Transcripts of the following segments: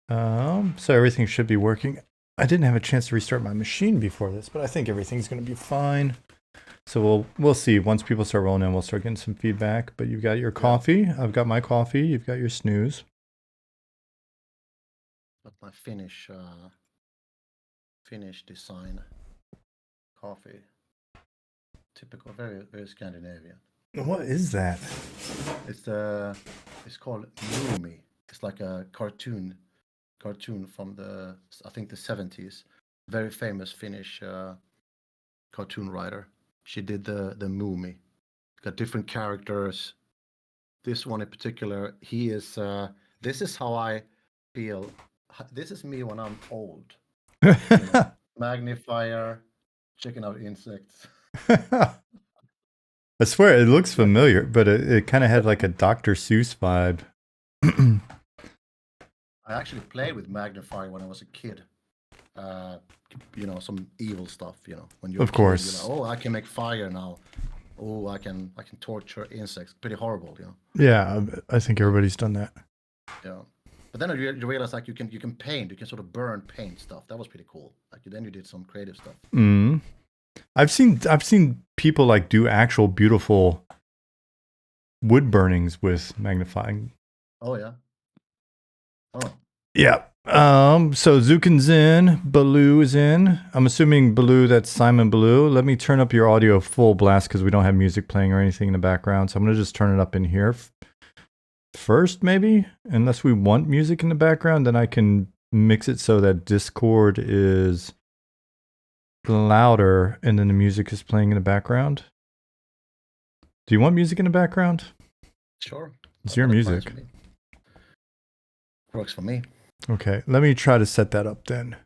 So everything should be working. I didn't have a chance to restart my machine before this, but I think everything's going to be fine. So we'll see. Once people start rolling in, we'll start getting some feedback. But you've got your coffee. I've got my coffee. You've got your snooze. But my Finnish design coffee, typical, very very Scandinavian. What is that? It's called MnM's. It's like a cartoon from the, I think, the 70s. Very famous Finnish cartoon writer. She did the MnM's. Got different characters. This one in particular, he is. This is how I feel. This is me when I'm old. You know, magnifier, checking out insects. I swear it looks familiar, but it kind of had like a Dr. Seuss vibe. I actually played with magnifier when I was a kid. Some evil stuff. When you're Of course. Kid, I can make fire now. Oh, I can torture insects. Pretty horrible. Yeah, I think everybody's done that. Yeah. But then you realize like you can paint. You can sort of burn paint stuff. That was pretty cool. Like then you did some creative stuff. Mm. I've seen people like do actual beautiful wood burnings with magnifying. Oh yeah. Oh. Yeah. So Zukin's in, Baloo is in. I'm assuming Baloo, that's Simon Baloo. Let me turn up your audio full blast because we don't have music playing or anything in the background. So I'm gonna just turn it up in here first, maybe. Unless we want music in the background, then I can mix it so that Discord is louder and then the music is playing in the background. Do you want music in the background? Sure. It's your music. Works for me. Okay, let me try to set that up then.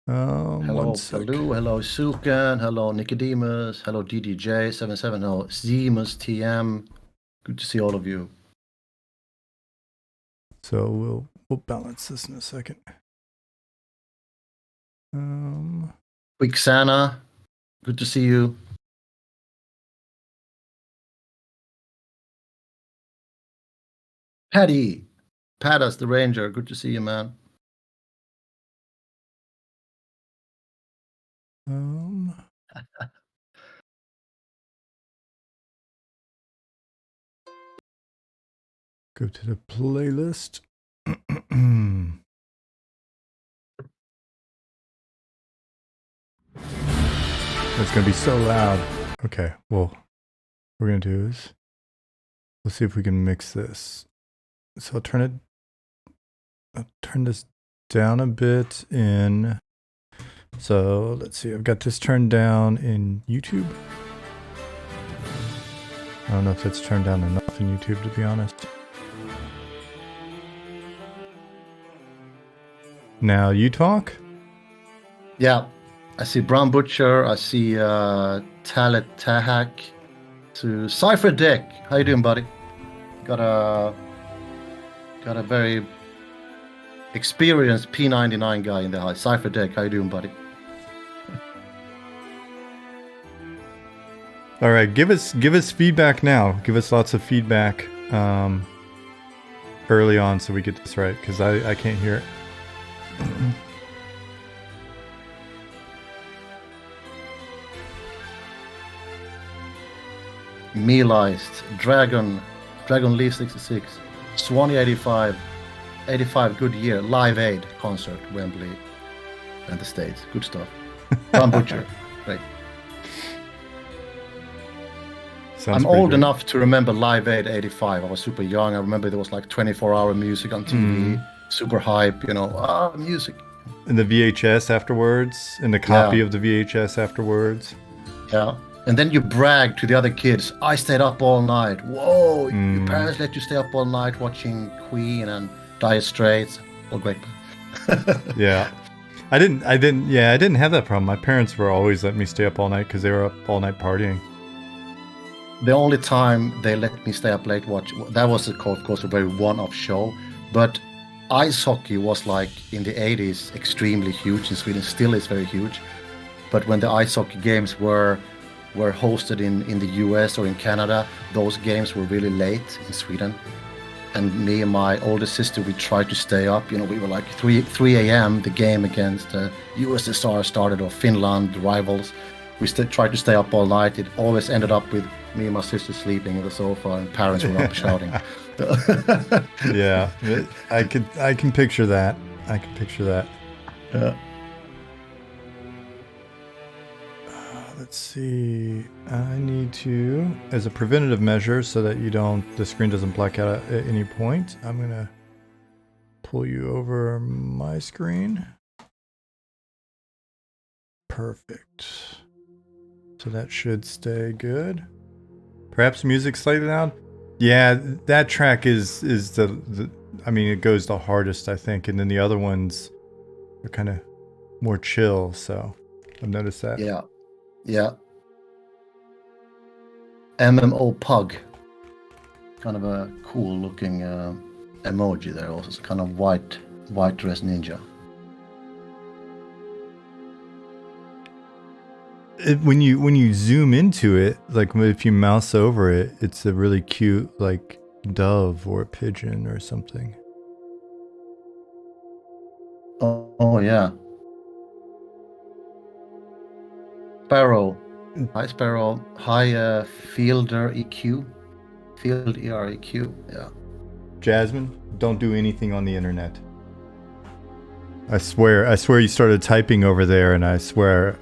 Hello Baloo, hello Sukan, hello Nicodemus, hello DDJ77, hello Zemus TM. Good to see all of you. So we'll balance this in a second. Quixana, good to see you. Paddas the Ranger, good to see you, man. Go to the playlist. It's gonna be so loud. Okay, well, what we're gonna do is let's see if we can mix this. So I'll turn this down a bit in. So let's see, I've got this turned down in YouTube. I don't know if that's turned down enough in YouTube, to be honest. Now you talk? Yeah. I see Brown Butcher, I see Talet Tahak, to Cypher Dick. How you doing, buddy? Got a very experienced P99 guy in the house. Cypher Dick, how you doing, buddy? All right, give us feedback now. Give us lots of feedback early on so we get this right, because I can't hear it. Mealized, Dragon Lee 66, Swanee 85 good year, Live Aid concert, Wembley and the States. Good stuff. Brown Butcher, great. I'm old enough to remember Live Aid 85. I was super young. I remember there was like 24-hour music on TV, super hype, music. And the VHS afterwards, and the copy of the VHS afterwards. Yeah. And then you brag to the other kids, I stayed up all night. Whoa, your parents let you stay up all night watching Queen and Dire Straits. All great. Yeah. I didn't have that problem. My parents were always letting me stay up all night because they were up all night partying. The only time they let me stay up late that was of course a very one-off show, but ice hockey was like in the 80s extremely huge in Sweden, still is very huge. But when the ice hockey games were hosted in the US or in Canada, those games were really late in Sweden. and me and my older sister, we tried to stay up. We were like 3 a.m. The game against USSR started, or Finland, the rivals. We still tried to stay up all night. It always ended up with me and my sister sleeping on the sofa, and parents were up shouting. Yeah, I can picture that. I can picture that. Yeah. Let's see. I need to, as a preventative measure, so that the screen doesn't black out at any point, I'm gonna pull you over my screen. Perfect. So that should stay good. Perhaps music slightly loud. Yeah, that track is the I mean, it goes the hardest, I think, and then the other ones are kind of more chill. So I've noticed that. Yeah. Yeah. MMO Pug. Kind of a cool looking emoji there also. It's kind of white dress ninja. When you zoom into it, like if you mouse over it, it's a really cute like dove or a pigeon or something. Oh yeah. Sparrow. Hi Sparrow. Hi Fielder EQ. Field EREQ. Yeah. Jasmine, don't do anything on the internet. I swear you started typing over there, and I swear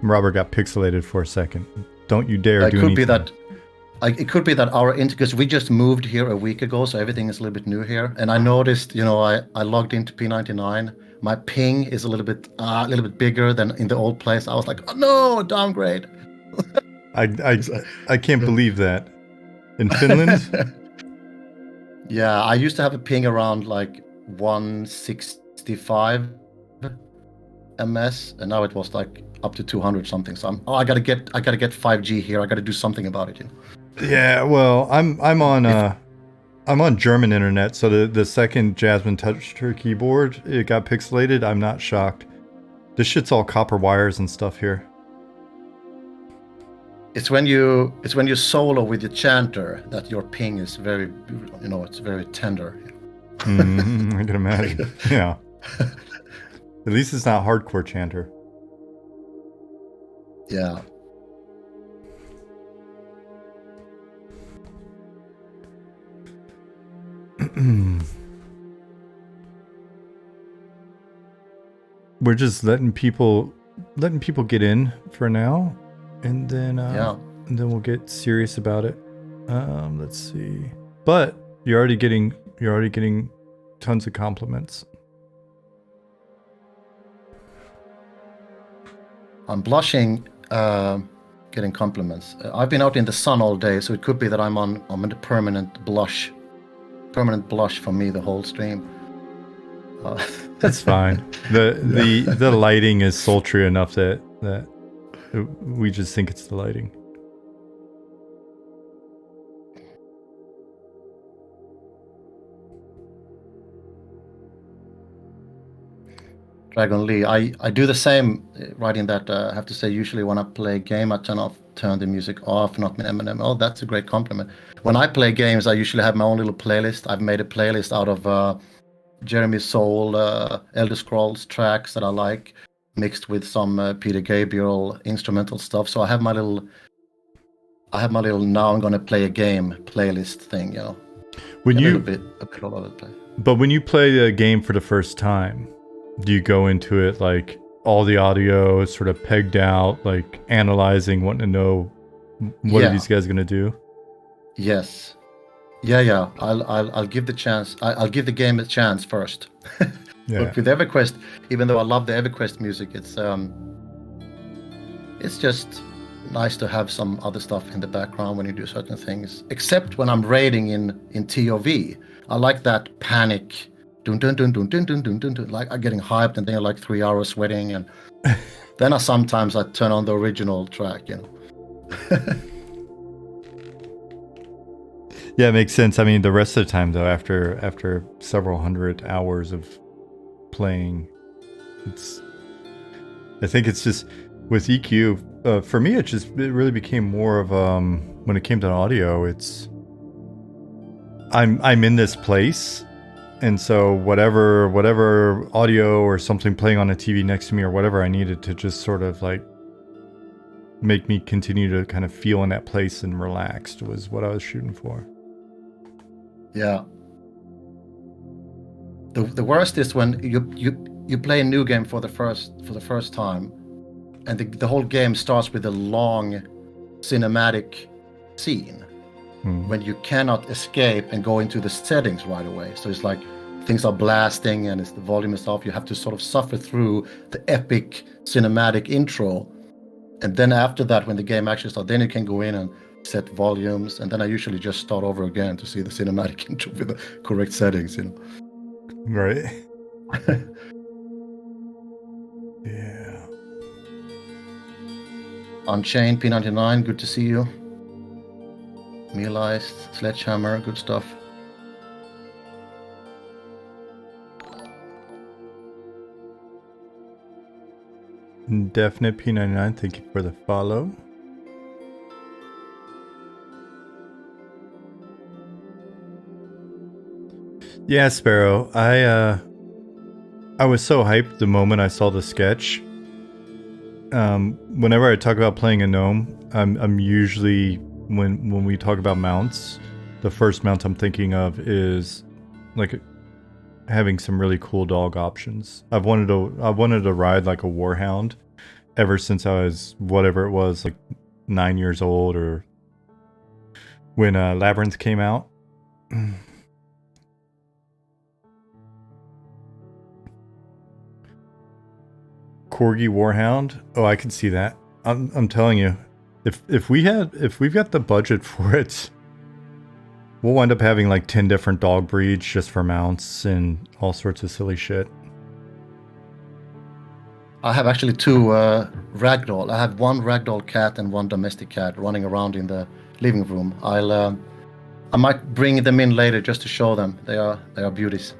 Robert got pixelated for a second. Don't you dare do anything. It could be that because we just moved here a week ago, so everything is a little bit new here. And I noticed, I logged into P99. My ping is a little bit bigger than in the old place. I was like, oh no, downgrade. I can't believe that. In Finland? Yeah, I used to have a ping around like 165 ms, and now it was like up to 200 something. So I gotta get 5G here. I gotta do something about it. Yeah, well, I'm on German internet, so the second Jasmine touched her keyboard, it got pixelated. I'm not shocked. This shit's all copper wires and stuff here. It's when you solo with the chanter that your ping is very, it's very tender. I can imagine. Yeah. At least it's not hardcore chanter. Yeah. We're just letting people get in for now, and then and then we'll get serious about it. Let's see. But you're already getting tons of compliments. I'm blushing, getting compliments. I've been out in the sun all day, so it could be that I'm on the permanent blush for me the whole stream. That's fine. The lighting is sultry enough that we just think it's the lighting. Dragon Lee, I do the same, writing that. I have to say, usually when I play a game, I turn the music off, not MnM. Oh, that's a great compliment. When I play games, I usually have my own little playlist. I've made a playlist out of Jeremy Soule, Elder Scrolls tracks that I like, mixed with some Peter Gabriel instrumental stuff. So I have my little now I'm gonna play a game playlist thing, When a bit all over the place. But when you play a game for the first time, do you go into it like all the audio is sort of pegged out, like analyzing, wanting to know what are these guys gonna do? Yes. Yeah. I'll give the chance. I'll give the game a chance first. Yeah. But with EverQuest, even though I love the EverQuest music, it's just nice to have some other stuff in the background when you do certain things. Except when I'm raiding in TOV, I like that panic. Dun dun dun dun dun dun dun dun dun. Like I'm getting hyped, and then like 3 hours sweating, and then sometimes I turn on the original track. Yeah, it makes sense. I mean, the rest of the time, though, after several hundred hours of playing, I think it's just with EQ. For me, it really became more of when it came to audio. I'm in this place, and so whatever audio or something playing on a TV next to me or whatever I needed to just sort of like make me continue to kind of feel in that place and relaxed was what I was shooting for. Yeah. The worst is when you play a new game for the first time, and the whole game starts with a long cinematic scene when you cannot escape and go into the settings right away. So it's like things are blasting and the volume is off. You have to sort of suffer through the epic cinematic intro, and then after that, when the game actually starts, then you can go in and set volumes, and then I usually just start over again to see the cinematic intro with the correct settings, you know. Right. Yeah. Unchained P99, good to see you. Mealized, Sledgehammer, good stuff. Definite P99, thank you for the follow. Yeah, Sparrow, I was so hyped the moment I saw the sketch. Whenever I talk about playing a gnome, I'm usually when we talk about mounts, the first mount I'm thinking of is like having some really cool dog options. I wanted to ride like a warhound ever since I was whatever it was, like 9 years old, or when Labyrinth came out. Corgi Warhound. Oh, I can see that. I'm telling you, if we've got the budget for it, we'll wind up having like 10 different dog breeds just for mounts and all sorts of silly shit. I have actually two ragdoll. I have one ragdoll cat and one domestic cat running around in the living room. I might bring them in later just to show them. They are beauties.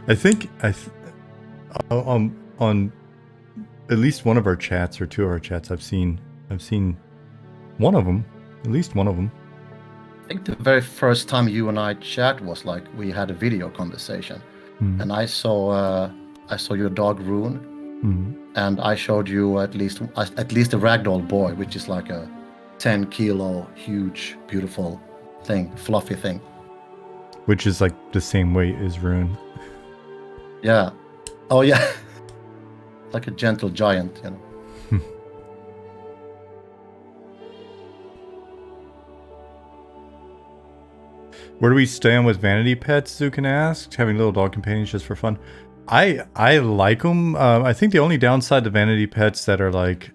I think on at least one of our chats or two of our chats, I've seen one of them, at least one of them. I think the very first time you and I chat was like we had a video conversation, and I saw your dog Rune, and I showed you at least a ragdoll boy, which is like a 10-kilo huge beautiful thing, fluffy thing, which is like the same weight as Rune. Yeah. Oh yeah. Like a gentle giant, you know. Where do we stand with vanity pets? Zukin asked. Having little dog companions just for fun. I like them. I think the only downside to vanity pets that are like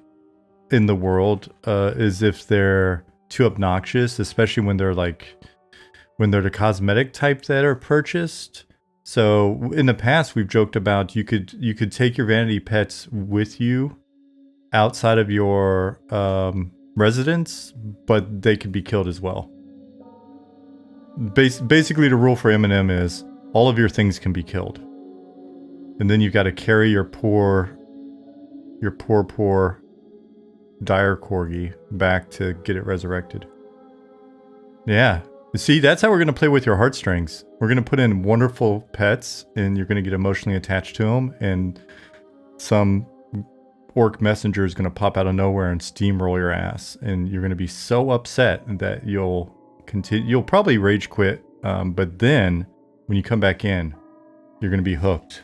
in the world is if they're too obnoxious, especially when they're the cosmetic type that are purchased. So in the past, we've joked about you could take your vanity pets with you outside of your residence, but they could be killed as well. Basically, the rule for MnM is all of your things can be killed, and then you've got to carry your poor dire corgi back to get it resurrected. Yeah. See, that's how we're going to play with your heartstrings. We're going to put in wonderful pets, and you're going to get emotionally attached to them, and some orc messenger is going to pop out of nowhere and steamroll your ass, and you're going to be so upset that you'll probably rage quit, but then when you come back in, you're going to be hooked.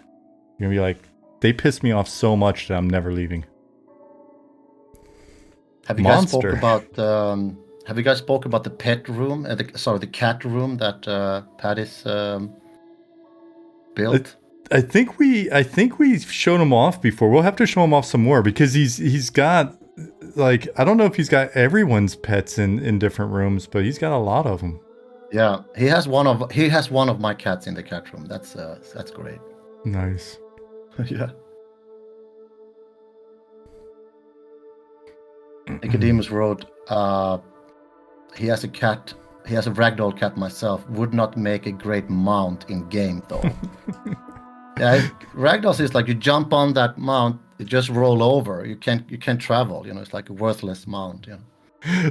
You're going to be like, they pissed me off so much that I'm never leaving. Have you guys spoke about the pet room, the cat room that Paddy's built? I think we've shown him off before. We'll have to show him off some more because he's got like, I don't know if he's got everyone's pets in different rooms, but he's got a lot of them. Yeah, he has one of my cats in the cat room. That's great. Nice. Yeah. Nicodemus wrote, he has a cat. He has a ragdoll cat myself. Would not make a great mount in game though. Yeah, ragdolls is like you jump on that mount, you just roll over. You can't travel. You know, it's like a worthless mount. You know.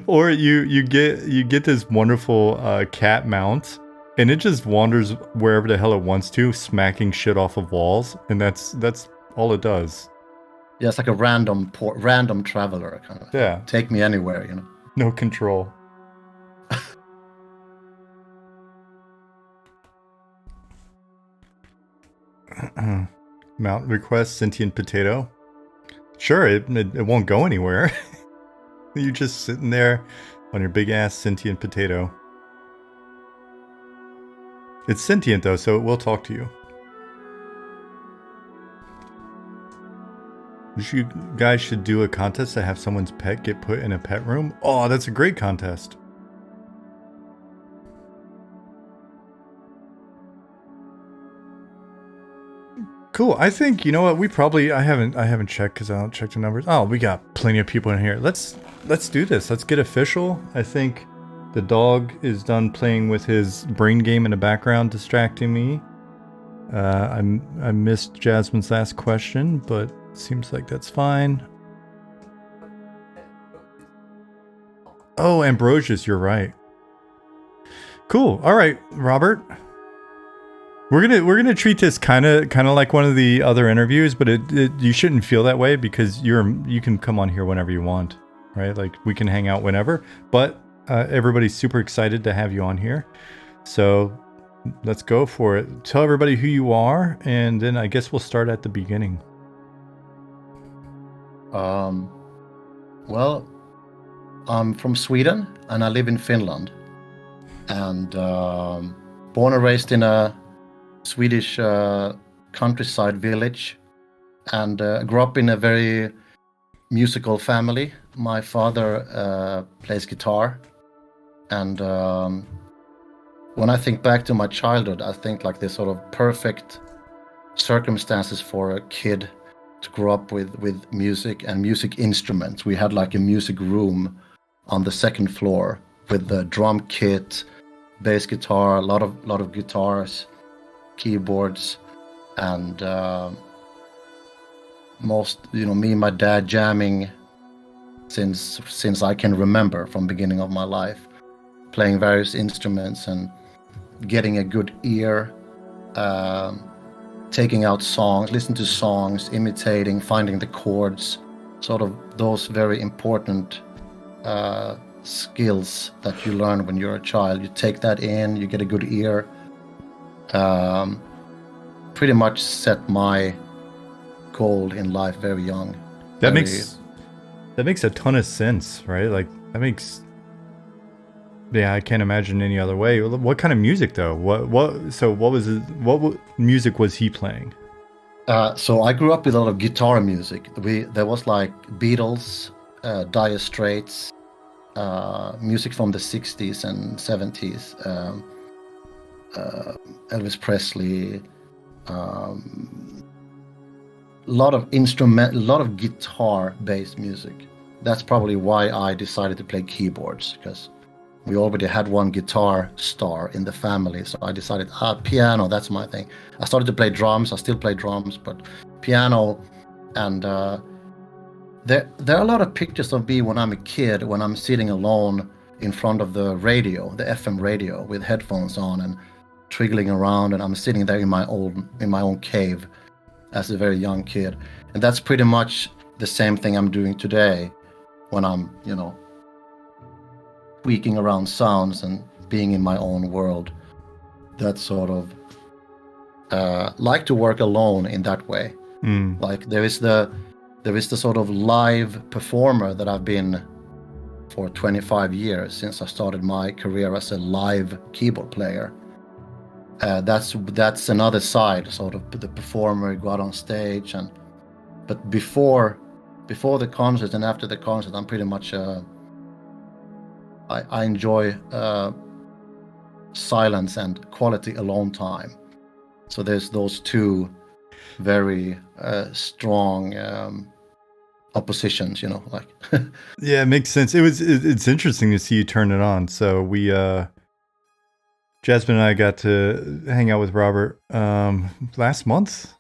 Or you get this wonderful cat mount, and it just wanders wherever the hell it wants to, smacking shit off of walls, and that's all it does. Yeah, it's like a random traveler kind of thing. Yeah. Take me anywhere, you know. No control. Mount request sentient potato. Sure, it won't go anywhere. You're just sitting there on your big ass sentient potato. It's sentient though, so it will talk to you. You guys should do a contest to have someone's pet get put in a pet room. Oh, that's a great contest. Cool. I think, you know what, we probably I haven't checked because I don't check the numbers. Oh, we got plenty of people in here. Let's do this. Let's get official. I think the dog is done playing with his brain game in the background, distracting me. I missed Jasmine's last question, but seems like that's fine. Oh, Ambrosius, you're right. Cool. All right, Robert. We're gonna treat this kind of like one of the other interviews, but you shouldn't feel that way because you can come on here whenever you want, right? Like we can hang out whenever. But everybody's super excited to have you on here, so let's go for it. Tell everybody who you are, and then I guess we'll start at the beginning. Well, I'm from Sweden and I live in Finland, and born and raised in a Swedish countryside village, and grew up in a very musical family. My father plays guitar, and when I think back to my childhood, I think like this sort of perfect circumstances for a kid to grow up with music and music instruments. We had like a music room on the second floor with the drum kit, bass guitar, a lot of guitars, keyboards, and me and my dad jamming since I can remember, from beginning of my life, playing various instruments and getting a good ear, taking out songs, listening to songs, imitating, finding the chords, sort of those very important skills that you learn when you're a child. You take that in, you get a good ear. Pretty much set my goal in life very young. That makes a ton of sense, right? Like that makes, yeah, I can't imagine any other way. What kind of music though? What music was he playing? So I grew up with a lot of guitar music. There was like Beatles, Dire Straits, music from the 60s and 70s, Elvis Presley, a lot of guitar-based music. That's probably why I decided to play keyboards, because we already had one guitar star in the family. So I decided, piano, that's my thing. I started to play drums. I still play drums, but piano. And there are a lot of pictures of me when I'm a kid, when I'm sitting alone in front of the radio, the FM radio, with headphones on and twiggling around, and I'm sitting there in my own cave as a very young kid. And that's pretty much the same thing I'm doing today when I'm, tweaking around sounds and being in my own world. That sort of like to work alone in that way. Like there is the sort of live performer that I've been for 25 years, since I started my career as a live keyboard player. That's another side, sort of the performer, go out on stage, but before the concert and after the concert, I'm pretty much I enjoy silence and quality alone time. So there's those two very strong oppositions, like. Yeah, it makes sense. It's interesting to see you turn it on. So we Jasmine and I got to hang out with Robert last month.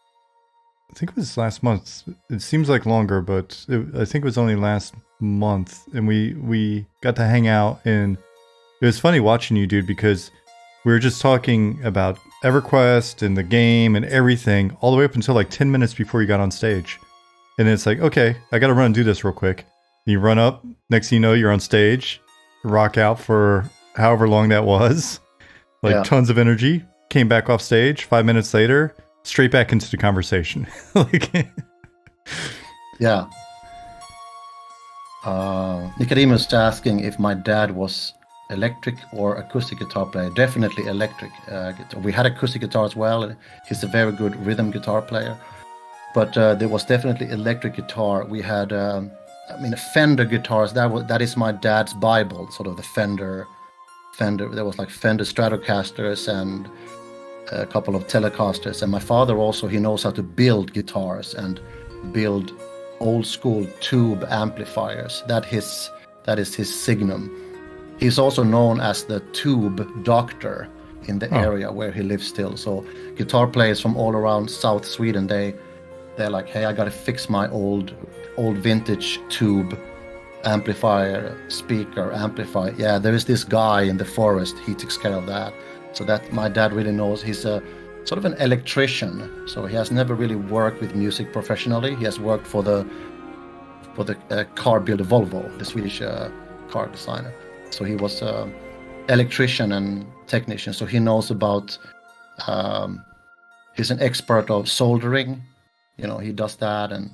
I think it was last month. It seems like longer, but I think it was only last month, and we got to hang out, and it was funny watching you, dude, because we were just talking about EverQuest and the game and everything all the way up until like 10 minutes before you got on stage. And it's like, okay, I gotta run and do this real quick. You run up, next thing you know, you're on stage, rock out for however long that was, like tons of energy, came back off stage, 5 minutes later, straight back into the conversation. Like, yeah. Nicodemus asking if my dad was electric or acoustic guitar player. Definitely electric guitar. We had acoustic guitar as well. He's a very good rhythm guitar player. But there was definitely electric guitar. We had, Fender guitars. That is my dad's Bible, sort of the Fender. There was like Fender Stratocasters and a couple of Telecasters. And my father also, he knows how to build guitars and build old school tube amplifiers. That is his signum. He's also known as the tube doctor in the area where he lives still. So guitar players from all around South Sweden, they're like, hey, I gotta fix my old vintage tube amplifier, speaker, amplifier. Yeah, there is this guy in the forest, he takes care of that. So that my dad really knows. He's a sort of an electrician. So he has never really worked with music professionally. He has worked for the car builder Volvo, the Swedish car designer. So he was an electrician and technician. So he knows about, he's an expert of soldering. He does that, and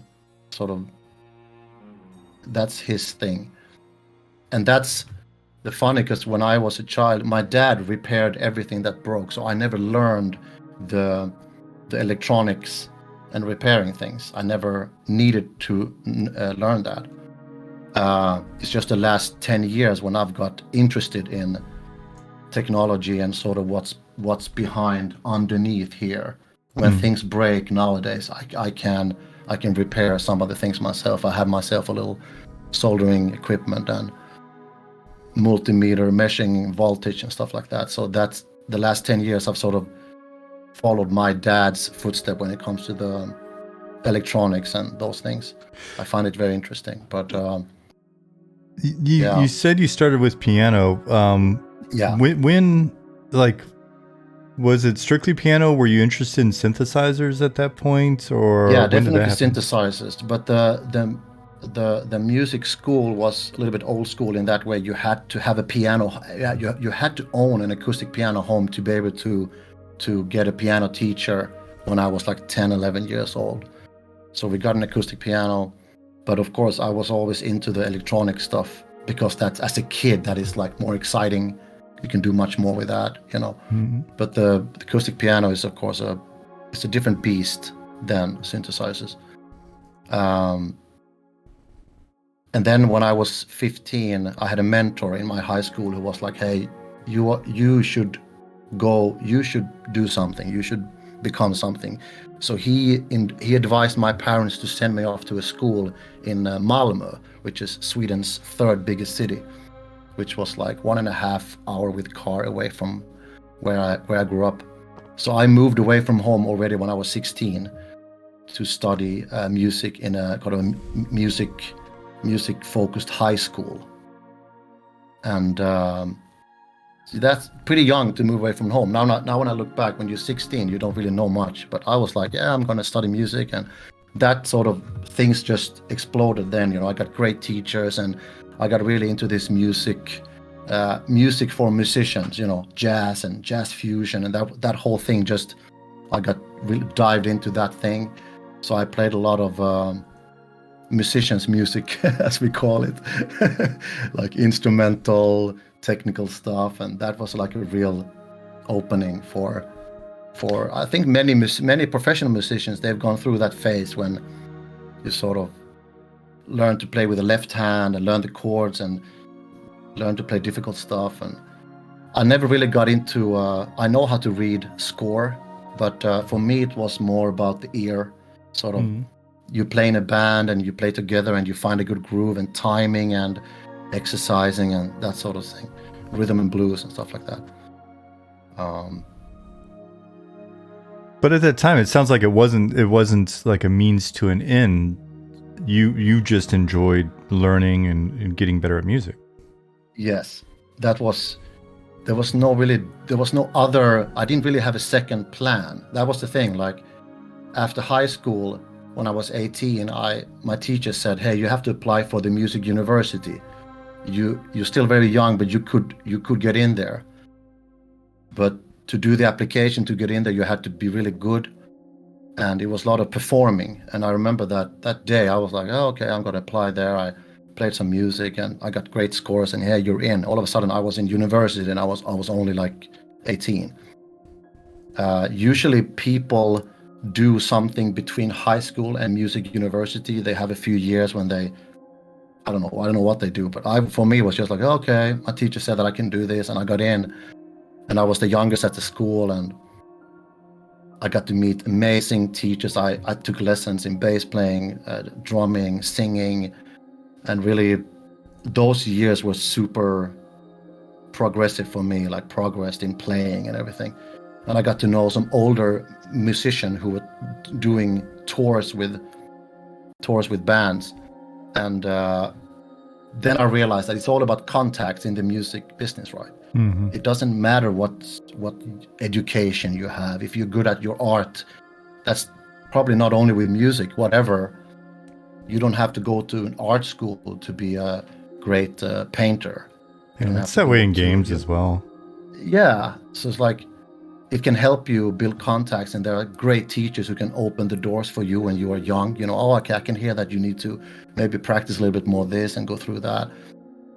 sort of that's his thing. And that's the funny, because when I was a child, my dad repaired everything that broke. So I never learned the electronics and repairing things. I never needed to learn that. It's just the last 10 years when I've got interested in technology and sort of what's behind underneath here. When things break nowadays, I can repair some of the things myself. I have myself a little soldering equipment and multimeter meshing voltage and stuff like that. So that's the last 10 years I've sort of followed my dad's footstep when it comes to the electronics and those things. I find it very interesting. But you said you started with piano. Yeah. When was it strictly piano? Were you interested in synthesizers at that point, or yeah, definitely synthesizers. But the music school was a little bit old school in that way. You had to have a piano. You had to own an acoustic piano home to be able to get a piano teacher when I was like 10, 11 years old. So we got an acoustic piano, but of course I was always into the electronic stuff, because that's, as a kid, that is like more exciting. You can do much more with that, But the acoustic piano is, of course, it's a different beast than synthesizers. And then when I was 15, I had a mentor in my high school who was like, hey, you should do something. You should become something. So he advised my parents to send me off to a school in Malmö, which is Sweden's third biggest city, which was like 1.5 hours with car away from where I grew up. So I moved away from home already when I was 16 to study music in a kind of music focused high school. And so that's pretty young to move away from home. Now when I look back, when you're 16, you don't really know much. But I was like, yeah, I'm going to study music. And that sort of things just exploded then. I got great teachers, and I got really into this music for musicians, jazz and jazz fusion, and that whole thing. Just I got really dived into that thing. So I played a lot of musicians' music, as we call it, like instrumental, technical stuff, and that was like a real opening for I think many professional musicians. They've gone through that phase when you sort of learn to play with the left hand and learn the chords and learn to play difficult stuff. And I never really got into I know how to read score, but for me it was more about the ear, sort of. You play in a band and you play together and you find a good groove and timing and exercising and that sort of thing, rhythm and blues and stuff like that. But at that time, it sounds like it wasn't like a means to an end. you just enjoyed learning and getting better at music. Yes, there was no other. I didn't really have a second plan. That was the thing. Like after high school, when I was 18, my teacher said, "Hey, you have to apply for the music university. You're still very young, but you could get in there. But to do the application to get in there, you had to be really good, and it was a lot of performing." And I remember that day, I was like, "Oh, okay, I'm gonna apply there." I played some music, and I got great scores. And hey, you're in. All of a sudden, I was in university, and I was only like 18. Usually, people do something between high school and music university. They have a few years when they, I don't know what they do, but for me, it was just like, okay, my teacher said that I can do this, and I got in, and I was the youngest at the school, and I got to meet amazing teachers. I took lessons in bass playing, drumming, singing, and really those years were super progressive for me, like progressed in playing and everything. And I got to know some older musicians who were doing tours with bands, and then I realized that it's all about contacts in the music business, right? Mm-hmm. It doesn't matter what education you have. If you're good at your art, that's probably not only with music, whatever. You don't have to go to an art school to be a great painter. Yeah, it's that way in games as well. Yeah, so it's like it can help you build contacts, and there are great teachers who can open the doors for you when you are young. You know, oh, okay, I can hear that you need to maybe practice a little bit more this and go through that.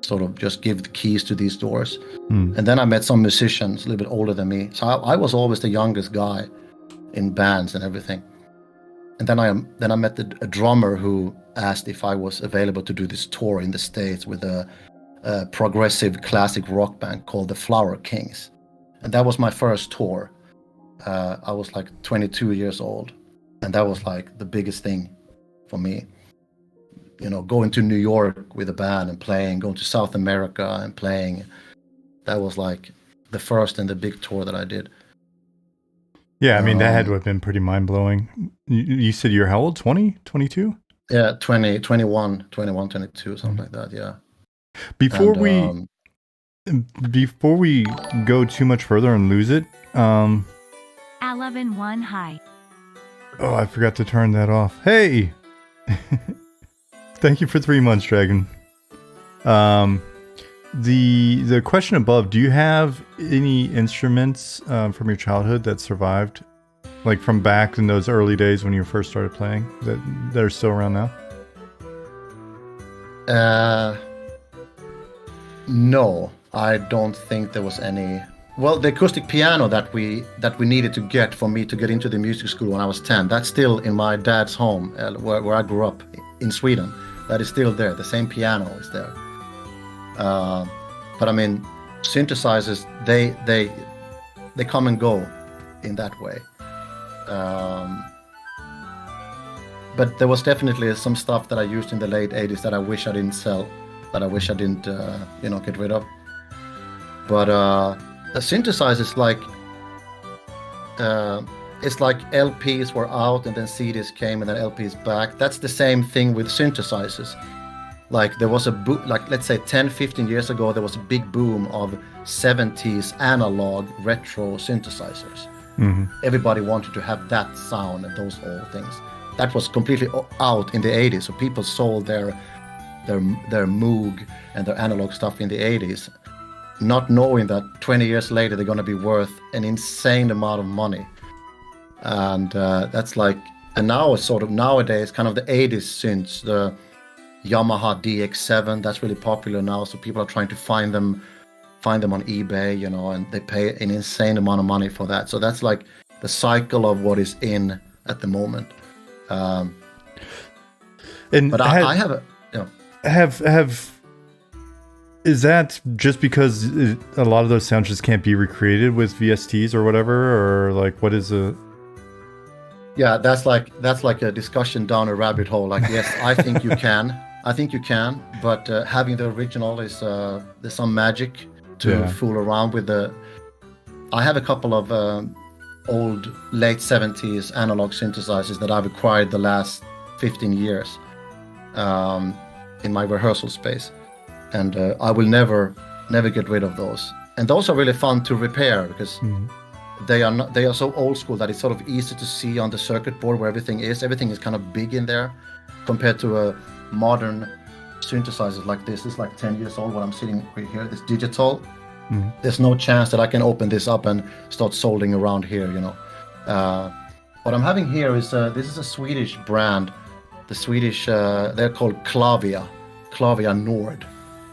Sort of just give the keys to these doors. And then I met some musicians a little bit older than me. So I was always the youngest guy in bands and everything. And then I met a drummer who asked if I was available to do this tour in the States with a progressive classic rock band called the Flower Kings. And that was my first tour. I was like 22 years old, and that was like the biggest thing for me. You know, going to New York with a band and playing, going to South America and playing. That was like the first and the big tour that I did. Yeah, I mean, that had to have been pretty mind-blowing. You said you're how old? 20? 22? Yeah, 21, 22, something like that, yeah. Before we go too much further and lose it, Eleven hi. Oh, I forgot to turn that off. Hey! Thank you for 3 months, Dragon. The question above, do you have any instruments from your childhood that survived? Like from back in those early days when you first started playing that are still around now? No, I don't think there was any. Well, the acoustic piano that we needed to get for me to get into the music school when I was 10, that's still in my dad's home where I grew up in Sweden. That is still there. The same piano is there. But I mean, synthesizers, they come and go in that way. But there was definitely some stuff that I used in the late 80s that I wish I didn't sell, that I wish I didn't, get rid of. But the synthesizers, like, it's like LPs were out and then CDs came and then LPs back. That's the same thing with synthesizers. Like there was like let's say 10, 15 years ago, there was a big boom of 70s analog retro synthesizers. Mm-hmm. Everybody wanted to have that sound and those old things. That was completely out in the 80s. So people sold their Moog and their analog stuff in the 80s, not knowing that 20 years later they're going to be worth an insane amount of money. And that's like, and now it's sort of nowadays kind of the 80s synths, the Yamaha DX7, that's really popular now. So people are trying to find them on eBay, and they pay an insane amount of money for that. So that's like the cycle of what is in at the moment. But I have a, is that just because a lot of those sounds just can't be recreated with VSTs or whatever, or like what is a? Yeah, that's like a discussion down a rabbit hole. Like, yes, I think you can. But having the original is there's some magic to fool around with the. I have a couple of old late 70s analog synthesizers that I've acquired the last 15 years, in my rehearsal space, and I will never get rid of those. And those are really fun to repair because they are so old school that it's sort of easy to see on the circuit board where everything is. Everything is kind of big in there compared to a modern synthesizer like this. It's like 10 years old. What I'm sitting right here, this digital. There's no chance that I can open this up and start soldering around here, you know. What I'm having here is this is a Swedish brand. The Swedish they're called Clavia Nord.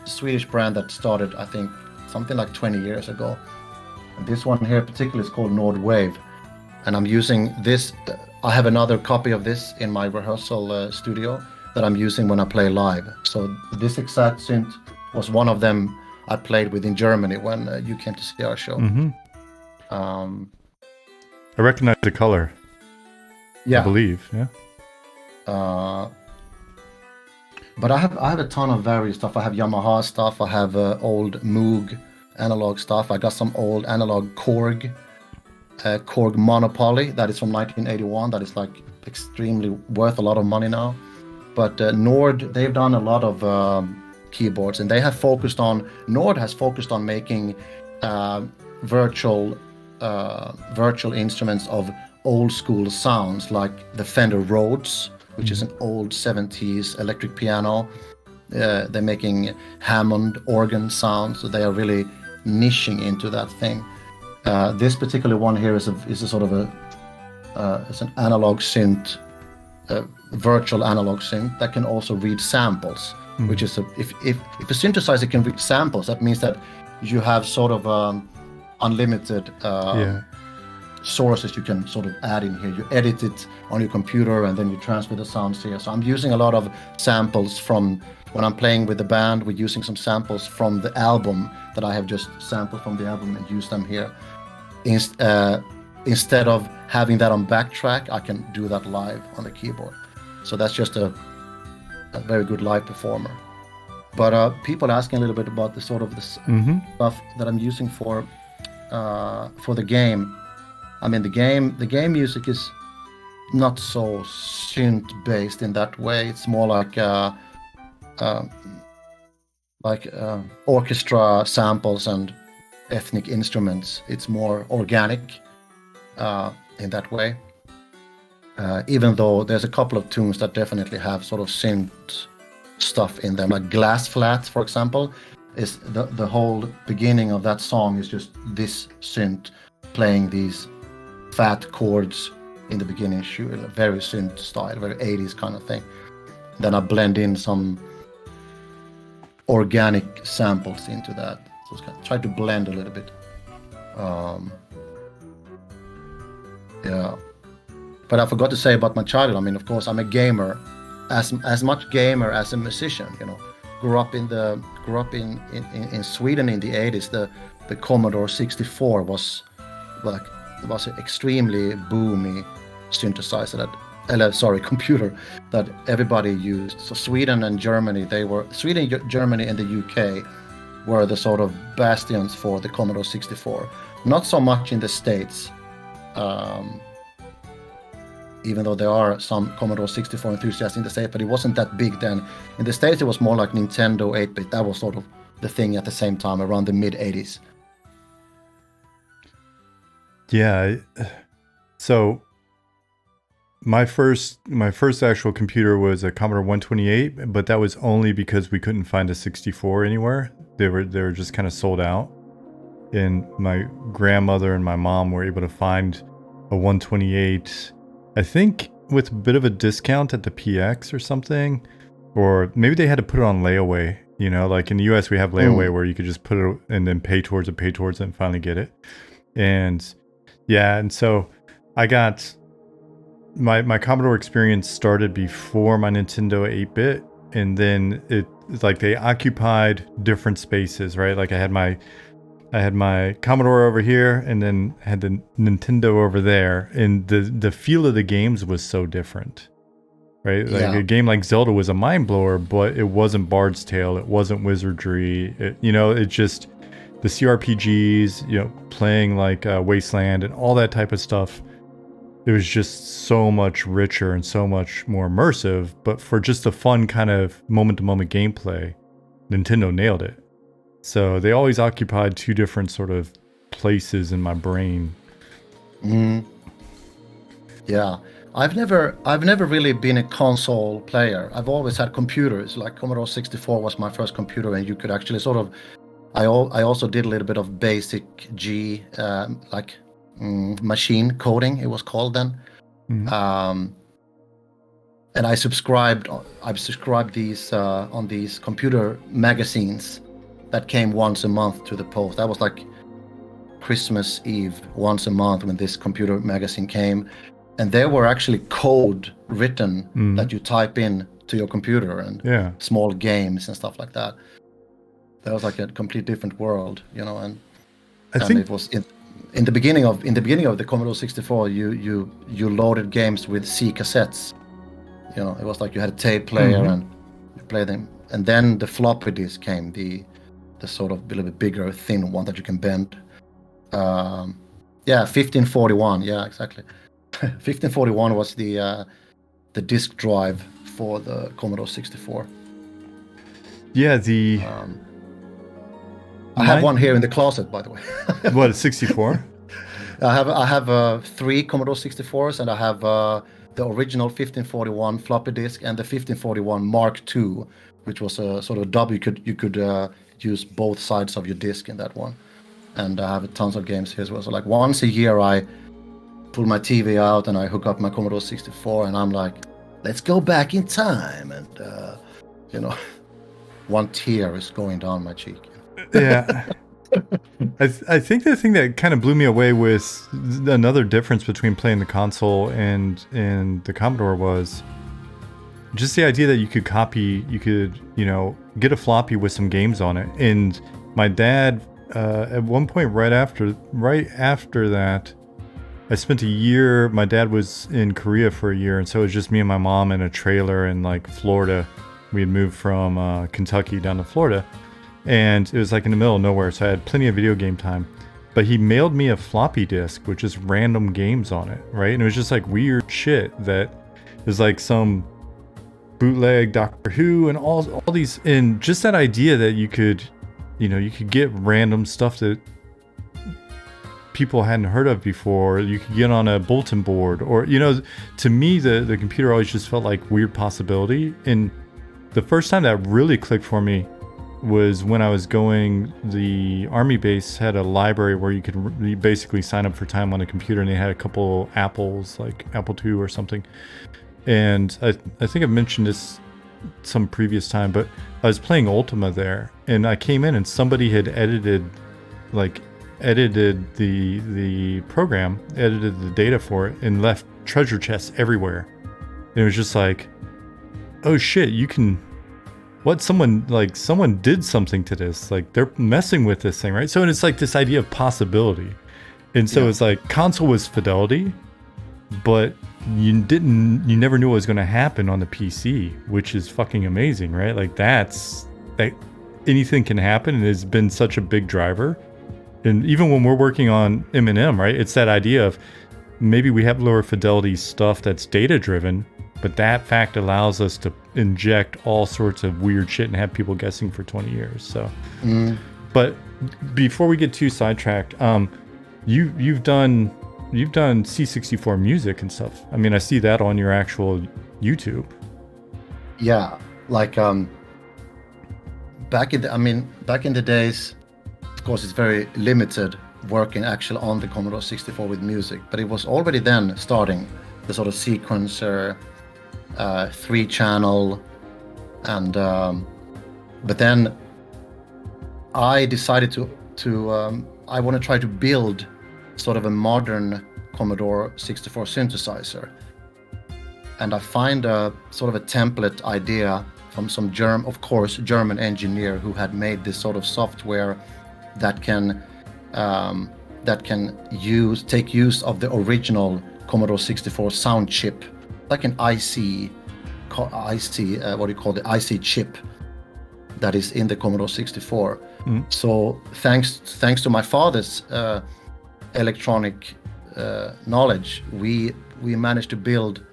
A Swedish brand that started, I think, something like 20 years ago. And this one here particularly is called Nord Wave, and I'm using this. I have another copy of this in my rehearsal studio that I'm using when I play live. So this exact synth was one of them I played with in Germany when you came to see our show. I recognize the color. Yeah, I believe. Yeah. But I have a ton of various stuff. I have Yamaha stuff. I have old Moog analog stuff. I got some old analog Korg Monopoly that is from 1981. That is like extremely worth a lot of money now. But Nord, they've done a lot of keyboards, and Nord has focused on making virtual instruments of old school sounds, like the Fender Rhodes, which is an old 70s electric piano. They're making Hammond organ sounds, so they are really niching into that thing. This particular one here is a sort of it's an analog synth, virtual analog synth that can also read samples. Which is if a synthesizer can read samples, that means that you have sort of unlimited sources you can sort of add in here. You edit it on your computer and then you transfer the sounds here. So I'm using a lot of samples from when I'm playing with the band. We're using some samples from the album that I have just sampled from the album and use them here. Instead of having that on backtrack, I can do that live on the keyboard. So that's just a very good live performer. But people are asking a little bit about the sort of this stuff that I'm using for the game. I mean, the game music is not so synth based in that way. It's more like orchestra samples and ethnic instruments. It's more organic in that way. Even though there's a couple of tunes that definitely have sort of synth stuff in them, like Glass Flats, for example, is the whole beginning of that song is just this synth playing these fat chords in the beginning, very synth style, very 80s kind of thing. Then I blend in some organic samples into that. So it's kind of try to blend a little bit. Yeah. But I forgot to say about my childhood. I mean, of course, I'm a gamer, as much gamer as a musician. You know, grew up in Sweden in the 80s. The Commodore 64 was an extremely boomy synthesizer computer that everybody used. So Sweden and Germany, Germany, and the UK were the sort of bastions for the Commodore 64. Not so much in the States. Even though there are some Commodore 64 enthusiasts in the States, but it wasn't that big then. In the States, it was more like Nintendo 8-bit. That was sort of the thing at the same time, around the mid-80s. Yeah. So my first actual computer was a Commodore 128, but that was only because we couldn't find a 64 anywhere. They were just kind of sold out. And my grandmother and my mom were able to find a 128, I think with a bit of a discount at the PX or something, or maybe they had to put it on layaway. You know, like in the US we have layaway where you could just put it and then pay towards it and finally get it. And yeah, and so I got my Commodore experience started before my Nintendo 8-bit, and then it's like they occupied different spaces, right? Like I had my Commodore over here, and then had the Nintendo over there, and the feel of the games was so different, right? Like a game like Zelda was a mind blower, but it wasn't Bard's Tale, it wasn't Wizardry, it just the CRPGs, playing like Wasteland and all that type of stuff. it was just so much richer and so much more immersive. But for just a fun kind of moment-to-moment gameplay, Nintendo nailed it. So they always occupied two different sort of places in my brain. Yeah, I've never really been a console player. I've always had computers. Like Commodore 64 was my first computer, and you could actually sort of. I also did a little bit of basic G, machine coding. It was called then. And I subscribed these on these computer magazines that came once a month to the post. That was like Christmas Eve, once a month, when this computer magazine came, and there were actually code written that you type in to your computer, and small games and stuff like that. That was like a complete different world, you know. And I think it was in the beginning of the Commodore 64, you loaded games with C cassettes. You know, it was like you had a tape player and you play them, and then the floppy disk came, the sort of a little bit bigger, thin one that you can bend. 1541. Yeah, exactly. 1541 was the disk drive for the Commodore 64. Yeah, I have one here in the closet, by the way. What, a 64? I have 3 Commodore 64s, and I have the original 1541 floppy disk and the 1541 Mark II, which was a sort of double. You could use both sides of your disk in that one. And I have tons of games here as well. So like once a year, I pull my TV out and I hook up my Commodore 64, and I'm like, let's go back in time. And you know, one tear is going down my cheek. Yeah. I think the thing that kind of blew me away with another difference between playing the console and the Commodore was just the idea that you could get a floppy with some games on it. And my dad, at one point right after that, I spent a year. My dad was in Korea for a year, and so it was just me and my mom in a trailer in like Florida. We had moved from Kentucky down to Florida. And it was like in the middle of nowhere, so I had plenty of video game time. But he mailed me a floppy disk with just random games on it, right? And it was just like weird shit that was like some bootleg Doctor Who and all these, and just that idea that you could get random stuff that people hadn't heard of before. You could get on a bulletin board, or to me the computer always just felt like weird possibility. And the first time that really clicked for me was when I was going, the Army base had a library where you could basically sign up for time on a computer, and they had a couple Apples, like Apple II or something. And I think I've mentioned this some previous time, but I was playing Ultima there, and I came in and somebody had edited the program, edited the data for it, and left treasure chests everywhere. And it was just like, oh shit, you can... someone did something to this, like they're messing with this thing, right? So it's like this idea of possibility. And so it's like console was fidelity, but you never knew what was going to happen on the PC, which is fucking amazing, right? Like anything can happen, and it's been such a big driver. And even when we're working on MnM, right? It's that idea of maybe we have lower fidelity stuff that's data driven, but that fact allows us to inject all sorts of weird shit and have people guessing for 20 years. So, but before we get too sidetracked, you've done C64 music and stuff. I mean, I see that on your actual YouTube. Yeah, like back in the days, of course, it's very limited working actually on the Commodore 64 with music, but it was already then starting the sort of sequencer. 3-channel, and but then I decided to I want to try to build sort of a modern Commodore 64 synthesizer, and I find a sort of a template idea from some German engineer who had made this sort of software that can take use of the original Commodore 64 sound chip, like an IC, the IC chip that is in the Commodore 64. So thanks to my father's electronic knowledge, we we managed to build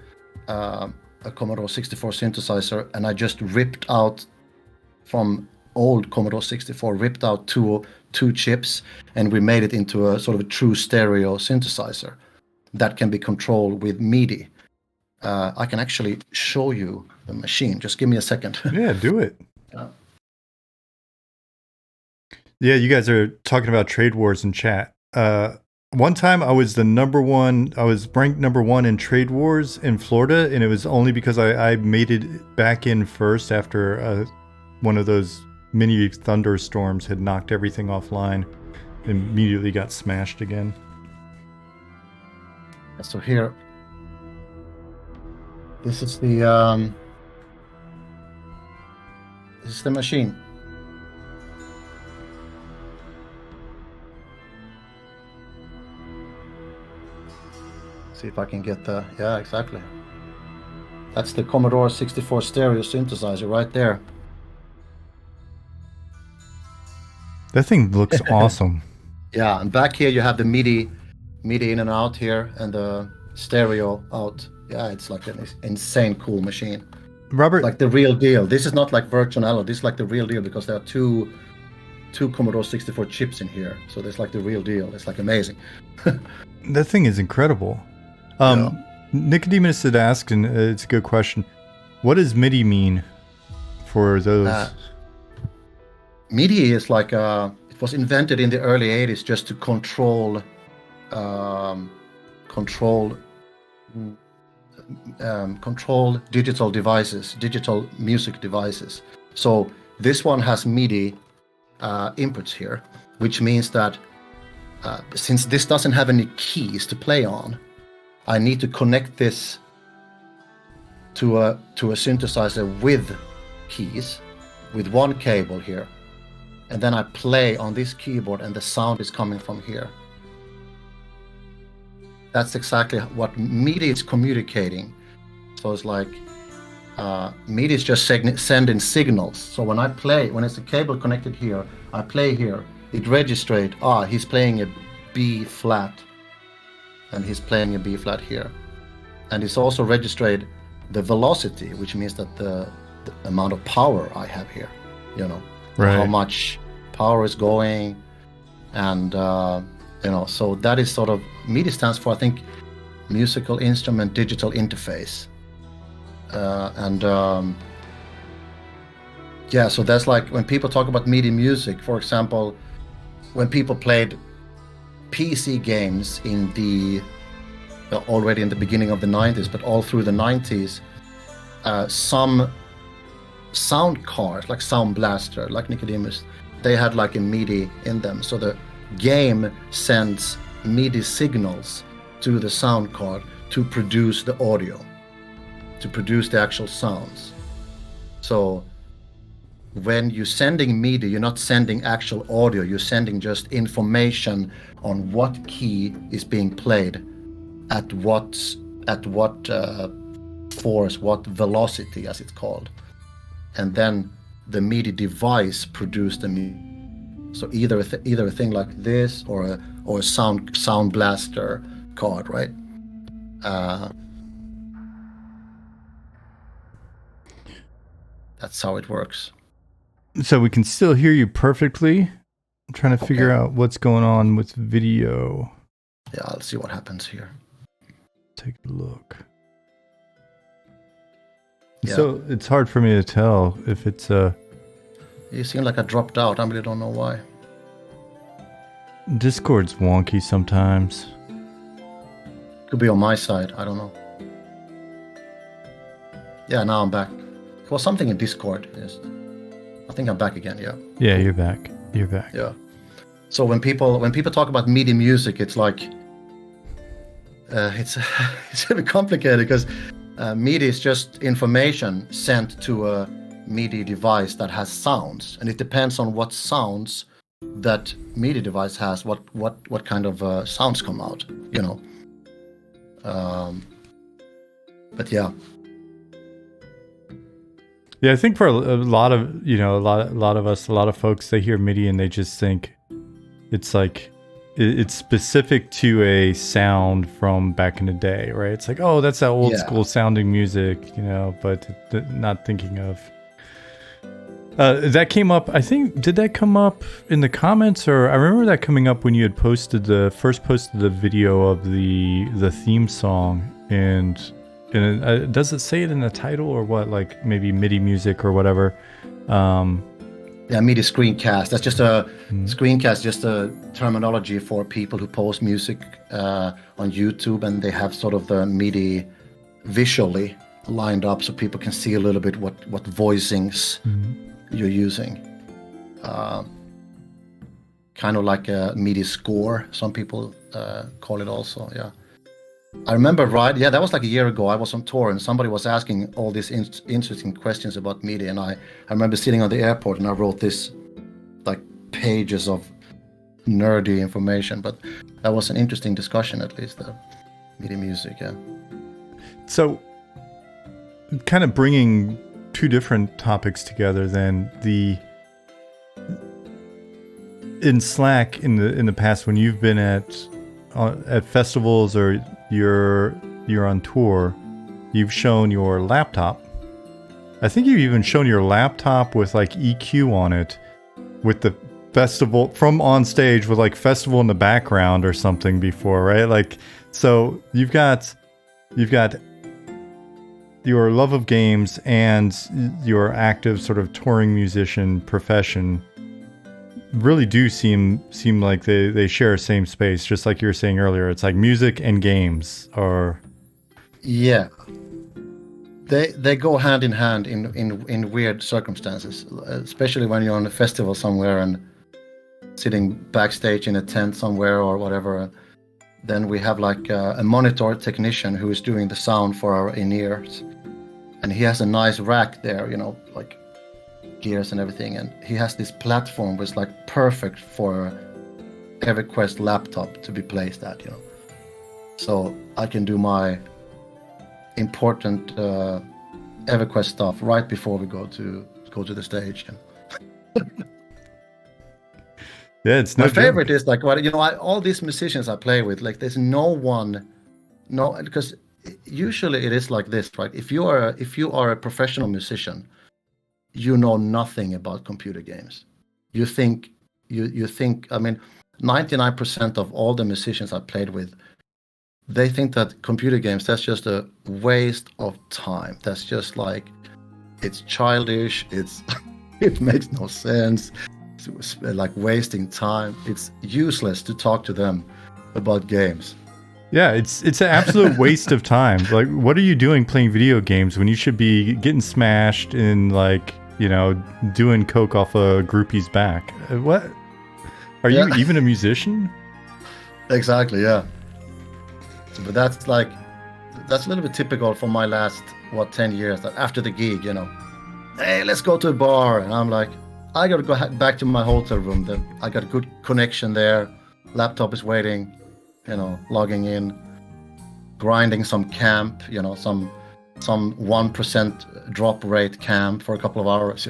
a Commodore 64 synthesizer, and I just ripped out from old Commodore 64, ripped out two chips, and we made it into a sort of a true stereo synthesizer that can be controlled with MIDI. I can actually show you the machine. Just give me a second. Yeah, do it. Yeah, you guys are talking about trade wars in chat. One time I was I was ranked number 1 in trade wars in Florida, and it was only because I made it back in first after one of those mini thunderstorms had knocked everything offline. Immediately got smashed again. So here, this is the machine. See if I can get the, yeah, exactly. That's the Commodore 64 stereo synthesizer right there. That thing looks awesome. Yeah, and back here you have the MIDI in and out here, and the stereo out. Yeah, it's like an insane cool machine. Robert, like the real deal. This is not like virtual analog. This is like the real deal because there are two Commodore 64 chips in here. So there's like the real deal. It's like amazing. That thing is incredible. Yeah. Nicodemus had asked, and it's a good question. What does MIDI mean for those? MIDI is like it was invented in the early 80s just to control digital devices, digital music devices. So this one has MIDI inputs here, which means that since this doesn't have any keys to play on, I need to connect this to a synthesizer with keys, with one cable here, and then I play on this keyboard, and the sound is coming from here. That's exactly what MIDI is communicating. So it's like MIDI is just sending signals. So when I play, when it's a cable connected here, I play here, it registers, he's playing a B flat, and he's playing a B flat here. And it's also registered the velocity, which means that the amount of power I have here, right. How much power is going, and so that is sort of, MIDI stands for, I think, musical instrument digital interface. So that's like when people talk about MIDI music, for example, when people played PC games already in the beginning of the 90s, but all through the 90s, some sound cards, like Sound Blaster, like Nicodemus, they had like a MIDI in them. So the game sends MIDI signals to the sound card to produce the audio, to produce the actual sounds. So when you're sending MIDI, you're not sending actual audio, you're sending just information on what key is being played at what force, what velocity, as it's called. And then the MIDI device produced the MIDI. So either a thing like this or a sound blaster card, right? That's how it works. So we can still hear you perfectly. I'm trying to figure out what's going on with video. Yeah, I'll see what happens here. Take a look. Yeah. So it's hard for me to tell if it's You seem like I dropped out. I really don't know why. Discord's wonky sometimes. Could be on my side. I don't know. Yeah, now I'm back. It was something in Discord. Yes. I think I'm back again. Yeah. Yeah, you're back. You're back. Yeah. So when people talk about MIDI music, it's like it's a bit complicated because MIDI is just information sent to a MIDI device that has sounds, and it depends on what sounds that MIDI device has, what kind of sounds come out, but yeah. Yeah, I think for a lot of a lot of folks, they hear MIDI and they just think it's like it's specific to a sound from back in the day, right? It's like, oh, that's that old school sounding music, you know, but not thinking of. That came up, I think, did that come up in the comments? Or I remember that coming up when you had posted the video of the theme song, and does it say it in the title or what? Like maybe MIDI music or whatever. Yeah, MIDI screencast. That's just a screencast, just a terminology for people who post music on YouTube, and they have sort of the MIDI visually lined up so people can see a little bit what voicings you're using. Kind of like a MIDI score, some people call it also, yeah. I remember, right? Yeah, that was like a year ago. I was on tour and somebody was asking all these interesting questions about MIDI, and I remember sitting on the airport and I wrote this like pages of nerdy information, but that was an interesting discussion, at least, the MIDI music, yeah. So, kind of bringing two different topics together, then in Slack in the past, when you've been at festivals or you're on tour, you've shown your laptop. I think you've even shown your laptop with like EQ on it, with the festival from on stage with like festival in the background or something before, right? Like, so you've got your love of games and your active sort of touring musician profession really do seem like they share the same space, just like you were saying earlier. It's like music and games are... Yeah. They go hand in hand in weird circumstances, especially when you're on a festival somewhere and sitting backstage in a tent somewhere or whatever. Then we have like a monitor technician who is doing the sound for our in-ears. And he has a nice rack there, you know, like gears and everything, and he has this platform which is like perfect for EverQuest laptop to be placed at, you know. So I can do my important EverQuest stuff right before we go to the stage. Yeah, it's my favorite is like, what, you know, all these musicians I play with, like there's no because usually it is like this, right? If you are a professional musician, you know nothing about computer games. You think, I mean, 99% of all the musicians I played with, they think that computer games, that's just a waste of time. That's just like, it's childish, it makes no sense. It's like wasting time. It's useless to talk to them about games. Yeah, it's an absolute waste of time. Like, what are you doing playing video games when you should be getting smashed and, like, you know, doing coke off a groupie's back? What? Are you even a musician? Exactly, yeah. But that's a little bit typical for my last, 10 years. That after the gig, you know, hey, let's go to a bar. And I'm like, I got to go back to my hotel room. Then I got a good connection there. Laptop is waiting. You know, logging in, grinding some camp, you know, some 1% drop rate camp for a couple of hours.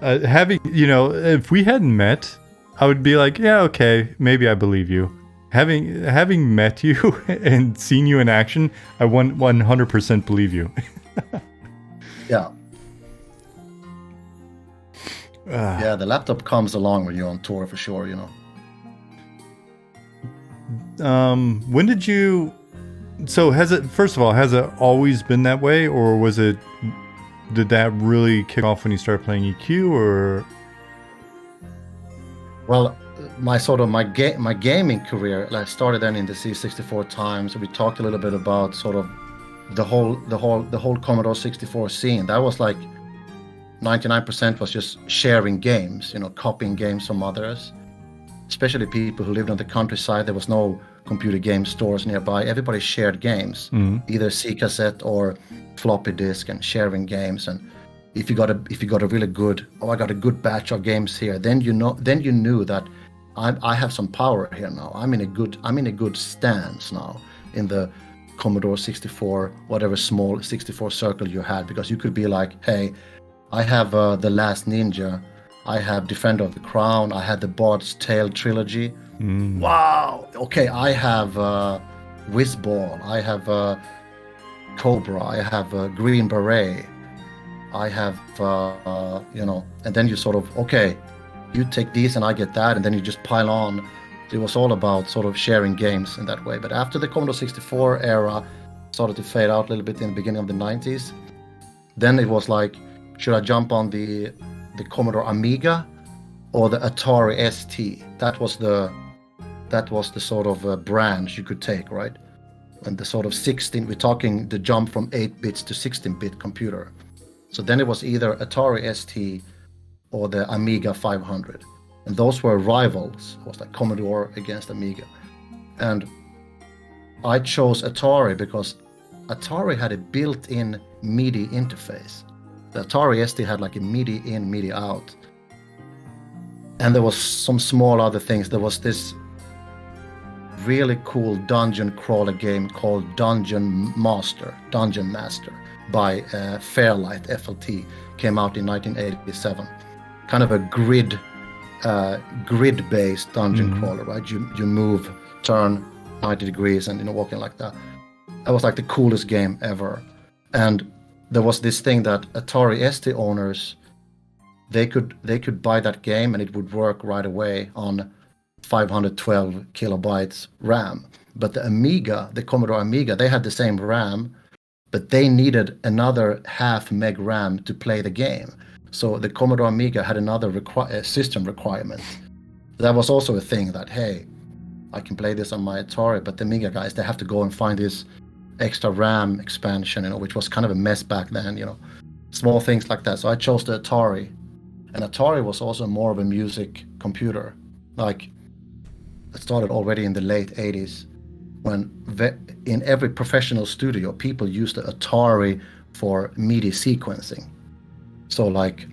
Having, you know, if we hadn't met, I would be like, yeah, okay, maybe I believe you. Having met you and seen you in action, I 100% believe you. Yeah. Yeah, the laptop comes along when you're on tour for sure, you know. When did you... So has it always been that way, or did that really kick off when you started playing EQ, or? Well, my gaming career, like, started then in the C64 times. We talked a little bit about sort of the whole Commodore 64 scene. That was like 99% was just sharing games, you know, copying games from others. Especially people who lived on the countryside, there was no computer game stores nearby. Everybody shared games, either C cassette or floppy disk, and sharing games. And if you got a really good, I got a good batch of games here, then you knew that I have some power here now. I'm in a good stance now in the Commodore 64, whatever small 64 circle you had, because you could be like, hey, I have the Last Ninja I have Defender of the Crown. I had the Bard's Tale trilogy. Mm. Wow. Okay, I have Whizball. I have Cobra. I have Green Beret. I have, and then you sort of, okay, you take these and I get that, and then you just pile on. It was all about sort of sharing games in that way. But after the Commodore 64 era started to fade out a little bit in the beginning of the 90s, then it was like, should I jump on the Commodore Amiga or the Atari ST? That was the sort of branch you could take, right? And the sort of 16, we're talking the jump from 8 bits to 16-bit computer. So then it was either Atari ST or the Amiga 500. And those were rivals. It was like Commodore against Amiga. And I chose Atari because Atari had a built-in MIDI interface. The Atari ST had like a MIDI in, MIDI out. And there was some small other things. There was this really cool dungeon crawler game called Dungeon Master by Fairlight FLT. Came out in 1987. Kind of a grid-based dungeon crawler, right? You move, turn 90 degrees, and walking like that. That was like the coolest game ever. And there was this thing that Atari ST owners, they could buy that game and it would work right away on 512 kilobytes RAM. But the Amiga, the Commodore Amiga, they had the same RAM, but they needed another half meg RAM to play the game. So the Commodore Amiga had another system requirement. That was also a thing that, hey, I can play this on my Atari, but the Amiga guys, they have to go and find this extra RAM expansion, which was kind of a mess back then, small things like that. So I chose the Atari, and Atari was also more of a music computer. Like, it started already in the late 80s when in every professional studio, people used the Atari for MIDI sequencing. So like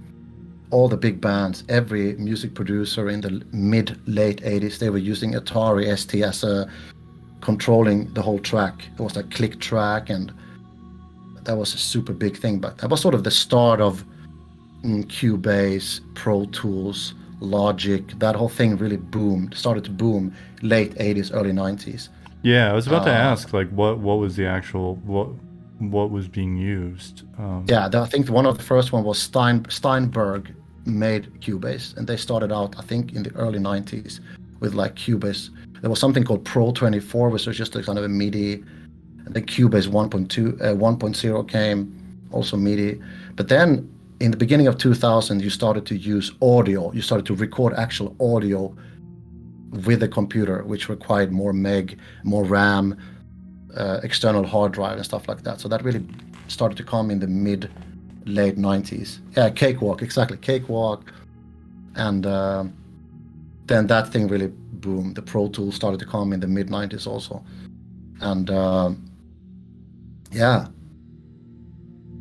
all the big bands, every music producer in the mid-late 80s, they were using Atari ST as controlling the whole track. It was like click track, and that was a super big thing. But that was sort of the start of Cubase, Pro Tools, Logic. That whole thing really started to boom late 80s, early 90s. Yeah, I was about to ask, like, what was the actual, what was being used? I think one of the first one was Steinberg made Cubase, and they started out, I think, in the early 90s with like Cubase. There was something called Pro 24, which was just a kind of a MIDI, and then Cubase 1.0 came, also MIDI. But then in the beginning of 2000, you started to use audio. You started to record actual audio with the computer, which required more meg, more RAM, external hard drive and stuff like that. So that really started to come in the late 90s. Yeah, Cakewalk, exactly, Cakewalk. And then that thing really boomed. The Pro Tools started to come in the mid 90s also. And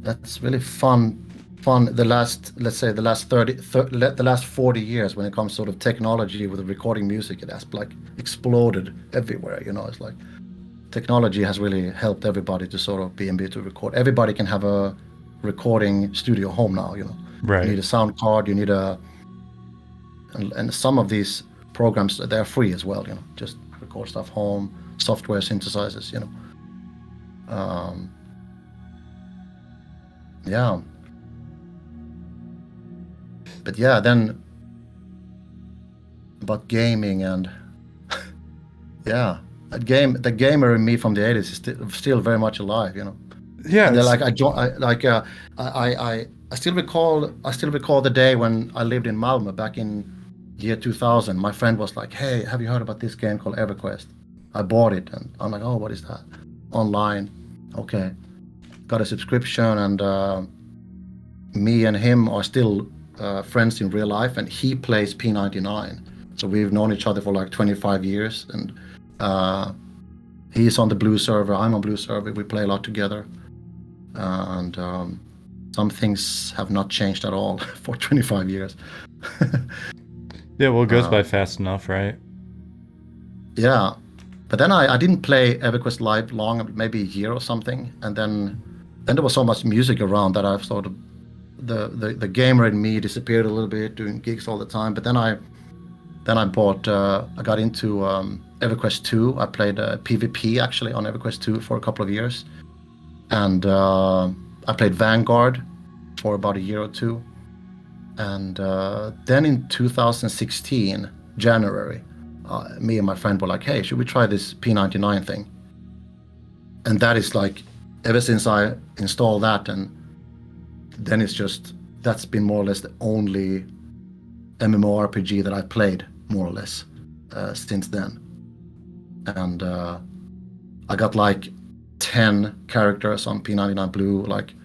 that's really fun. The last 40 years, when it comes to sort of technology with recording music, it has like exploded everywhere. It's like technology has really helped everybody to sort of be able to record. Everybody can have a recording studio home now. Right. You need a sound card. You need and some of these programs, they're free as well. Just record stuff home. Software synthesizers. Yeah. But yeah, then about gaming and yeah, the gamer in me from the 80s is still very much alive, Yeah. And like I still recall the day when I lived in Malmö back in year 2000. My friend was like, "Hey, have you heard about this game called EverQuest?" I bought it, and I'm like, "Oh, what is that?" Online. Okay, got a subscription, and me and him are still friends in real life, and he plays P99, so we've known each other for like 25 years, and he's on the blue server, I'm on blue server, we play a lot together, and some things have not changed at all for 25 years. Yeah, well, it goes by fast enough, right? Yeah, but then I didn't play EverQuest live long, maybe a year or something, and then there was so much music around that I've sort of the gamer in me disappeared a little bit, doing gigs all the time. But then I bought. I got into EverQuest 2. I played PvP actually on EverQuest 2 for a couple of years, and I played Vanguard for about a year or two. And then in 2016, January, me and my friend were like, "Hey, should we try this P99 thing?" And that is like, ever since I installed that, and then that's been more or less the only MMORPG that I played, more or less, since then. And I got like 10 characters on P99 Blue, like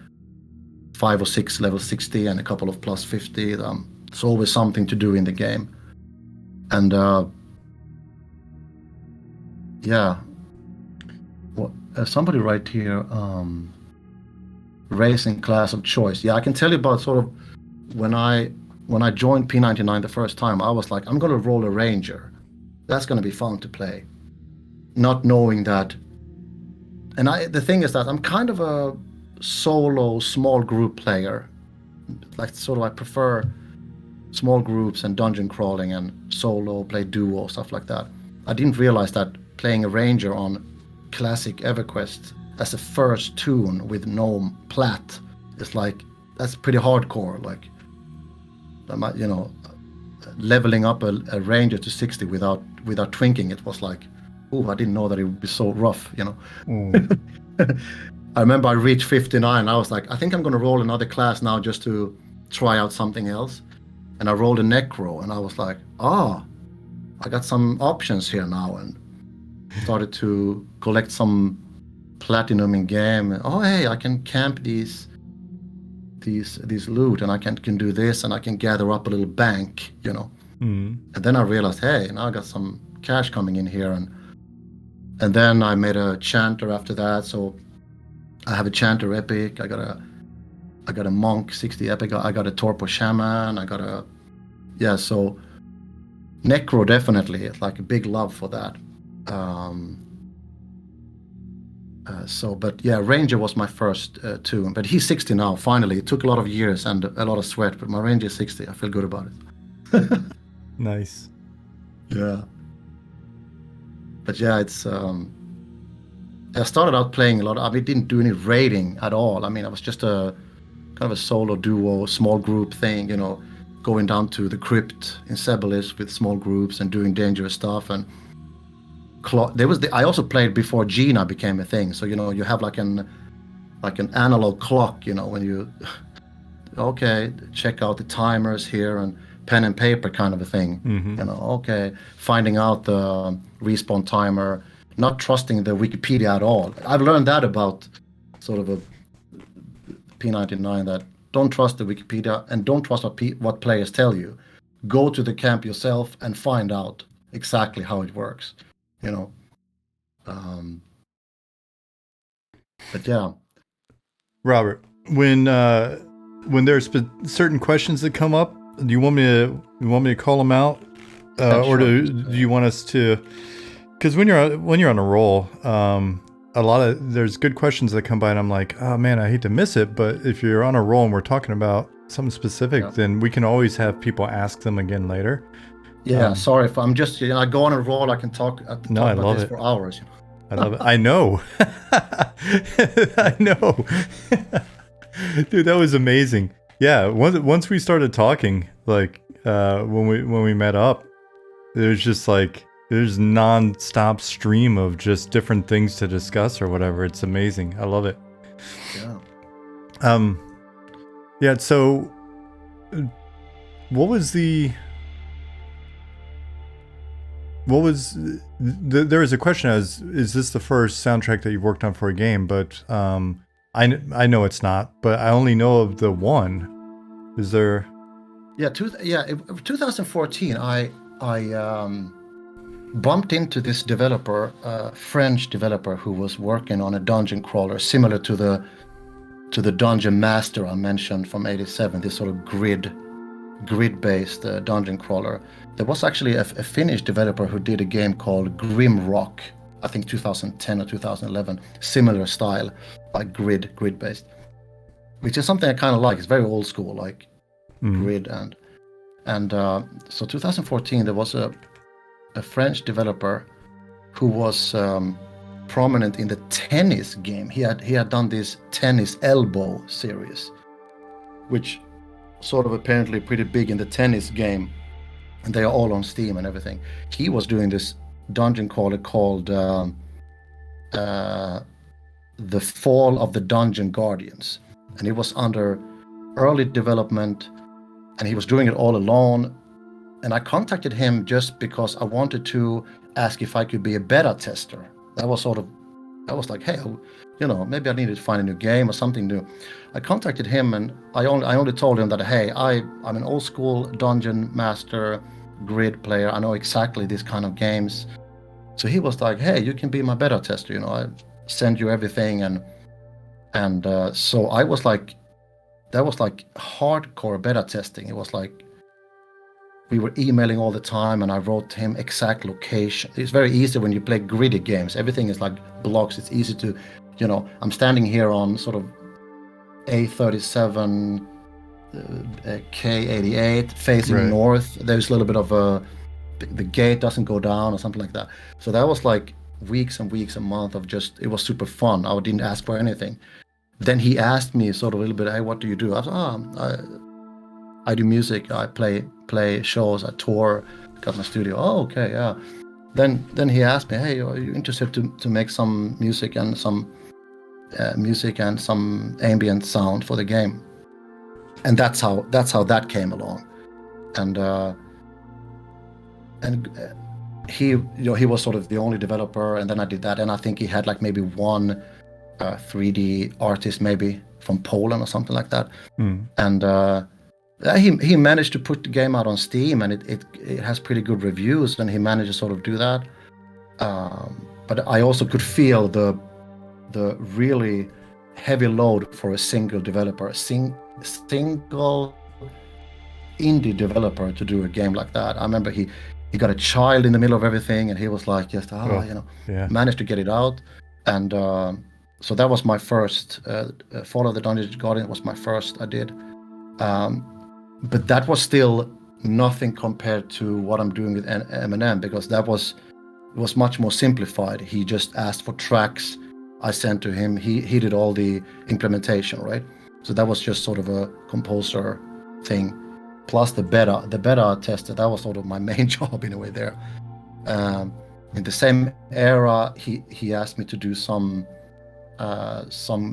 5 or 6 level 60 and a couple of plus 50. It's always something to do in the game. And yeah, somebody right here, race and class of choice. Yeah, I can tell you about sort of when I joined P99 the first time, I was like, I'm gonna roll a ranger. That's gonna be fun to play. Not knowing that, and the thing is that I'm kind of a solo small group player. Like sort of I prefer small groups and dungeon crawling and solo play duo, stuff like that. I didn't realize that playing a ranger on classic EverQuest as a first tune with no plat is like, that's pretty hardcore. Like, you know, leveling up a ranger to 60 without twinking, it was like, oh, I didn't know that it would be so rough, you know. I remember I reached 59. I was like, I think I'm going to roll another class now just to try out something else. And I rolled a Necro, and I was like, I got some options here now, and started to collect some platinum in game. Hey, I can camp these loot, and I can do this, and I can gather up a little bank, you know. And then I realized, hey, now I got some cash coming in here, and then I made a chanter after that. So I have a chanter epic. I got a monk 60 epic. I got a torpo shaman. So Necro definitely, like a big love for that. But yeah, Ranger was my first tune. But he's 60 now. Finally, it took a lot of years and a lot of sweat. But my Ranger is 60. I feel good about it. Nice. Yeah. But yeah, it's. I started out playing a lot. I didn't do any raiding at all. I mean, I was just a kind of a solo duo, small group thing, you know, going down to the crypt in Sebelis with small groups and doing dangerous stuff. And I also played before Gina became a thing. So, you know, you have like an analog clock, you know, when you check out the timers here and pen and paper kind of a thing. You know, finding out the respawn timer, not trusting the Wikipedia at all. I've learned that about sort of a P99, that don't trust the Wikipedia and don't trust what players tell you. Go to the camp yourself and find out exactly how it works, you know. But yeah. Robert, when there's certain questions that come up, do you want me to call them out, or do you want us to? Because when you're on a roll, there's good questions that come by, and I'm like, oh man, I hate to miss it. But if you're on a roll and we're talking about something specific, then we can always have people ask them again later. Yeah, sorry if I'm just, you know, I go on a roll, I can talk about this for hours. You know? I love it. I know. I know. Dude, that was amazing. Yeah, once we started talking, like when we met up, there's just like there's non-stop stream of just different things to discuss or whatever. It's amazing. I love it. Yeah. Yeah, so there was a question as, is this the first soundtrack that you've worked on for a game? But I know it's not, but I only know of the one. Is there? Yeah, 2014, I bumped into this developer, French developer, who was working on a dungeon crawler similar to the Dungeon Master I mentioned from '87. This sort of grid-based dungeon crawler. There was actually a Finnish developer who did a game called Grimrock, I think 2010 or 2011, similar style, like grid-based. which is something I kind of like. It's very old school, like Mm. grid and so 2014 there was a French developer who was prominent in the tennis game. He had done this tennis elbow series, which sort of apparently pretty big in the tennis game, and they are all on Steam and everything. He was doing this dungeon crawler called The Fall of the Dungeon Guardians, and it was under early development, and he was doing it all alone. And I contacted him just because I wanted to ask if I could be a beta tester. That was like, hey, maybe I needed to find a new game or something new. I contacted him, and I only told him that, hey, I'm an old school dungeon master, grid player. I know exactly these kind of games. So he was like, hey, you can be my beta tester. I send you everything, and so I was like, that was like hardcore beta testing. It was like we were emailing all the time, and I wrote him exact location. It's very easy when you play gritty games. Everything is like blocks. It's easy to, I'm standing here on sort of A37, K88, facing Right. north. There's a little bit of the gate doesn't go down or something like that. So that was like weeks and weeks, a month of just, it was super fun. I didn't ask for anything. Then he asked me sort of a little bit, hey, what do you do? I said, I do music. I play shows. I tour. Got my studio. Oh, okay, yeah. Then he asked me, hey, are you interested to make some music and some ambient sound for the game? And that's how that came along. And he was sort of the only developer, and then I did that, and I think he had like maybe one 3D artist maybe from Poland or something like that. And he managed to put the game out on Steam, and it has pretty good reviews, and he managed to sort of do that. But I also could feel the really heavy load for a single developer, single indie developer to do a game like that. I remember he got a child in the middle of everything, and he was like, just managed to get it out. And so that was my first Fall of the Dungeon Guardian was my first I did. But that was still nothing compared to what I'm doing with MnM, because that was much more simplified. He just asked for tracks. I sent to him. He did all the implementation, right? So that was just sort of a composer thing. Plus the beta tester, that was sort of my main job in a way there. In the same era, he asked me to do some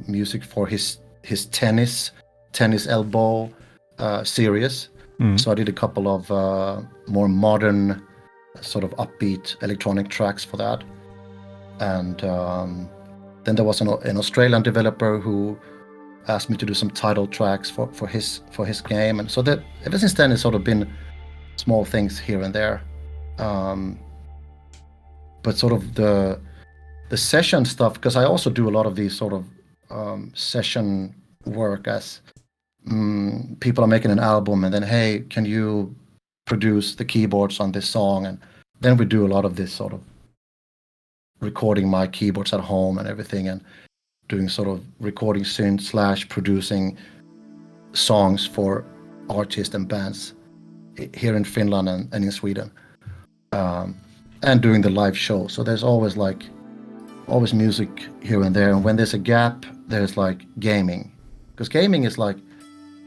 music for his tennis elbow series. So I did a couple of more modern, sort of upbeat electronic tracks for that. And then there was an Australian developer who asked me to do some title tracks for his game. And so that ever since then, it's sort of been small things here and there. But sort of the session stuff, because I also do a lot of these sort of session work as people are making an album, and then, hey, can you produce the keyboards on this song? And then we do a lot of this sort of recording my keyboards at home and everything, and doing sort of recording synth / producing songs for artists and bands here in Finland and in Sweden, and doing the live show. So there's always music here and there, and when there's a gap, there's like gaming, because gaming is like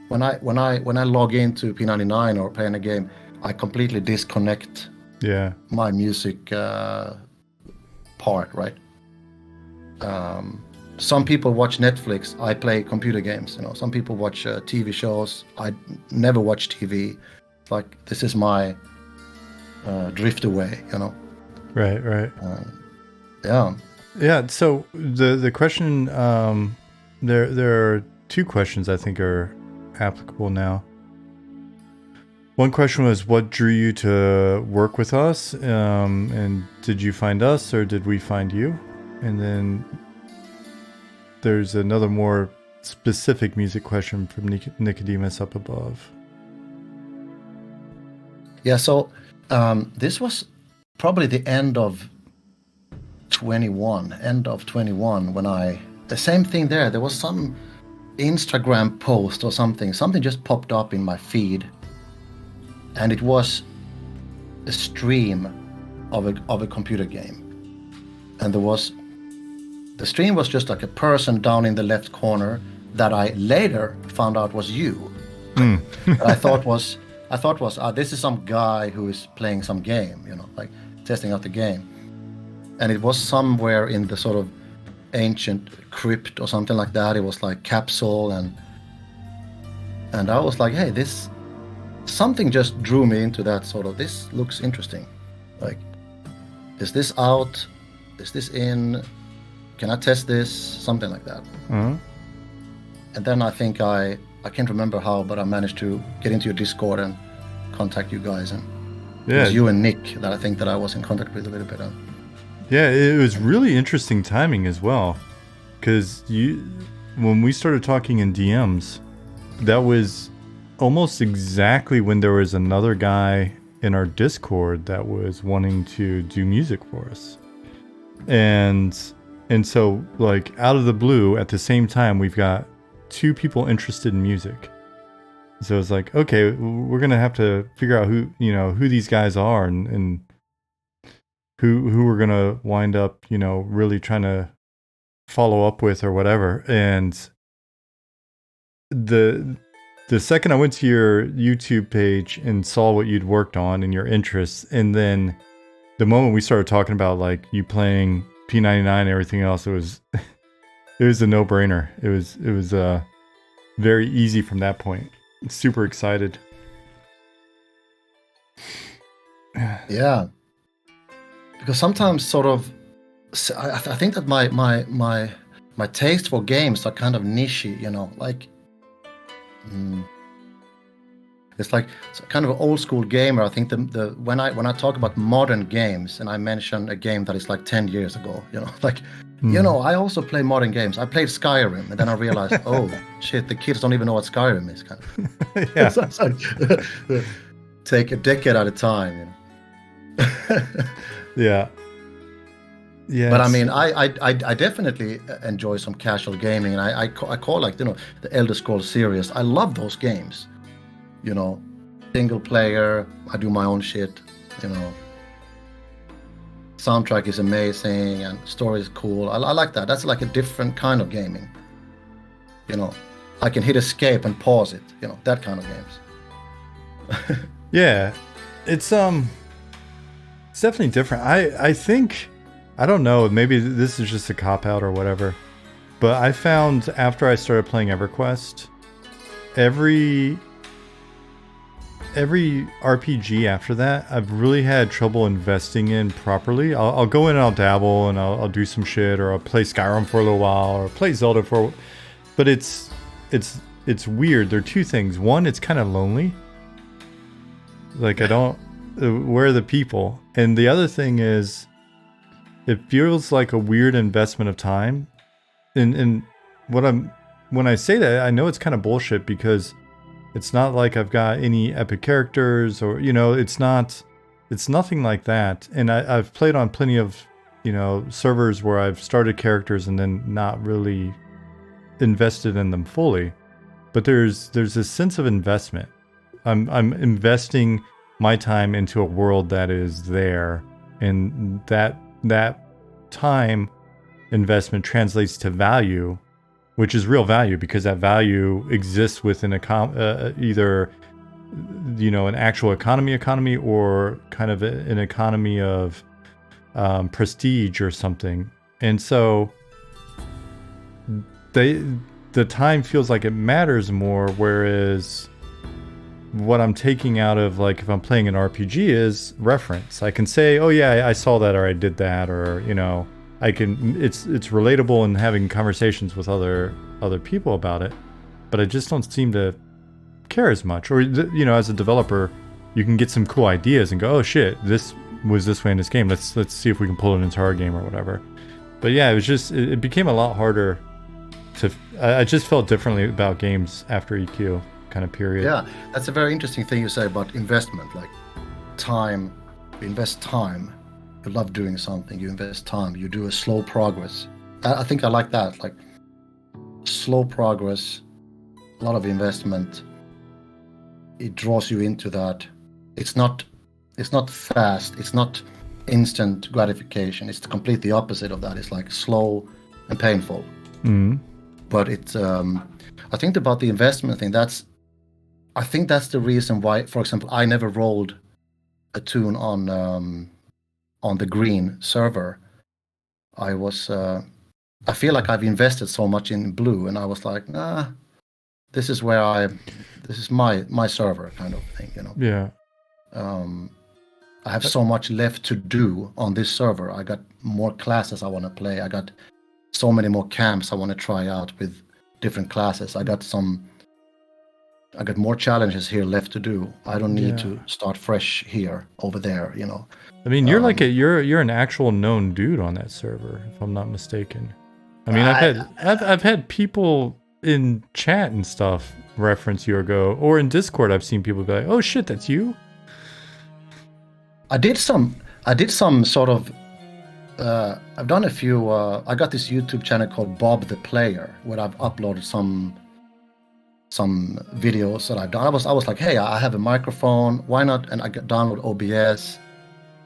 when I log into P99 or playing a game, I completely disconnect my music part, right? Some people watch Netflix. I play computer games. Some people watch TV shows. I never watch TV. Like, this is my drift away. Right. Yeah. So the question, there are two questions I think are applicable now. One question was, what drew you to work with us? And did you find us, or did we find you? And then there's another more specific music question from Nicodemus up above. Yeah, so this was probably the end of 21 when the same thing there. There was some Instagram post or something. Something just popped up in my feed, and it was a stream of a computer game, and the stream was just like a person down in the left corner that I later found out was you. I thought was this is some guy who is playing some game, like testing out the game, and it was somewhere in the sort of ancient crypt or something like that. It was like capsule, and I was like, hey, this something just drew me into that sort of, this looks interesting. Like, is this out? Is this in? Can I test this? Something like that. Uh-huh. And then I think I can't remember how, but I managed to get into your Discord and contact you guys. And it was you and Nick that I think that I was in contact with a little bit. Yeah, it was really interesting timing as well, because when we started talking in DMs, that was almost exactly when there was another guy in our Discord that was wanting to do music for us, and so, like, out of the blue, at the same time, we've got 2 people interested in music. So it's like, okay, we're gonna have to figure out who these guys are and who we're gonna wind up, really trying to follow up with or whatever. And the second I went to your YouTube page and saw what you'd worked on and your interests, and then the moment we started talking about like you playing P99 and everything else, it was a no-brainer. It was very easy from that point. Super excited. Yeah. Because sometimes sort of, I think that my taste for games are kind of nichey, like, it's like kind of an old school gamer. I think when I talk about modern games and I mention a game that is like 10 years ago, like, I also play modern games. I played Skyrim, and then I realized, oh shit, the kids don't even know what Skyrim is. Kind of. Yeah. So it's like, take a decade at a time. Yeah. Yeah. But I mean, I definitely enjoy some casual gaming, and I call like the Elder Scrolls series. I love those games. Single player. I do my own shit. Soundtrack is amazing and story is cool. I like that. That's like a different kind of gaming. I can hit escape and pause it. That kind of games. Yeah, it's definitely different. I think, I don't know, maybe this is just a cop-out or whatever, but I found after I started playing EverQuest, every RPG after that, I've really had trouble investing in properly. I'll go in and I'll dabble and I'll do some shit, or I'll play Skyrim for a little while, or play Zelda but it's weird. There are 2 things. One, it's kind of lonely. Like, I don't, where are the people? And the other thing is, it feels like a weird investment of time. And when I say that, I know it's kind of bullshit, because it's not like I've got any epic characters, or, it's nothing like that. And I've played on plenty of, servers where I've started characters and then not really invested in them fully. But there's this sense of investment. I'm investing my time into a world that is there, and that time investment translates to value, which is real value, because that value exists within either an actual economy, or kind of an economy of prestige or something. And so the time feels like it matters more, whereas what I'm taking out of, like, if I'm playing an RPG is reference. I can say, oh yeah, I saw that, or I did that, or I can, it's relatable and having conversations with other people about it, but I just don't seem to care as much. Or as a developer, you can get some cool ideas and go, oh shit, this was this way in this game, let's see if we can pull it into our game or whatever. But yeah, it became a lot harder to, I just felt differently about games after EQ, kind of period. Yeah, that's a very interesting thing you say about investment, like time. You invest time. You love doing something, you invest time, you do a slow progress. I think I like that, like slow progress investment. It draws you into that. It's not fast. It's not instant gratification. It's completely opposite of that. It's like slow and painful. But it's I think about the investment thing. I think that's the reason why, for example, I never rolled a tune on the green server. I feel like I've invested so much in blue, and I was like, nah, this is my server kind of thing, you know. Yeah. I have so much left to do on this server. I got more classes I want to play. I got so many more camps I want to try out with different classes. I got more challenges here left to do. I don't need to start fresh here, over there, you know. I mean, you're like you're an actual known dude on that server, if I'm not mistaken. I mean, I've had people in chat and stuff reference you or in Discord. I've seen people be like, "Oh shit, that's you." I did some sort of. I've done a few. I got this YouTube channel called Bob the Player, where I've uploaded some videos that I've done. I was like, hey, I have a microphone. Why not? And I download OBS.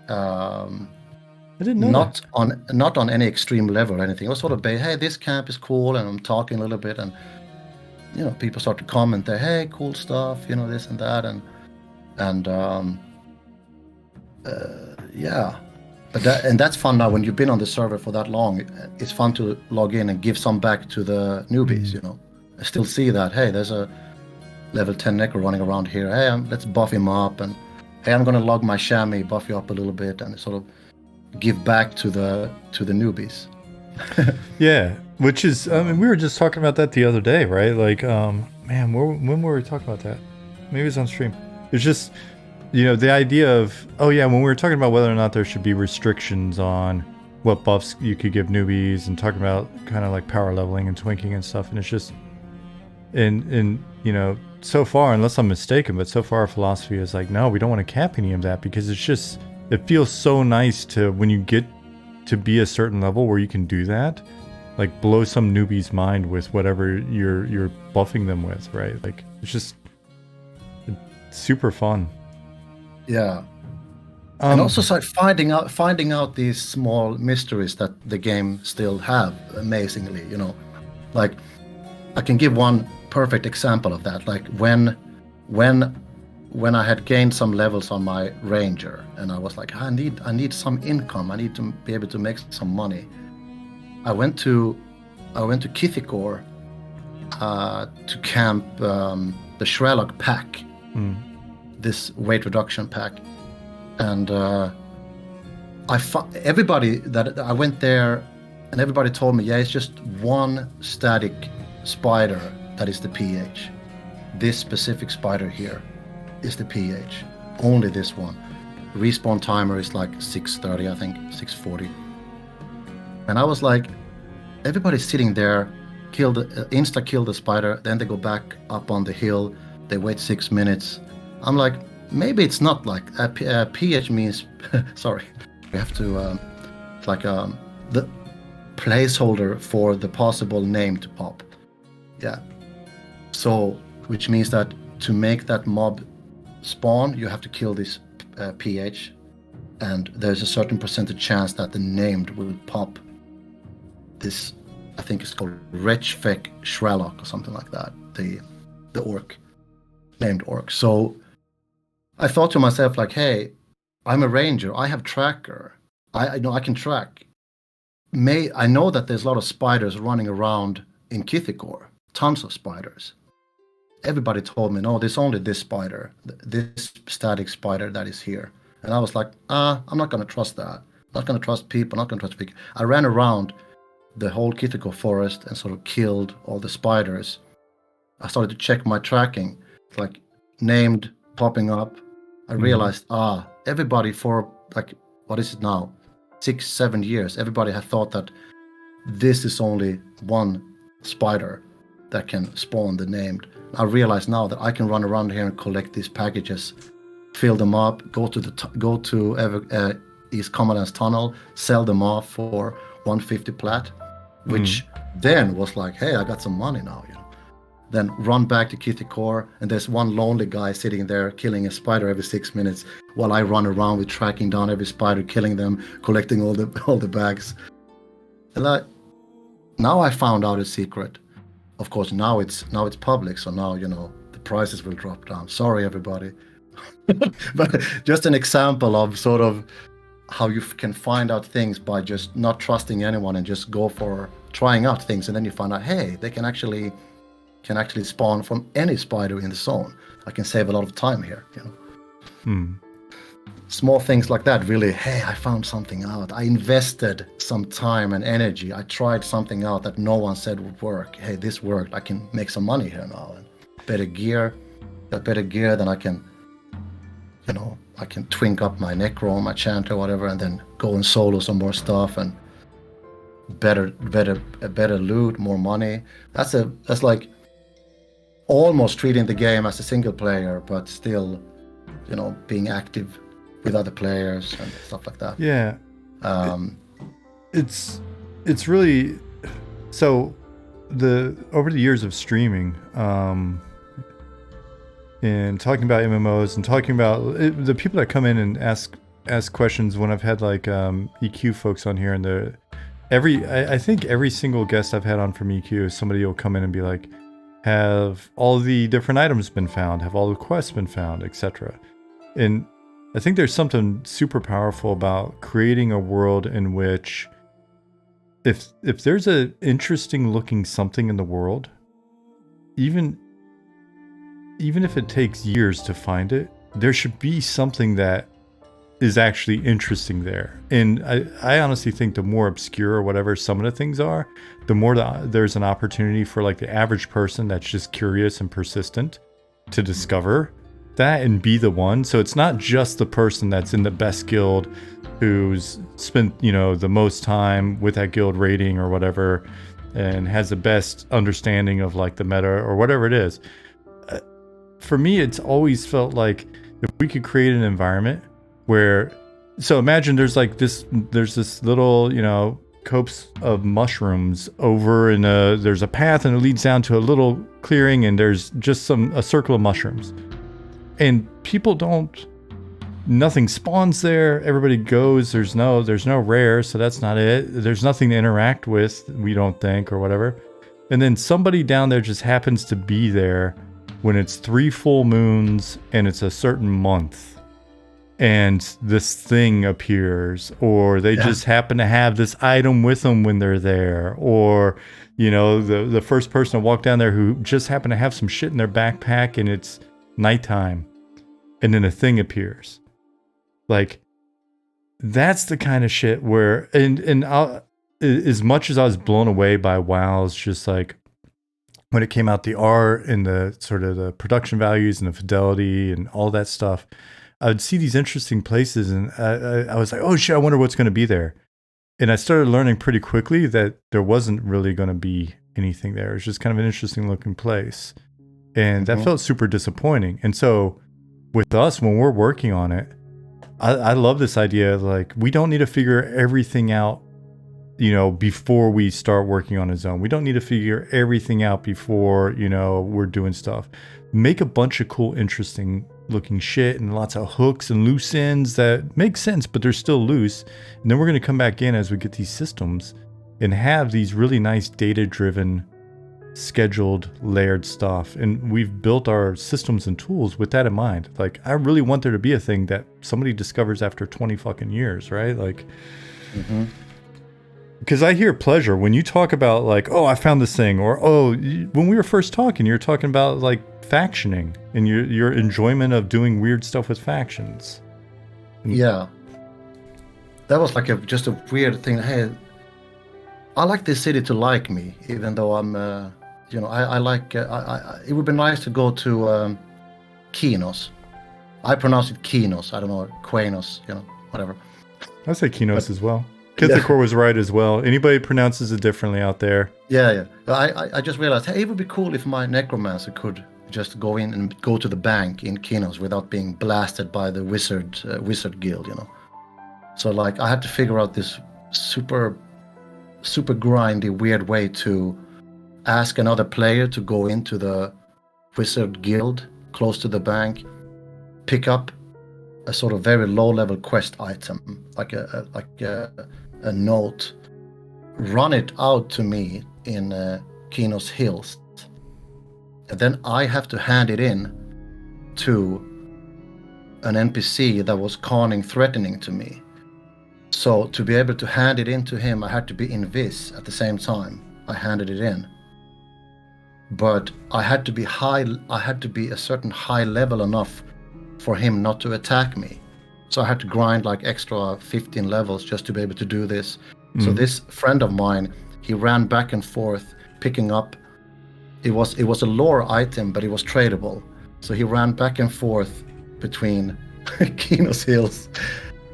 I didn't know not on any extreme level or anything. It was sort of, hey, this camp is cool, and I'm talking a little bit, and you know, people start to comment there, hey, cool stuff, you know, this and that, and yeah. But that's fun now. When you've been on the server for that long, it's fun to log in and give some back to the newbies, you know. I still see that, hey, there's a level 10 Necro running around here. Hey, let's buff him up, and hey, I'm gonna log my chamois, buff you up a little bit, and sort of give back to the newbies. Yeah, which is, I mean, we were just talking about that the other day, right? Like, man, when were we talking about that? Maybe it's on stream. It's just, you know, the idea of, oh yeah, when we were talking about whether or not there should be restrictions on what buffs you could give newbies, and talking about kind of like power leveling and twinking and stuff, and it's just, and you know, so far, unless I'm mistaken, but so far our philosophy is like, no, we don't want to cap any of that, because it's just, it feels so nice to, when you get to be a certain level where you can do that, like blow some newbie's mind with whatever you're buffing them with, right? Like, it's just super fun. Yeah. And also like finding out these small mysteries that the game still have, amazingly, you know. Like, I can give one perfect example of that. Like when I had gained some levels on my ranger, and I was like, I need some income. I need to be able to make some money. I went to Kithikor to camp the Shrelog pack, this weight reduction pack, and everybody that I went there, and everybody told me, yeah, it's just one static spider that is the pH. This specific spider here is the pH. Only this one. Respawn timer is like 6:30, I think, 6:40. And I was like, everybody's sitting there, insta kill the spider, then they go back up on the hill, they wait 6 minutes. I'm like, maybe it's not like pH means sorry, we have to it's like the placeholder for the possible name to pop. Yeah. So, which means that to make that mob spawn, you have to kill this pH, and there's a certain percentage chance that the named will pop. This, I think it's called Rechfek Shrelok or something like that. The orc, named orc. So I thought to myself, like, hey, I'm a ranger. I have tracker. I know I can track. I know that there's a lot of spiders running around in Kithikor. Tons of spiders. Everybody told me, no, there's only this spider, this static spider that is here. And I was like, I'm not going to trust that. I'm not going to trust people. I'm not going to trust people. I ran around the whole Kithikor forest and sort of killed all the spiders. I started to check my tracking, like named, popping up. I realized, everybody for like, what is it now? 6-7 years, everybody had thought that this is only one spider that can spawn the named. I realize now that I can run around here and collect these packages, fill them up, go to East Commandant's tunnel, sell them off for 150 plat, which then was like, hey, I got some money now, you know. then run back to Kitty Core, and there's one lonely guy sitting there killing a spider every 6 minutes, while I run around with tracking down every spider, killing them, collecting all the bags. And now I found out a secret. Of course, now it's public, so now the prices will drop down. Sorry, everybody. But just an example of sort of how you can find out things by just not trusting anyone and just go for trying out things, and then you find out, hey, they can actually spawn from any spider in the zone. I can save a lot of time here. Small things like that, really. Hey, I found something out. I invested some time and energy. I tried something out that no one said would work. Hey, this worked. I can make some money here now. And better gear, then I can twink up my Necro, my Chanter, whatever, and then go and solo some more stuff, and better loot, more money. That's like almost treating the game as a single player, but still, being active with other players and stuff like that. Yeah. It's really, so over the years of streaming, and talking about MMOs and talking about the people that come in and ask questions when I've had like EQ folks on here, and I think every single guest I've had on from EQ, somebody will come in and be like, have all the different items been found? Have all the quests been found, etc. And I think there's something super powerful about creating a world in which if there's an interesting looking something in the world, even if it takes years to find it, there should be something that is actually interesting there. And I honestly think the more obscure or whatever some of the things are, the more there's an opportunity for like the average person that's just curious and persistent to discover that and be the one. So it's not just the person that's in the best guild who's spent, the most time with that guild rating or whatever and has the best understanding of like the meta or whatever it is. For me, it's always felt like if we could create an environment where, so imagine there's this little, copse of mushrooms over in there's a path and it leads down to a little clearing, and there's just a circle of mushrooms, and nothing spawns there. Everybody goes, there's no rare, so that's not it. There's nothing to interact with, we don't think, or whatever. And then somebody down there just happens to be there when it's 3 full moons and it's a certain month, and this thing appears, or they just happen to have this item with them when they're there, or the first person to walk down there who just happened to have some shit in their backpack and it's nighttime, and then a thing appears. Like, that's the kind of shit where, and as much as I was blown away by WoW's just like, when it came out, the art and the sort of the production values and the fidelity and all that stuff, I would see these interesting places, and I was like, oh shit, I wonder what's going to be there. And I started learning pretty quickly that there wasn't really going to be anything there. It was just kind of an interesting looking place. And that felt super disappointing. And so with us, when we're working on it, I love this idea of like, we don't need to figure everything out, before we start working on a zone. We don't need to figure everything out before, we're doing stuff. Make a bunch of cool, interesting looking shit and lots of hooks and loose ends that make sense, but they're still loose. And then we're going to come back in as we get these systems and have these really nice data-driven, scheduled, layered stuff. And we've built our systems and tools with that in mind. Like, I really want there to be a thing that somebody discovers after 20 fucking years, right? Like, because I hear pleasure when you talk about like, oh, I found this thing, or when we were first talking, you're talking about like factioning and your enjoyment of doing weird stuff with factions. Yeah, that was like just a weird thing. Hey, I like this city to like me, even though I'm, I like. It would be nice to go to Kinos. I pronounce it Kinos. I don't know, Quanos, whatever. I say Kinos as well. Kithakor was right as well. Anybody pronounces it differently out there. Yeah. I just realized, hey, it would be cool if my necromancer could just go in and go to the bank in Kinos without being blasted by the wizard guild, So like, I had to figure out this super grindy, weird way to ask another player to go into the wizard guild close to the bank, pick up a sort of very low-level quest item, like a note, run it out to me in Kinos Hills, and then I have to hand it in to an NPC that was conning threatening to me. So to be able to hand it in to him, I had to be invis at the same time I handed it in. But I had to be a certain high level enough for him not to attack me. So I had to grind like extra 15 levels just to be able to do this. So this friend of mine, he ran back and forth picking up. It was a lore item, but it was tradable. So he ran back and forth between Kinos Hills.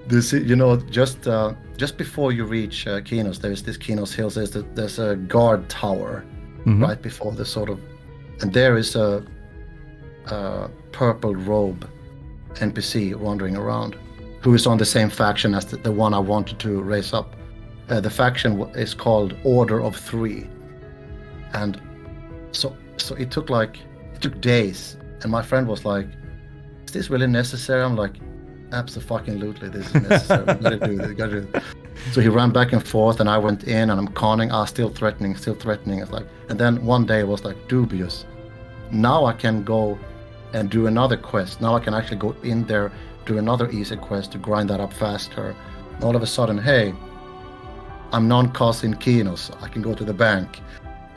This, just before you reach Kinos, there's this Kinos Hills. There's a guard tower right before the sort of, and there is a purple robe NPC wandering around, who is on the same faction as the one I wanted to raise up. The faction is called Order of Three, and so it took days. And my friend was like, "Is this really necessary?" I'm like, "Absolutely, this is necessary. We gotta do this. So he ran back and forth, and I went in, and I'm conning. Still threatening. It's like, and then one day it was like dubious. Now I can go and do another quest. Now I can actually go in there, do another easy quest to grind that up faster. And all of a sudden, hey, I'm non-cost in Kinos. I can go to the bank,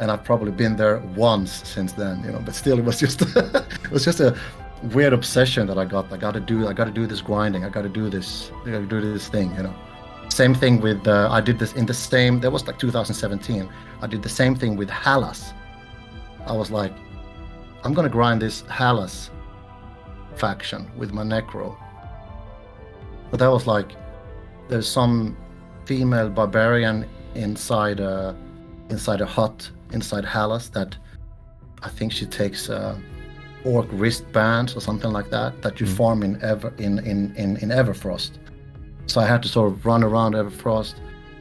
and I've probably been there once since then, But still, it was just a weird obsession that I got. I gotta do this grinding. I gotta do this thing, Same thing with I did this in the same. That was like 2017. I did the same thing with Hallas. I was like, I'm gonna grind this Hallas faction with my Necro. But that was like, there's some female barbarian inside a hut inside Hallas that I think she takes orc wristbands or something like that you farm in Everfrost. So I had to sort of run around Everfrost,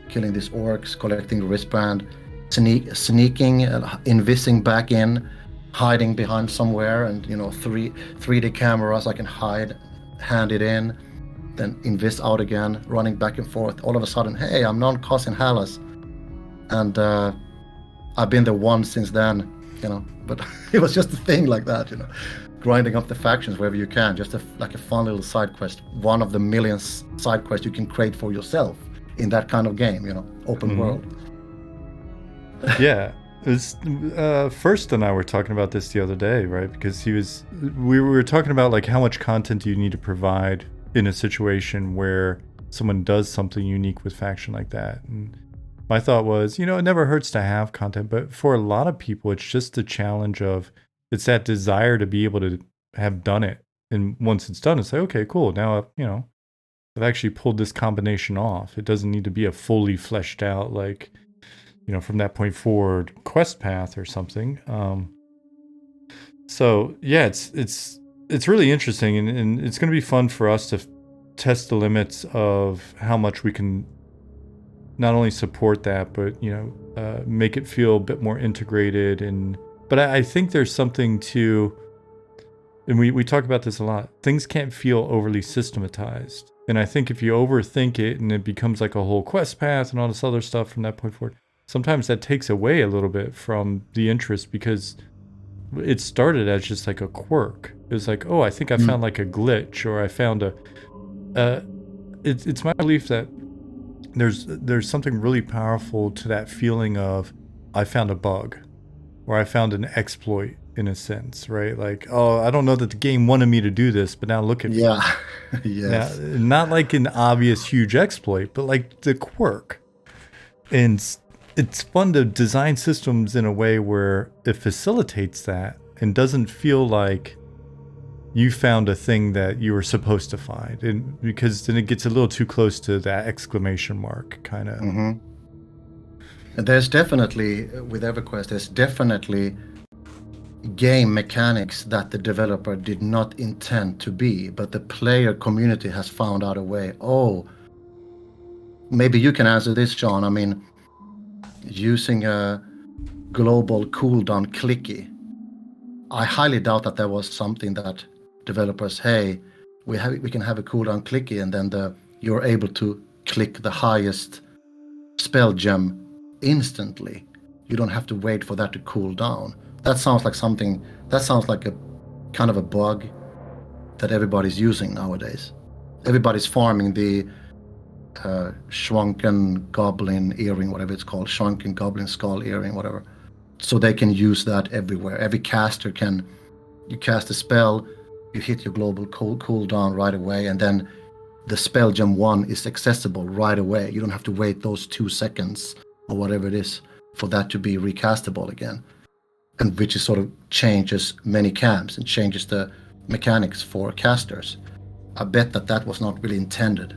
killing these orcs, collecting the wristband, sneaking, invising back in, hiding behind somewhere, and 3D cameras I can hide, hand it in, then invis out again, running back and forth. All of a sudden, hey, I'm non-cost in Hallas, and I've been there once since then, But it was just a thing like that, grinding up the factions wherever you can, just like a fun little side quest, one of the million side quests you can create for yourself in that kind of game, open world. Yeah. First and I were talking about this the other day, right? Because we were talking about like how much content do you need to provide in a situation where someone does something unique with faction like that. And my thought was, it never hurts to have content, but for a lot of people, it's just the challenge of, it's that desire to be able to have done it. And once it's done, it's like, okay, cool. Now, I've actually pulled this combination off. It doesn't need to be a fully fleshed out, like, from that point forward quest path or something. So yeah, it's really interesting, and it's going to be fun for us to test the limits of how much we can not only support that, but make it feel a bit more integrated. But I think there's something to, and we talk about this a lot, things can't feel overly systematized. And I think if you overthink it and it becomes like a whole quest path and all this other stuff from that point forward, sometimes that takes away a little bit from the interest, because it started as just like a quirk. It was like, oh, I think I found like a glitch, or I found it's my belief that there's something really powerful to that feeling of, I found a bug, or I found an exploit, in a sense, right? Like, oh, I don't know that the game wanted me to do this, but now look at me. Yeah. Yes. Now, not like an obvious huge exploit, but like the quirk. And it's fun to design systems in a way where it facilitates that and doesn't feel like you found a thing that you were supposed to find, and because then it gets a little too close to that exclamation mark kind of. There's definitely, with EverQuest, there's definitely game mechanics that the developer did not intend to be, but the player community has found out a way. Oh, maybe you can answer this, John. I mean, using a global cooldown clicky. I highly doubt that there was something that developers, hey, we can have a cooldown clicky, and then you're able to click the highest spell gem instantly. You don't have to wait for that to cool down. That sounds like something. That sounds like a kind of a bug that everybody's using nowadays. Everybody's farming the shrunken goblin earring, whatever it's called, shrunken goblin skull earring, whatever. So they can use that everywhere. Every caster can. You cast a spell, you hit your global cooldown right away, and then the spell gem 1 is accessible right away. You don't have to wait those 2 seconds or whatever it is for that to be recastable again. And which is sort of changes many camps and changes the mechanics for casters. I bet that was not really intended.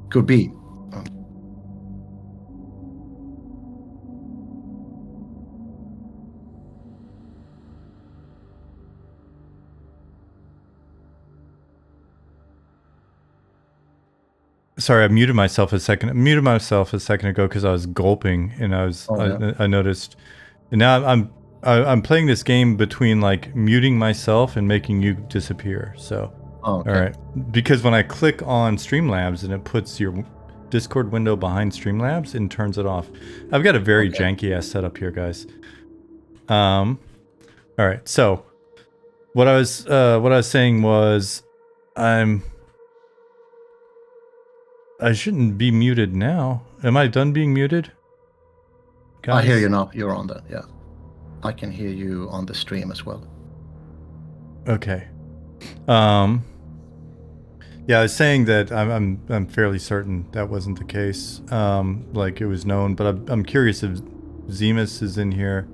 Could be. Sorry, I muted myself a second. Ago because I was gulping, and I noticed. And now I'm playing this game between like muting myself and making you disappear. So, okay. All right, because when I click on Streamlabs and it puts your Discord window behind Streamlabs and turns it off. I've got a very janky ass setup here, guys. All right, so what I was saying was I shouldn't be muted now. Am I done being muted? Guys? I hear you now. You're on that. Yeah, I can hear you on the stream as well. Okay. Yeah, I was saying that I'm fairly certain that wasn't the case. Like it was known, but I'm curious if Zemus is in here.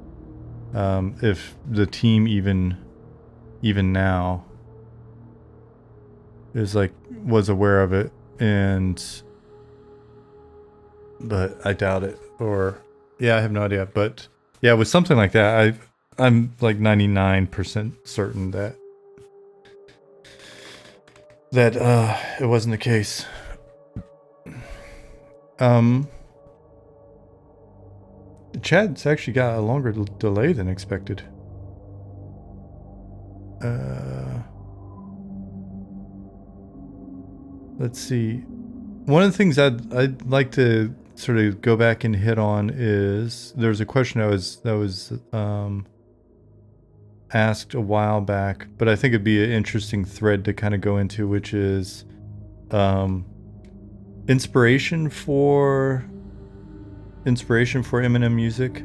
If the team even now was aware of it. But I doubt it, or yeah, I have no idea. But yeah, with something like that, I'm like 99% certain that it wasn't the case. Chad's actually got a longer delay than expected. Let's see. One of the things I'd like to sort of go back and hit on is there's a question that was asked a while back, but I think it'd be an interesting thread to kind of go into, which is inspiration for MnM music,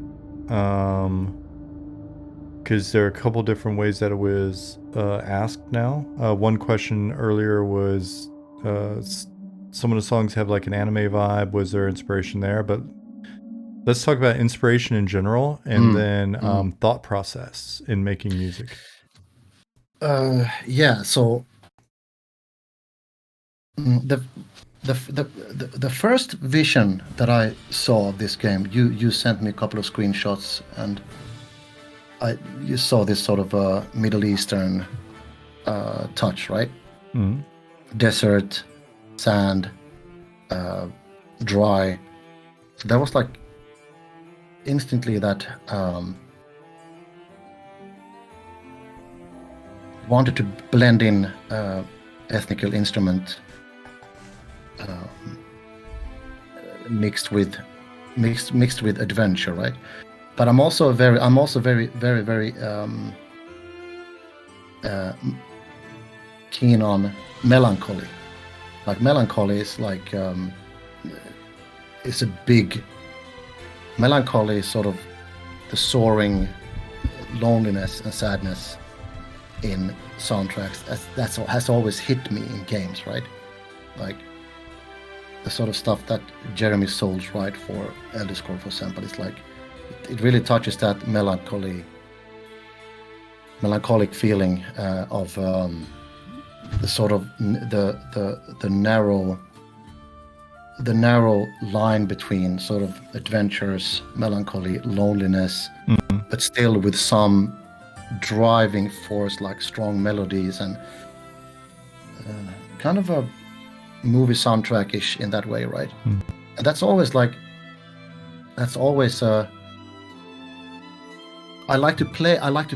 because there are a couple different ways that it was asked now. One question earlier was some of the songs have like an anime vibe. Was there inspiration there? But let's talk about inspiration in general, and then thought process in making music. Yeah. So the first vision that I saw of this game, you sent me a couple of screenshots, and you saw this sort of a Middle Eastern touch, right? Mm-hmm. Desert, sand, dry. That was like instantly that wanted to blend in ethnical instrument mixed with adventure, right? But I'm also very keen on melancholy. Like melancholy is like it's a big melancholy, sort of the soaring loneliness and sadness in soundtracks. That has always hit me in games, right? Like the sort of stuff that Jeremy Soules write for Elder Scrolls, for example. It's like it really touches that melancholic feeling of the sort of the narrow line between sort of adventures, melancholy, loneliness, but still with some driving force like strong melodies and kind of a movie soundtrack-ish in that way, right? And that's always I like to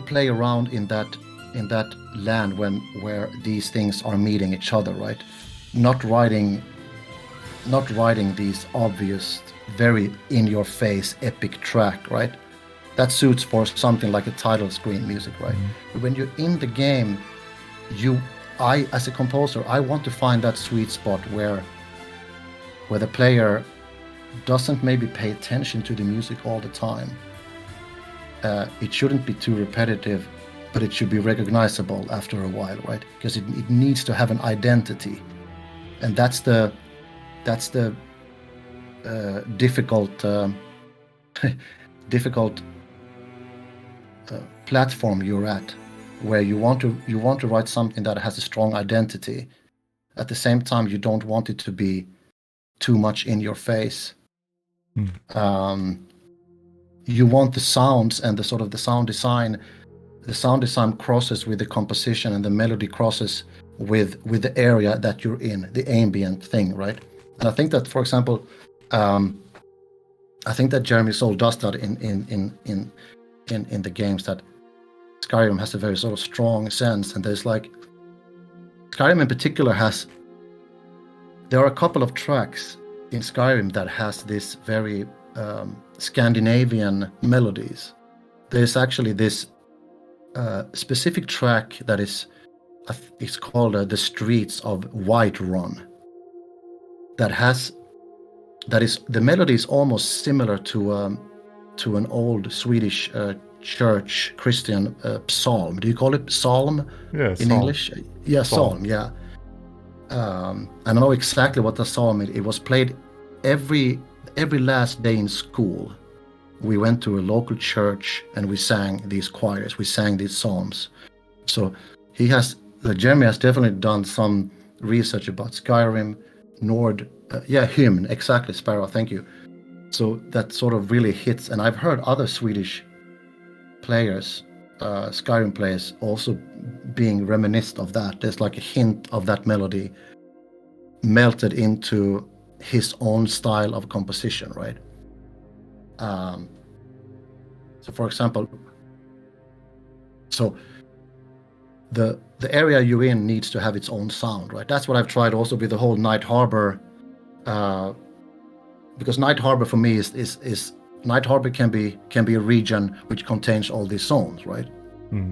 play around in that land where these things are meeting each other, right? Not writing these obvious, very in your face epic track, right? That suits for something like a title screen music, right? When you're in the game, I as a composer, I want to find that sweet spot where the player doesn't maybe pay attention to the music all the time. It shouldn't be too repetitive, but it should be recognizable after a while, right? Because it needs to have an identity, and that's the difficult platform you're at, where you want to write something that has a strong identity. At the same time, you don't want it to be too much in your face. You want the sounds and the sort of the sound design crosses with the composition, and the melody crosses with the area that you're in, the ambient thing, right? And I think that, for example, I think that Jeremy Soule does that in the games, that Skyrim has a very sort of strong sense, and there's like Skyrim in particular there are a couple of tracks in Skyrim that has this very Scandinavian melodies. There's actually this specific track that is, it's called "The Streets of Whiterun." The melody is almost similar to an old Swedish church Christian psalm. Do you call it psalm in psalm. English? Yeah, psalm. Yeah. I know exactly what the psalm is. It was played every last day in school. We went to a local church and we sang these choirs. We sang these psalms. So Jeremy has definitely done some research about Skyrim, hymn, exactly, Sparrow, thank you. So that sort of really hits, and I've heard other Swedish players, Skyrim players, also being reminiscent of that. There's like a hint of that melody melted into his own style of composition, right? So for example, the area you're in needs to have its own sound, right? That's what I've tried also with the whole Night Harbor, because Night Harbor for me is Night Harbor can be a region which contains all these zones, right?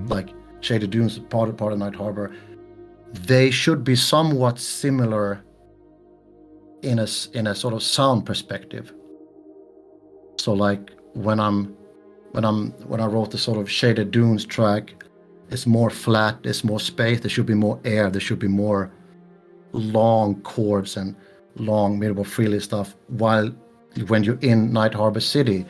Like Shaded Dunes, part of Night Harbor. They should be somewhat similar in a sort of sound perspective. So like when I wrote the sort of Shaded Dunes track, it's more flat, there's more space, there should be more air, there should be more long chords and long mutable freely stuff. While when you're in Night Harbor City,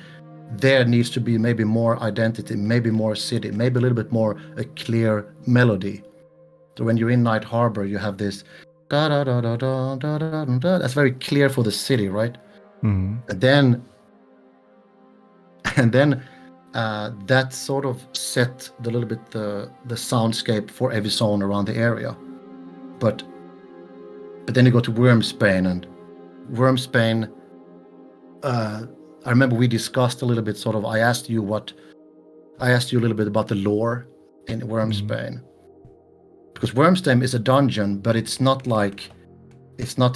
there needs to be maybe more identity, maybe more city, maybe a little bit more a clear melody. So when you're in Night Harbor, you have this da da da da da da da da. That's very clear for the city, right? And then that sort of set the little bit the soundscape for every zone around the area. But then you go to Wormsbane, and Wormsbane, I remember we discussed a little bit, sort of, I asked you a little bit about the lore in Wormsbane. Because Wormsbane is a dungeon, but it's not